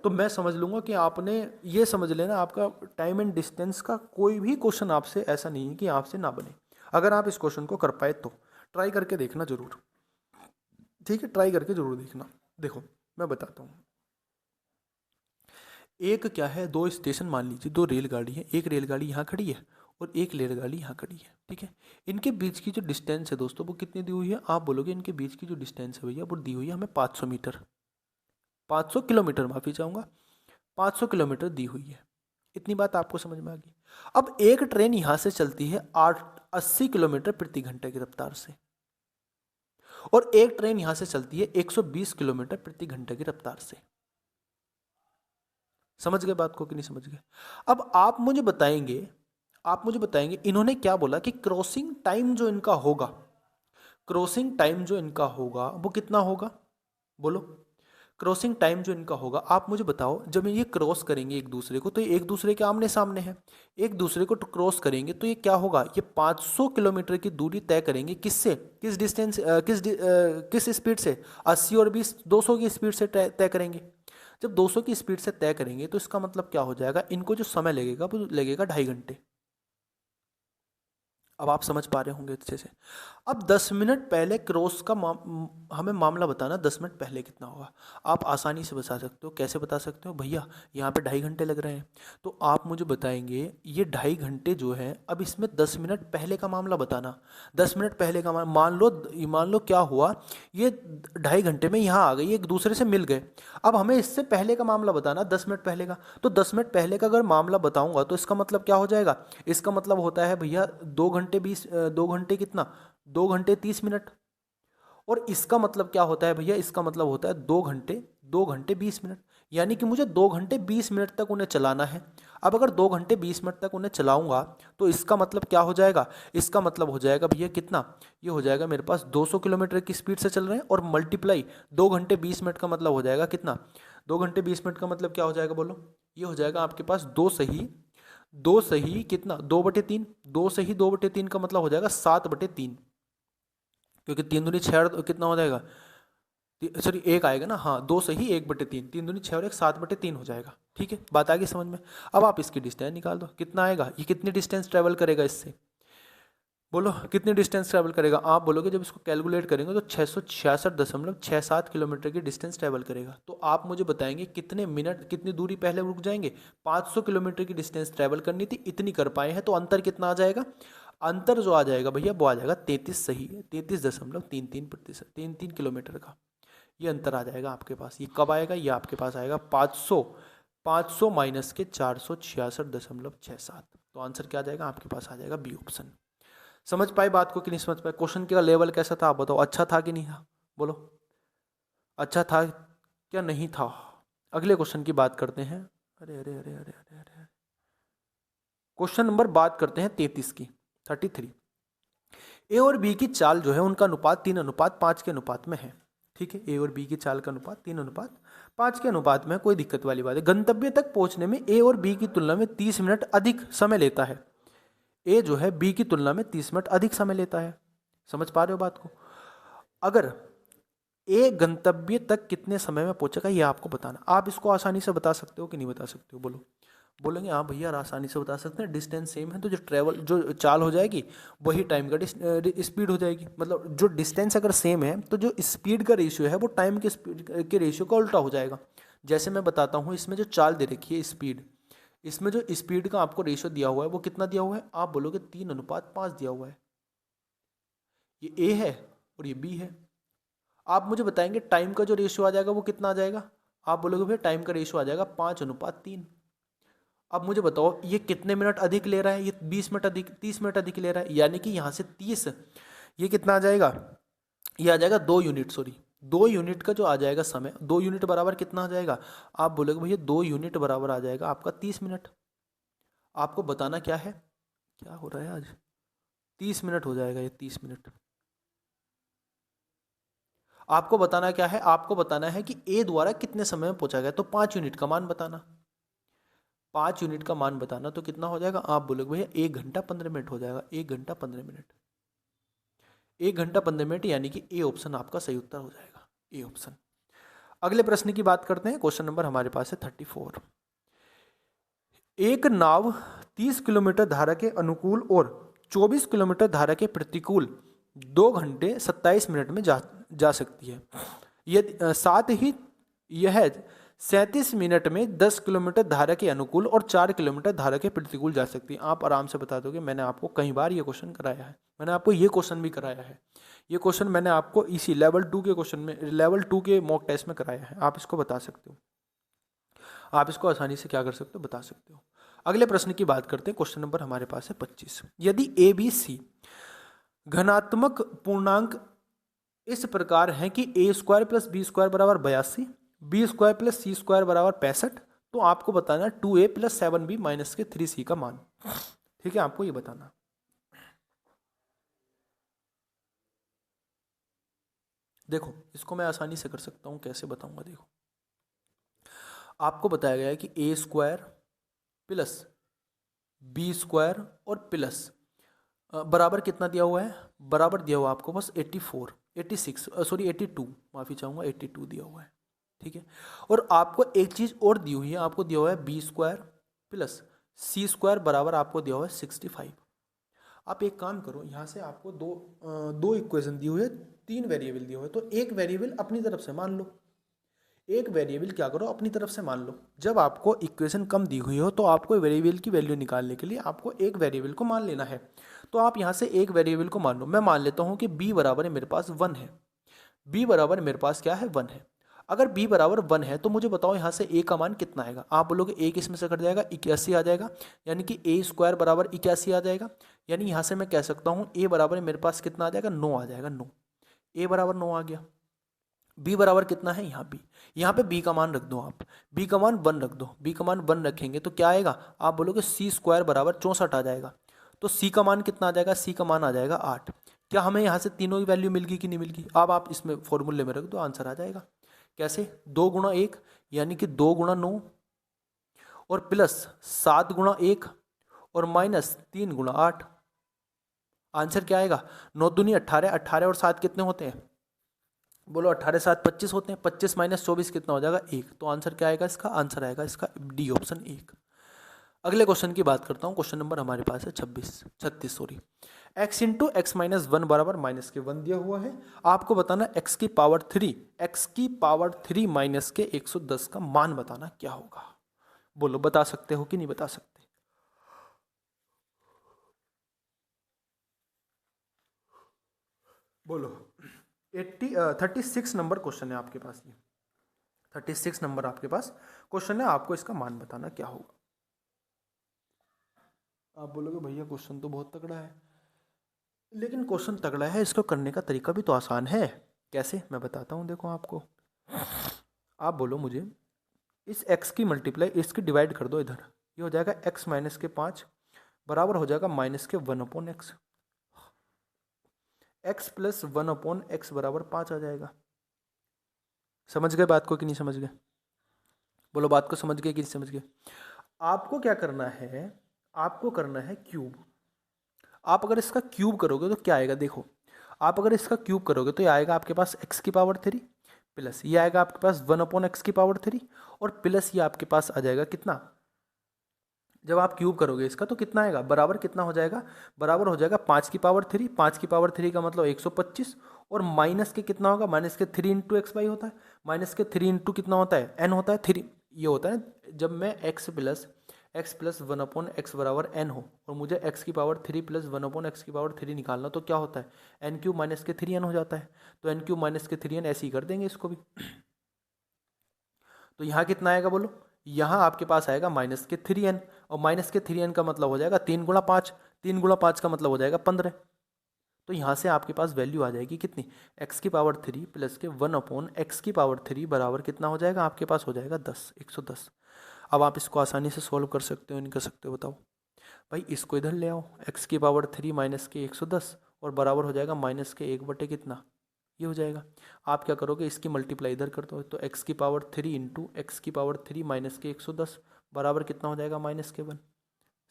तो मैं समझ लूँगा कि आपने ये समझ लेना, आपका टाइम एंड डिस्टेंस का कोई भी क्वेश्चन आपसे ऐसा नहीं है कि आपसे ना बने। अगर आप इस क्वेश्चन को कर पाए तो ट्राई करके देखना जरूर। ठीक है, ट्राई करके जरूर देखना। देखो मैं बताता हूँ। एक क्या है, दो स्टेशन मान लीजिए, दो रेलगाड़ी है, एक रेलगाड़ी यहाँ खड़ी है और एक रेलगाड़ी यहाँ खड़ी है, ठीक है। इनके बीच की जो डिस्टेंस है दोस्तों वो कितनी दी हुई है, आप बोलोगे इनके बीच की जो डिस्टेंस है भैया वो दी हुई है हमें 500 मीटर, 500 किलोमीटर, माफ़ी चाहूँगा, 500 किलोमीटर दी हुई है। इतनी बात आपको समझ में आ गई। अब एक ट्रेन यहाँ से चलती है 80 किलोमीटर प्रति घंटे की रफ्तार से और एक ट्रेन यहाँ से चलती है 120 किलोमीटर प्रति घंटे की रफ्तार से। समझ गए बात को कि नहीं समझ गए? अब आप मुझे बताएंगे इन्होंने क्या बोला कि क्रॉसिंग टाइम जो इनका होगा, क्रॉसिंग टाइम जो इनका होगा वो कितना होगा, बोलो। क्रॉसिंग टाइम जो इनका होगा, आप मुझे बताओ, जब ये क्रॉस करेंगे एक दूसरे को तो ये एक दूसरे के आमने सामने है, एक दूसरे को क्रॉस करेंगे तो ये क्या होगा, ये 500 किलोमीटर की दूरी तय करेंगे, किससे, किस डिस्टेंस, किस स्पीड से, 80 और 20, 200 की स्पीड से तय करेंगे। जब 200 की स्पीड से तय करेंगे तो इसका मतलब क्या हो जाएगा, इनको जो समय लगेगा वो लगेगा 2.5 घंटे। अब आप समझ पा रहे होंगे अच्छे से। अब 10 मिनट पहले क्रॉस का हमें मामला बताना, 10 मिनट पहले कितना होगा। आप आसानी से बता सकते हो, कैसे बता सकते हो भैया, यहाँ पे 2.5 घंटे लग रहे हैं, तो आप मुझे बताएंगे ये 2.5 घंटे जो है, अब इसमें 10 मिनट पहले का मामला बताना। 10 मिनट पहले का मान लो क्या हुआ, ये 2.5 घंटे में यहाँ आ गई, एक दूसरे से मिल गए। अब हमें इससे पहले का मामला बताना, 10 मिनट पहले का। तो 10 मिनट पहले का अगर मामला बताऊंगा तो इसका मतलब क्या हो जाएगा, इसका मतलब होता है भैया 2 घंटे कितना, 2 घंटे 30 मिनट। और इसका मतलब क्या होता है भैया, इसका मतलब होता है 2 घंटे 20 मिनट। यानी कि मुझे 2 घंटे 20 मिनट तक उन्हें चलाना है। अब अगर 2 घंटे 20 मिनट तक उन्हें चलाऊंगा तो इसका मतलब क्या हो जाएगा, इसका मतलब हो जाएगा भैया कितना, ये हो जाएगा मेरे पास 200 किलोमीटर की स्पीड से चल रहे हैं और मल्टीप्लाई 2 घंटे 20 मिनट का मतलब हो जाएगा कितना, 2 घंटे 20 मिनट का मतलब क्या हो जाएगा बोलो, ये हो जाएगा आपके पास 2 सही कितना, 2/3, 2 सही 2/3 का मतलब हो जाएगा 7/3, क्योंकि 3 दूनी 6 कितना हो जाएगा, सॉरी 1 आएगा ना, हाँ 2 सही 1/3, 3 दूनी 6 और 1 7/3 हो जाएगा। ठीक है, बात आ गई समझ में। अब आप इसकी डिस्टेंस निकाल दो, कितना आएगा, ये कितनी डिस्टेंस ट्रेवल करेगा इससे, बोलो कितनी डिस्टेंस ट्रैवल करेगा। आप बोलोगे जब इसको कैलकुलेट करेंगे तो 666.67 किलोमीटर की डिस्टेंस ट्रैवल करेगा। तो आप मुझे बताएंगे कितने मिनट, कितनी दूरी पहले रुक जाएंगे, 500 किलोमीटर की डिस्टेंस ट्रैवल करनी थी, इतनी कर पाए हैं, तो अंतर कितना आ जाएगा, अंतर जो आ जाएगा भैया वो आ जाएगा 33.33% 33 किलोमीटर का ये अंतर आ जाएगा आपके पास। ये कब आएगा, ये आपके पास आएगा 500 माइनस के 466.67। तो आंसर क्या आ जाएगा आपके पास, आ जाएगा बी ऑप्शन। समझ पाए बात को कि नहीं समझ पाए, क्वेश्चन का लेवल कैसा था आप बताओ, अच्छा था कि नहीं था, बोलो अच्छा था क्या नहीं था। अगले क्वेश्चन की बात करते हैं, अरे अरे अरे अरे अरे अरे, क्वेश्चन नंबर बात करते हैं 33 की, 33। ए और बी की चाल जो है उनका अनुपात 3:5 के अनुपात में है। ठीक है, ए और बी की चाल का अनुपात 3:5 के अनुपात में, कोई दिक्कत वाली बात है। गंतव्य तक पहुंचने में ए और बी की तुलना में 30 मिनट अधिक समय लेता है। ए जो है बी की तुलना में 30 मिनट अधिक समय लेता है। समझ पा रहे हो बात को। अगर ए गंतव्य तक कितने समय में पहुंचेगा ये आपको बताना। आप इसको आसानी से बता सकते हो कि नहीं बता सकते हो, बोलो। बोलेंगे हाँ भैया आसानी से बता सकते हैं, डिस्टेंस सेम है तो जो चाल हो जाएगी वही टाइम का स्पीड हो जाएगी। मतलब जो डिस्टेंस अगर सेम है तो जो स्पीड का रेशियो है वो टाइम के स्पीड के रेशियो का उल्टा हो जाएगा। जैसे मैं बताता हूँ, इसमें जो चाल दे रखी है स्पीड, इसमें जो स्पीड का आपको रेशियो दिया हुआ है वो कितना दिया हुआ है, आप बोलोगे 3:5 दिया हुआ है। ये ए है और ये बी है। आप मुझे बताएंगे टाइम का जो रेशियो आ जाएगा वो कितना आ जाएगा, आप बोलोगे भैया टाइम का रेशियो आ जाएगा 5:3। अब मुझे बताओ ये कितने मिनट अधिक ले रहा है, ये 20 मिनट अधिक, 30 मिनट अधिक ले रहा है, यानी कि यहाँ से 30, ये कितना आ जाएगा, ये आ जाएगा 2 यूनिट, सॉरी 2 यूनिट का जो आ जाएगा समय, 2 यूनिट बराबर कितना आ जाएगा, आप बोलोगे भैया 2 यूनिट बराबर आ जाएगा आपका 30 मिनट। आपको बताना क्या है, क्या हो रहा है आज, 30 मिनट हो जाएगा ये 30 मिनट। आपको बताना क्या है, आपको बताना है कि ए द्वारा कितने समय में पहुंचा गया, तो 5 यूनिट का मान बताना। 5 यूनिट का मान बताना तो कितना हो जाएगा, आप बोलोगे भैया 1 घंटा 15 मिनट हो जाएगा, 1 घंटा 15 मिनट, 1 घंटा 15 मिनट, यानी कि ए ऑप्शन आपका सही उत्तर हो जाएगा, ए ऑप्शन। अगले प्रश्न की बात करते हैं, क्वेश्चन नंबर हमारे पास है 34। एक नाव 30 किलोमीटर धारा के अनुकूल और 24 किलोमीटर धारा के प्रतिकूल 2 घंटे 27 मिनट में जा सकती है। यदि साथ ही यह 37 मिनट में 10 किलोमीटर धारा के अनुकूल और 4 किलोमीटर धारा के प्रतिकूल जा सकती है। आप आराम से बता दोगे, मैंने आपको कई बार ये क्वेश्चन कराया है, मैंने आपको ये क्वेश्चन भी कराया है, ये क्वेश्चन मैंने आपको इसी लेवल 2 के क्वेश्चन में, लेवल 2 के मॉक टेस्ट में कराया है। आप इसको बता सकते हो, आप इसको आसानी से क्या कर सकते हो, बता सकते हो। अगले प्रश्न की बात करते हैं। क्वेश्चन नंबर हमारे पास है 25। यदि ए बी सी घनात्मक पूर्णांक इस प्रकार है कि ए स्क्वायर प्लस बी स्क्वायर बराबर 82, बी स्क्वायर प्लस सी स्क्वायर बराबर 65, तो आपको बताना 2a प्लस 7b माइनस के 3c का मान। ठीक है, आपको ये बताना। देखो इसको मैं आसानी से कर सकता हूं, कैसे बताऊंगा। देखो आपको बताया गया है कि ए स्क्वायर प्लस बी स्क्वायर और प्लस बराबर कितना दिया हुआ है, बराबर दिया हुआ है आपको बस 82 माफ़ी चाहूँगा 82 दिया हुआ है। ठीक है, और आपको एक चीज़ और दी हुई है, आपको दिया हुआ है बी स्क्वायर प्लस सी स्क्वायर बराबर आपको दिया हुआ है 65। आप एक काम करो, यहाँ से आपको दो इक्वेशन दी हुई है, 3 वेरिएबल दिए हुए हैं, तो एक वेरिएबल अपनी तरफ से मान लो, एक वेरिएबल क्या करो अपनी तरफ से मान लो। जब आपको इक्वेशन कम दी हुई हो तो आपको वेरिएबल की वैल्यू निकालने के लिए आपको एक वेरिएबल को मान लेना है। तो आप यहाँ से एक वेरिएबल को मान लो, मैं मान लेता हूँ कि b बराबर है मेरे पास 1 है, b बराबर मेरे पास क्या है 1 है। अगर b बराबर 1 है तो मुझे बताओ यहाँ से a का मान कितना आएगा। आप बोलोगे a किस में से कट जाएगा, 81 आ जाएगा, यानी कि a स्क्वायर बराबर 81 आ जाएगा। यानी यहाँ से मैं कह सकता हूँ a बराबर मेरे पास कितना आ जाएगा, 9 आ जाएगा, 9, a बराबर 9 आ गया। b बराबर कितना है यहाँ b, यहाँ पे b का मान रख दो, आप b का मान 1 रख दो, b का मान 1 रखेंगे तो क्या आएगा, आप बोलोगे c स्क्वायर बराबर 64 आ जाएगा। तो c का मान कितना आ जाएगा, c का मान आ जाएगा 8। क्या हमें यहाँ से तीनों की वैल्यू मिल गई कि नहीं मिल गई। अब आप इसमें फॉर्मूले में रख दो, आंसर आ जाएगा। कैसे, 2 गुणा 1 यानी कि 2 गुणा 9 और प्लस 7 गुणा 1 और माइनस 3 गुणा 8। आंसर क्या आएगा, 9 दूनी 18, 18 और 7 कितने होते हैं, बोलो 18 7 25 होते हैं, 25 माइनस 24 कितना हो जाएगा 1। तो आंसर क्या आएगा इसका, आंसर आएगा इसका डी ऑप्शन 1। अगले क्वेश्चन की बात करता हूँ। क्वेश्चन नंबर हमारे पास है 36 sorry. x into x minus 1 बराबर माइनस के 1 दिया हुआ है। आपको बताना x की पावर 3 माइनस के 110 का मान बताना क्या होगा। बोलो बता सकते हो कि नहीं बता सकते। बोलो 36 नंबर क्वेश्चन है आपके पास, ये 36 नंबर आपके पास क्वेश्चन है, आपको इसका मान बताना क्या होगा। आप बोलोगे भैया क्वेश्चन तो बहुत तगड़ा है, लेकिन क्वेश्चन तगड़ा है, इसको करने का तरीका भी तो आसान है। कैसे, मैं बताता हूँ। देखो आपको, आप बोलो मुझे इस x की मल्टीप्लाई इसकी डिवाइड कर दो इधर, ये हो जाएगा x माइनस के 5 बराबर हो जाएगा माइनस के 1/x, x प्लस 1/x बराबर 5 आ जाएगा। समझ गए बात को कि नहीं समझ गए, बोलो बात को समझ गए कि नहीं समझ गए। आपको क्या करना है, आपको करना है क्यूब। आप अगर इसका क्यूब करोगे तो क्या आएगा, देखो आप अगर इसका क्यूब करोगे तो ये आएगा आपके पास x की पावर 3 प्लस ये आएगा आपके पास 1/x की पावर 3 और प्लस ये आपके पास आ जाएगा कितना, जब आप क्यूब करोगे इसका तो कितना आएगा, बराबर कितना हो जाएगा, बराबर हो जाएगा 5 की पावर 3, 5 की पावर 3 का मतलब 125 और माइनस के कितना होगा, माइनस के 3 इंटू एक्स वाई होता है, माइनस के 3 इंटू कितना होता है n होता है 3, ये होता है जब मैं x प्लस 1/x बराबर n हो और मुझे x की पावर 3 प्लस 1/x की पावर 3 निकालना, तो क्या होता है n क्यूब माइनस के 3n हो जाता है। तो n क्यूब माइनस के 3n ऐसे ही कर देंगे इसको भी। तो यहाँ कितना आएगा बोलो, यहाँ आपके पास आएगा माइनस के 3n और माइनस के 3n का मतलब हो जाएगा 3 गुणा 5, 3 गुणा 5 का मतलब हो जाएगा 15। तो यहाँ से आपके पास वैल्यू आ जाएगी कितनी, x की पावर 3 प्लस के 1/x की पावर 3 बराबर कितना हो जाएगा, आपके पास हो जाएगा 10, 110। अब आप इसको आसानी से सॉल्व कर सकते हो नहीं कर सकते हो बताओ भाई। इसको इधर ले आओ, x की पावर 3 माइनस के 110 और बराबर हो जाएगा माइनस के 1 बटे कितना, ये हो जाएगा। आप क्या करोगे, इसकी मल्टीप्लाई इधर कर दो, तो x की पावर 3 इंटू एक्स की पावर 3 माइनस के 110 बराबर कितना हो जाएगा, माइनस के 1।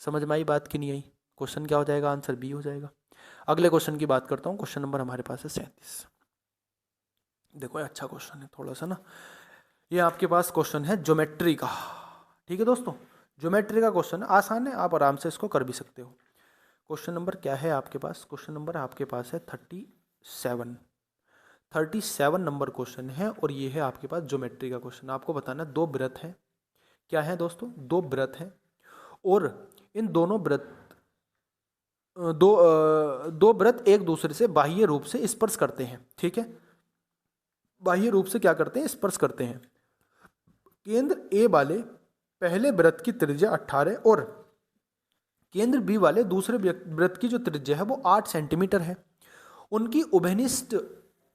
समझ में आई बात कि नहीं आई। क्वेश्चन क्या हो जाएगा, आंसर बी हो जाएगा। अगले क्वेश्चन की बात करता हूँ। क्वेश्चन नंबर हमारे पास है 37। देखो ये अच्छा क्वेश्चन है थोड़ा सा ना, ये आपके पास क्वेश्चन है ज्योमेट्री का। ठीक है दोस्तों, ज्योमेट्री का क्वेश्चन आसान है, आप आराम से इसको कर भी सकते हो। क्वेश्चन नंबर क्या है आपके पास, क्वेश्चन नंबर आपके पास है 37। 37 नंबर क्वेश्चन है और ये है आपके पास ज्योमेट्री का क्वेश्चन। आपको बताना है दो वृत्त हैं, क्या है दोस्तों, दो वृत्त हैं और इन दोनों वृत्त दो वृत्त एक दूसरे से बाह्य रूप से स्पर्श करते हैं। ठीक है, बाह्य रूप से क्या करते हैं, स्पर्श करते हैं। केंद्र ए वाले पहले वृत्त की त्रिज्या 18 और केंद्र बी वाले दूसरे वृत्त की जो त्रिज्या है वो 8 सेंटीमीटर है। उनकी उभयनिष्ठ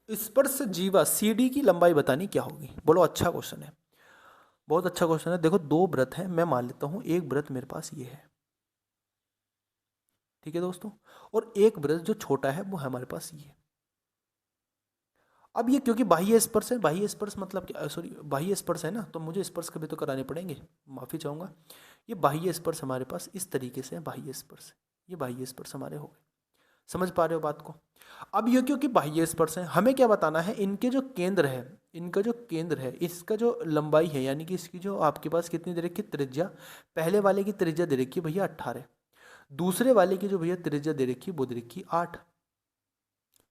स्पर्श जीवा CD की लंबाई बतानी क्या होगी। बोलो, अच्छा क्वेश्चन है, बहुत अच्छा क्वेश्चन है। देखो दो व्रत है, मैं मान लेता हूं एक व्रत मेरे पास ये है, ठीक है दोस्तों, और एक व्रत जो छोटा है वो हमारे पास ये। अब ये क्योंकि बाह्य स्पर्श है, बाह्य स्पर्श मतलब क्या, सॉरी बाह्य स्पर्श है ना, तो मुझे स्पर्श कभी तो कराने पड़ेंगे, माफी चाहूंगा। ये बाह्य स्पर्श हमारे पास इस तरीके से है, बाह्य स्पर्श, ये बाह्य स्पर्श हमारे हो गए। समझ पा रहे हो बात को। अब ये क्योंकि बाह्य स्पर्श है, हमें क्या बताना है, इनके जो केंद्र है, इनका जो केंद्र है, इसका जो लंबाई है, यानी कि इसकी जो आपके पास कितनी दे रखी है त्रिज्या, पहले वाले की त्रिज्या दे रखी है भैया 18, दूसरे वाले की जो भैया त्रिज्या दे रखी है वो दे रखी 8।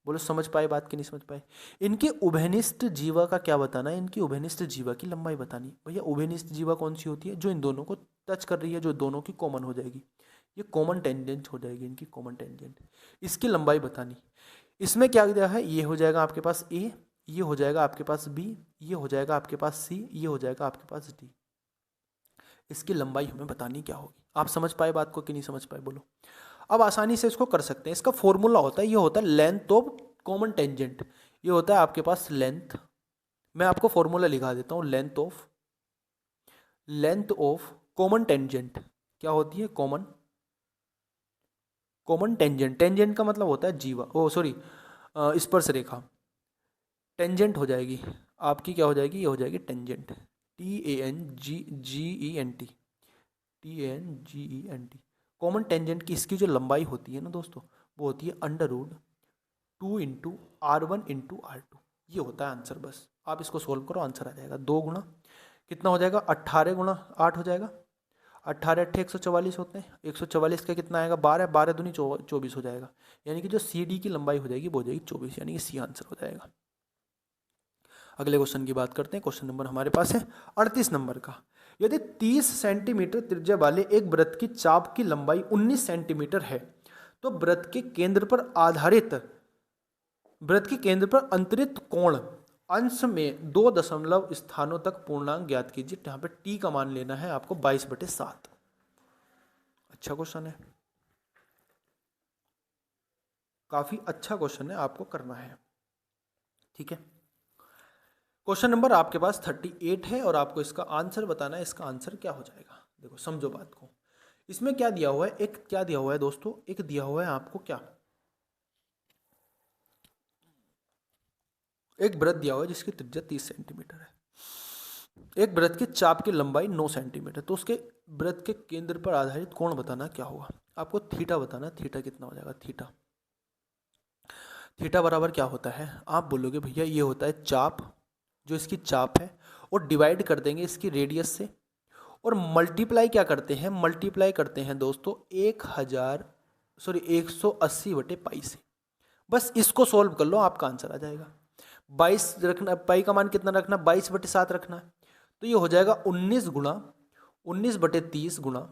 बोलो समझ पाए बात की नहीं समझ पाए। इनके उभयनिष्ठ जीवा का क्या बताना है, इनकी उभयनिष्ठ जीवा की लंबाई बतानी। भैया उभयनिष्ठ जीवा कौन सी होती है, जो इन दोनों को टच कर रही है, जो दोनों की कॉमन हो जाएगी, ये कॉमन टेंजेंट हो जाएगी, इनकी कॉमन टेंजेंट, इसकी लंबाई बतानी। इसमें क्या दिया है, ये हो जाएगा आपके पास ए, ये हो जाएगा आपके पास बी, ये हो जाएगा आपके पास सी, ये हो जाएगा आपके पास डी। इसकी लंबाई हमें बतानी क्या होगी। आप समझ पाए बात को कि नहीं समझ पाए, बोलो। अब आसानी से इसको कर सकते हैं। इसका फॉर्मूला होता है, ये होता है लेंथ ऑफ कॉमन टेंजेंट, ये होता है आपके पास लेंथ, मैं आपको फॉर्मूला लिखा देता हूं, लेंथ ऑफ कॉमन टेंजेंट क्या होती है, कॉमन टेंजेंट, टेंजेंट का मतलब होता है जीवा, ओ सॉरी स्पर्श रेखा, टेंजेंट हो जाएगी आपकी, क्या हो जाएगी, ये हो जाएगी टेंजेंट, TANGENT। कॉमन टेंजेंट की इसकी जो लंबाई होती है ना दोस्तों, वो होती है √2 इंटू R1 इंटू R2। ये होता है आंसर। बस आप इसको सोल्व करो, आंसर आ जाएगा। 2 गुना कितना हो जाएगा, 18 गुना 8 हो जाएगा, 18 8 144 होते हैं, 144 का कितना आएगा, 12, 12 दूनी 24 हो जाएगा, यानी कि जो CD की लंबाई हो जाएगी वो हो जाएगी 24, यानी कि सी आंसर हो जाएगा। अगले क्वेश्चन की बात करते हैं। क्वेश्चन नंबर हमारे पास है 38 नंबर का। यदि 30 सेंटीमीटर त्रिज्या वाले एक वृत्त की चाप की लंबाई 19 सेंटीमीटर है तो वृत्त के केंद्र पर अंतरित कोण अंश में 2 दशमलव स्थानों तक पूर्णांक ज्ञात कीजिए। यहाँ पे टी का मान लेना है आपको 22/7। अच्छा क्वेश्चन है, काफी अच्छा क्वेश्चन है, आपको करना है। ठीक है, क्वेश्चन नंबर आपके पास 38 है और आपको इसका आंसर बताना है। इसका आंसर क्या हो जाएगा, देखो समझो बात को। इसमें क्या दिया हुआ है, एक क्या दिया हुआ है दोस्तों, एक दिया हुआ है आपको क्या, एक वृत्त दिया हुआ है जिसकी त्रिज्या 30 सेंटीमीटर है, एक वृत्त की चाप की लंबाई 9 सेंटीमीटर, तो उसके वृत्त के केंद्र पर आधारित कोण बताना क्या होगा। आपको थीटा बताना, थीटा कितना हो जाएगा, थीटा बराबर क्या होता है, आप बोलोगे भैया ये होता है चाप, जो इसकी चाप है, और डिवाइड कर देंगे इसकी रेडियस से, और मल्टीप्लाई क्या करते हैं, मल्टीप्लाई करते हैं दोस्तों 180/पाई से। बस इसको सोल्व कर लो, आपका आंसर आ जाएगा। 22 रखना, पाई का मान कितना रखना, 22/7 रखना है, तो ये हो जाएगा 19/30 गुणा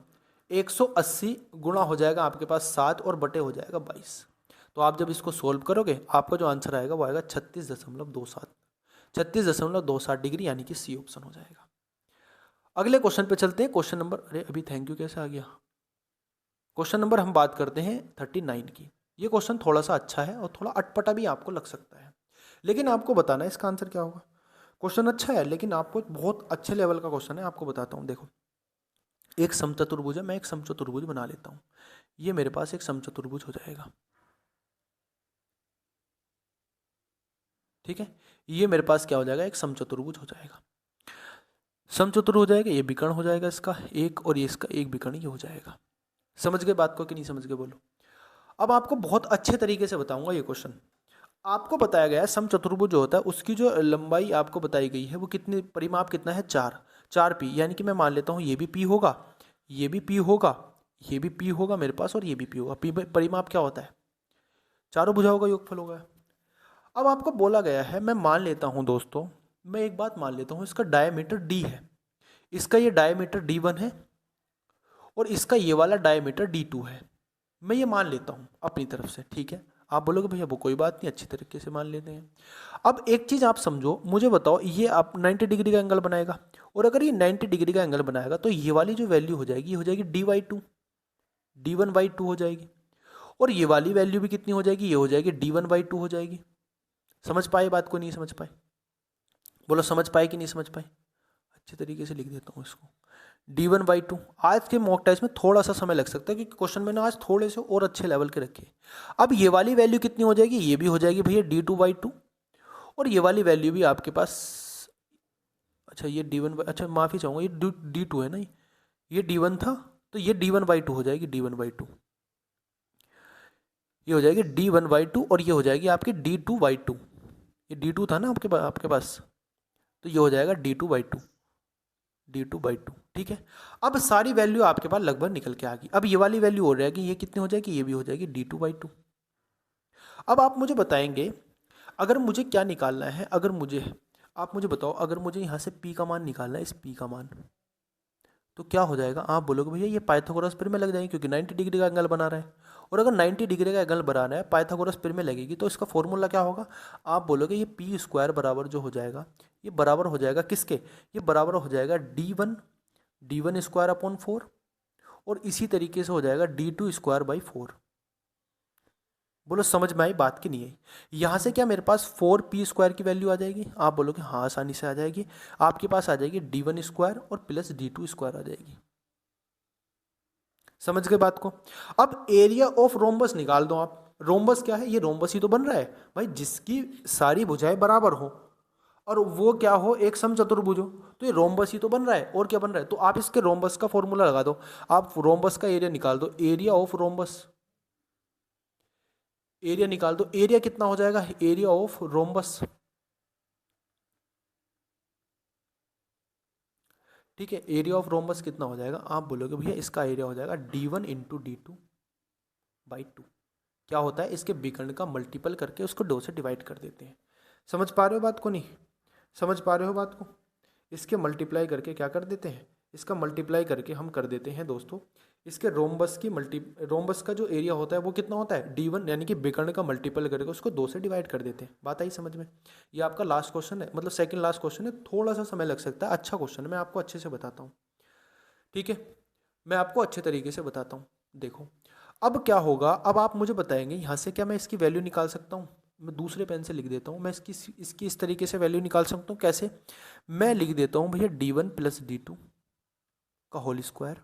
180 गुणा हो जाएगा आपके पास 7 और बटे हो जाएगा 22। तो आप जब इसको सोल्व करोगे आपका जो आंसर आएगा वो आएगा 36.27 डिग्री, यानी कि सी ऑप्शन हो जाएगा। अगले क्वेश्चन पे चलते हैं। क्वेश्चन नंबर, अरे अभी थैंक यू कैसे आ गया। क्वेश्चन नंबर हम बात करते हैं 39 की। ये क्वेश्चन थोड़ा सा अच्छा है और थोड़ा अटपटा भी आपको लग सकता है, लेकिन आपको बताना है इसका आंसर क्या होगा। क्वेश्चन अच्छा है लेकिन आपको बहुत अच्छे लेवल का क्वेश्चन है, आपको बताता हूँ। देखो एक समचतुर्भुज है, मैं एक समचतुर्भुज बना लेता हूँ। ये मेरे पास एक समचतुर्भुज हो जाएगा, ठीक है। ये मेरे पास क्या हो जाएगा, एक समचतुर्भुज हो जाएगा, समचतुर्भुज हो जाएगा, ये विकर्ण हो जाएगा इसका एक, और ये इसका एक विकर्ण ये हो जाएगा। समझ गए बात को कि नहीं समझ गए, बोलो। अब आपको बहुत अच्छे तरीके से बताऊंगा ये क्वेश्चन। आपको बताया गया है समचतुर्भुज जो होता है उसकी जो लंबाई आपको बताई गई है वो कितनी, परिमाप कितना है 4 पी, यानी कि मैं मान लेता हूँ ये भी पी होगा, ये भी पी होगा, ये भी पी होगा मेरे पास, और ये भी पी होगा। पी परिमाप क्या होता है, चारों भुजाओं का योगफल होगा। अब आपको बोला गया है, मैं मान लेता हूँ दोस्तों, मैं एक बात मान लेता हूँ, इसका डायमीटर d है, इसका ये डायमीटर d1 है और इसका ये वाला डायमीटर d2 है। मैं ये मान लेता हूँ अपनी तरफ से, ठीक है। आप बोलोगे भैया वो कोई बात नहीं, अच्छी तरीके से मान लेते हैं। अब एक चीज़ आप समझो, मुझे बताओ, ये आप 90 डिग्री का एंगल बनाएगा, और अगर ये 90 डिग्री का एंगल बनाएगा तो ये वाली जो वैल्यू हो जाएगी, ये हो जाएगी d/2, d1/2 हो जाएगी। और ये वाली वैल्यू भी कितनी हो जाएगी, ये हो जाएगी d1/2 हो जाएगी। समझ पाए बात को, नहीं समझ पाए? बोलो समझ पाए कि नहीं समझ पाए? अच्छे तरीके से लिख देता हूँ इसको, d1/2। आज के मॉक टेस्ट में थोड़ा सा समय लग सकता है क्योंकि क्वेश्चन मैंने आज थोड़े से और अच्छे लेवल के रखे। अब ये वाली वैल्यू कितनी हो जाएगी, ये भी हो जाएगी भैया d2/2, और ये वाली वैल्यू भी आपके पास, अच्छा ये d1, अच्छा माफ़ी चाहूँगा, ये d2 है ना, ये d1 था, तो ये d1/2 हो जाएगी, d1/2 ये हो जाएगी d1/2, और ये हो जाएगी आपकी d2/2। ये d2 था ना आपके पास, तो ये हो जाएगा d2/2, d2/2, ठीक है। अब सारी वैल्यू आपके पास लगभग निकल के आ गई। अब ये वाली वैल्यू हो जाएगी, ये कितनी हो जाएगी, ये भी हो जाएगी d2/2। अब आप मुझे बताएंगे, अगर मुझे क्या निकालना है, आप मुझे बताओ, अगर मुझे यहाँ से p का मान निकालना है, इस p का मान, तो क्या हो जाएगा? आप बोलोगे भैया ये पाइथागोरस पिर में लग जाएगी, क्योंकि 90 डिग्री का एंगल बना रहा है, और अगर 90 डिग्री का एंगल बनाना है पाइथागोरस पिर में लगेगी, तो इसका फॉर्मूला क्या होगा? आप बोलोगे ये p² बराबर जो हो जाएगा, ये बराबर हो जाएगा किसके? ये बराबर हो जाएगा d1² / 4, और इसी तरीके से हो जाएगा d2²/4। बोलो समझ में आई बात की नहीं आई? यहाँ से क्या मेरे पास 4p² की वैल्यू आ जाएगी? आप बोलोगे हाँ आसानी से आ जाएगी। आपके पास आ जाएगी d1² और प्लस d2² आ जाएगी। समझ गए बात को? अब एरिया ऑफ रोम्बस निकाल दो आप। रोम्बस क्या है? ये रोम्बस ही तो बन रहा है भाई, जिसकी सारी भुजाएं बराबर हो और वो क्या हो, एक समचतुर्भुज हो, तो ये रोम्बस ही तो बन रहा है। और क्या बन रहा है? तो आप इसके रोम्बस का फॉर्मूला लगा दो, आप रोम्बस का एरिया निकाल दो, एरिया ऑफ रोम्बस, एरिया निकाल दो। एरिया कितना हो जाएगा? एरिया ऑफ रोम्बस, ठीक है। एरिया ऑफ रोम्बस कितना हो जाएगा? आप बोलोगे भैया इसका एरिया हो जाएगा d1 × d2/2। क्या होता है? इसके विकर्ण का मल्टीपल करके उसको 2 से डिवाइड कर देते हैं। समझ पा रहे हो बात को? नहीं समझ पा रहे हो बात को? इसके मल्टीप्लाई करके क्या कर देते हैं, इसका मल्टीप्लाई करके हम कर देते हैं दोस्तों, इसके रोम्बस का जो एरिया होता है वो कितना होता है? d1, यानी कि विकर्ण का मल्टीपल करके उसको 2 से डिवाइड कर देते हैं। बात आई समझ में? ये आपका लास्ट क्वेश्चन है, मतलब सेकंड लास्ट क्वेश्चन है, थोड़ा सा समय लग सकता है, अच्छा क्वेश्चन है, मैं आपको अच्छे से बताता हूँ, ठीक है। मैं आपको अच्छे तरीके से बताता हूँ। देखो अब क्या होगा, अब आप मुझे बताएंगे यहाँ से क्या मैं इसकी वैल्यू निकाल सकता हूँ? मैं दूसरे पेन से लिख देता हूँ, मैं इसकी इस तरीके से वैल्यू निकाल सकता हूँ। कैसे? मैं लिख देता हूँ भैया d1 + d2 का होल स्क्वायर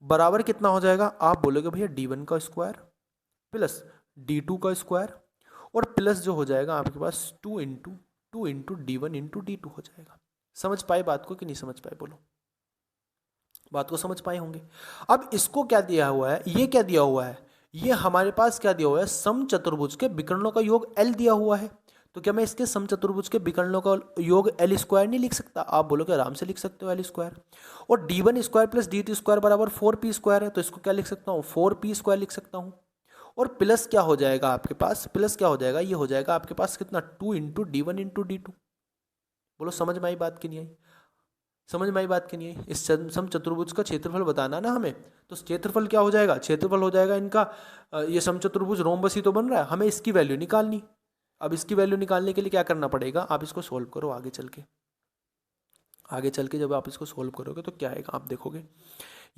बराबर कितना हो जाएगा? आप बोलोगे भैया d1 का स्क्वायर प्लस d2 का स्क्वायर, और प्लस जो हो जाएगा आपके पास 2 × d1 × d2 हो जाएगा। समझ पाए बात को कि नहीं समझ पाए? बोलो, बात को समझ पाए होंगे। अब इसको क्या दिया हुआ है, ये क्या दिया हुआ है, ये हमारे पास क्या दिया हुआ है? समचतुर्भुज के विकर्णों का योग L दिया हुआ है। तो क्या मैं इसके समचतुर्भुज के विकर्णों का योग L² नहीं लिख सकता? आप बोलोगे आराम से लिख सकते हो L²। और d1² + d2² बराबर 4p² है, तो इसको क्या लिख सकता हूँ? 4p² लिख सकता हूँ। और प्लस क्या हो जाएगा आपके पास? प्लस क्या हो जाएगा? ये हो जाएगा आपके पास कितना? 2 × d1 × d2। बोलो समझ में आई बात की नहीं आई? समझ में आई बात की नहीं आई? इस समचतुर्भुज का क्षेत्रफल बताना ना हमें, तो क्षेत्रफल क्या हो जाएगा? क्षेत्रफल हो जाएगा इनका, ये समचतुर्भुज रोम्बस ही तो बन रहा है, हमें इसकी वैल्यू निकालनी। अब इसकी वैल्यू निकालने के लिए क्या करना पड़ेगा? आप इसको सोल्व करो आगे चल के, आगे चल के जब आप इसको सोल्व करोगे तो क्या आएगा आप देखोगे।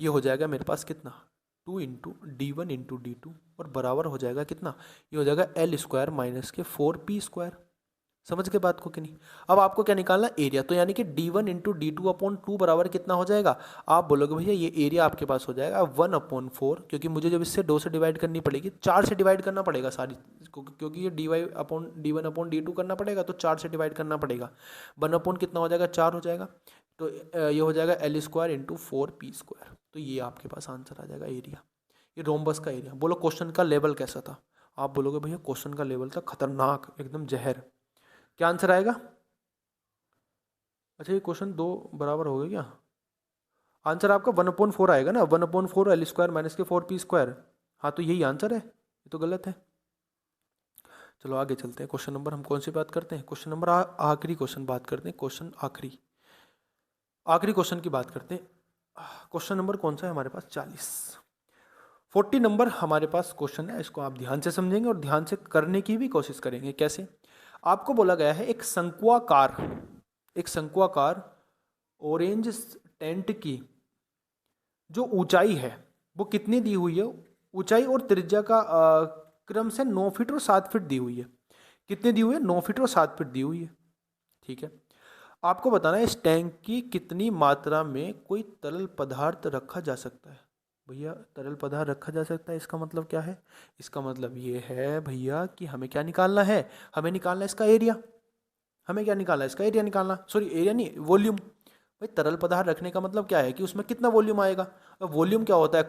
ये हो जाएगा मेरे पास कितना? 2 × d1 × d2, और बराबर हो जाएगा कितना? ये हो जाएगा L² - 4p²। समझ के बात को कि नहीं? अब आपको क्या निकालना? एरिया। तो यानी कि d1 × d2/2 बराबर कितना हो जाएगा? आप बोलोगे भैया ये एरिया आपके पास हो जाएगा 1/4, क्योंकि मुझे जब इससे 2 से डिवाइड करनी पड़ेगी, 4 से डिवाइड करना पड़ेगा सारी, क्योंकि ये d1/d2 करना पड़ेगा, तो 4 से डिवाइड करना पड़ेगा। 1/ कितना हो जाएगा? 4 हो जाएगा। तो ये हो जाएगा L² × 4p²। तो ये आपके पास आंसर आ जाएगा एरिया, ये रोम्बस का एरिया। बोलो क्वेश्चन का लेवल कैसा था? आप बोलोगे भैया क्वेश्चन का लेवल था खतरनाक, एकदम जहर। क्या आंसर आएगा? अच्छा ये क्वेश्चन 2 बराबर हो गए क्या? आंसर आपका 1/4 आएगा ना, 1/4 L² - 4p²। हाँ तो यही आंसर है, ये तो गलत है। चलो आगे चलते हैं। क्वेश्चन नंबर हम कौन सी बात करते हैं? क्वेश्चन नंबर आखिरी क्वेश्चन बात करते हैं। क्वेश्चन आखिरी क्वेश्चन की बात करते हैं। क्वेश्चन नंबर कौन सा है हमारे पास? 40 नंबर हमारे पास क्वेश्चन है। इसको आप ध्यान से समझेंगे और ध्यान से करने की भी कोशिश करेंगे। कैसे? आपको बोला गया है एक शंक्वाकार ऑरेंज टेंट की जो ऊंचाई है वो कितनी दी हुई है? ऊंचाई और त्रिज्या का क्रम से 9 फीट और 7 फीट दी हुई है। कितनी दी हुई है? 9 फीट और 7 फीट दी हुई है। ठीक है, आपको बताना है इस टैंक की कितनी मात्रा में कोई तरल पदार्थ रखा जा सकता है। भैया तरल पदार्थ रखा जा सकता है, इसका मतलब क्या है? इसका मतलब ये है भैया कि हमें क्या निकालना है? हमें निकालना है इसका एरिया। हमें क्या निकालना है? इसका एरिया निकालना, सॉरी एरिया नहीं, वॉल्यूम। भाई तरल पदार्थ रखने का मतलब क्या है कि उसमें कितना वॉल्यूम आएगा। वॉल्यूम क्या होता है?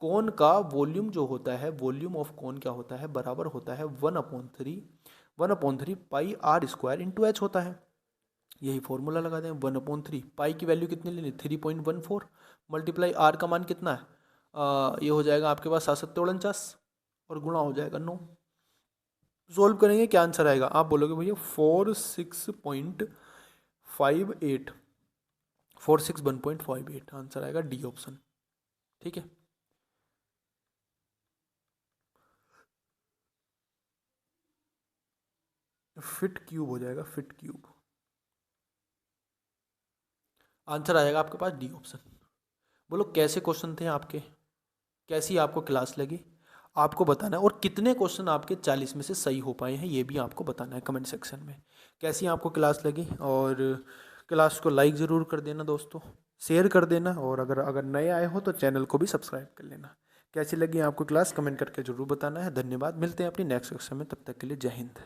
कोन का वॉल्यूम जो होता है, वॉल्यूम ऑफ कोन क्या होता है? बराबर होता है 1/3 पाई आर स्क्वायर इंटू एच होता है। यही फॉर्मूला लगा दें। 1/3 पाई की वैल्यू कितनी लेनी? 3.14 मल्टीप्लाई आर का मान कितना है? ये हो जाएगा आपके पास 749 और गुणा हो जाएगा 9। सोल्व करेंगे क्या आंसर आएगा? आप बोलोगे भैया 461.58 आंसर आएगा डी ऑप्शन। ठीक है, फिट क्यूब हो जाएगा, फिट क्यूब। आंसर आएगा आपके पास डी ऑप्शन। बोलो कैसे क्वेश्चन थे आपके, कैसी आपको क्लास लगी? आपको बताना है। और कितने क्वेश्चन आपके 40 में से सही हो पाए हैं ये भी आपको बताना है कमेंट सेक्शन में। कैसी आपको क्लास लगी? और क्लास को लाइक ज़रूर कर देना दोस्तों, शेयर कर देना, और अगर नए आए हो तो चैनल को भी सब्सक्राइब कर लेना। कैसी लगी आपको क्लास कमेंट करके ज़रूर बताना है। धन्यवाद, मिलते हैं अपनी नेक्स्ट सेक्शन में, तब तक के लिए जय हिंद।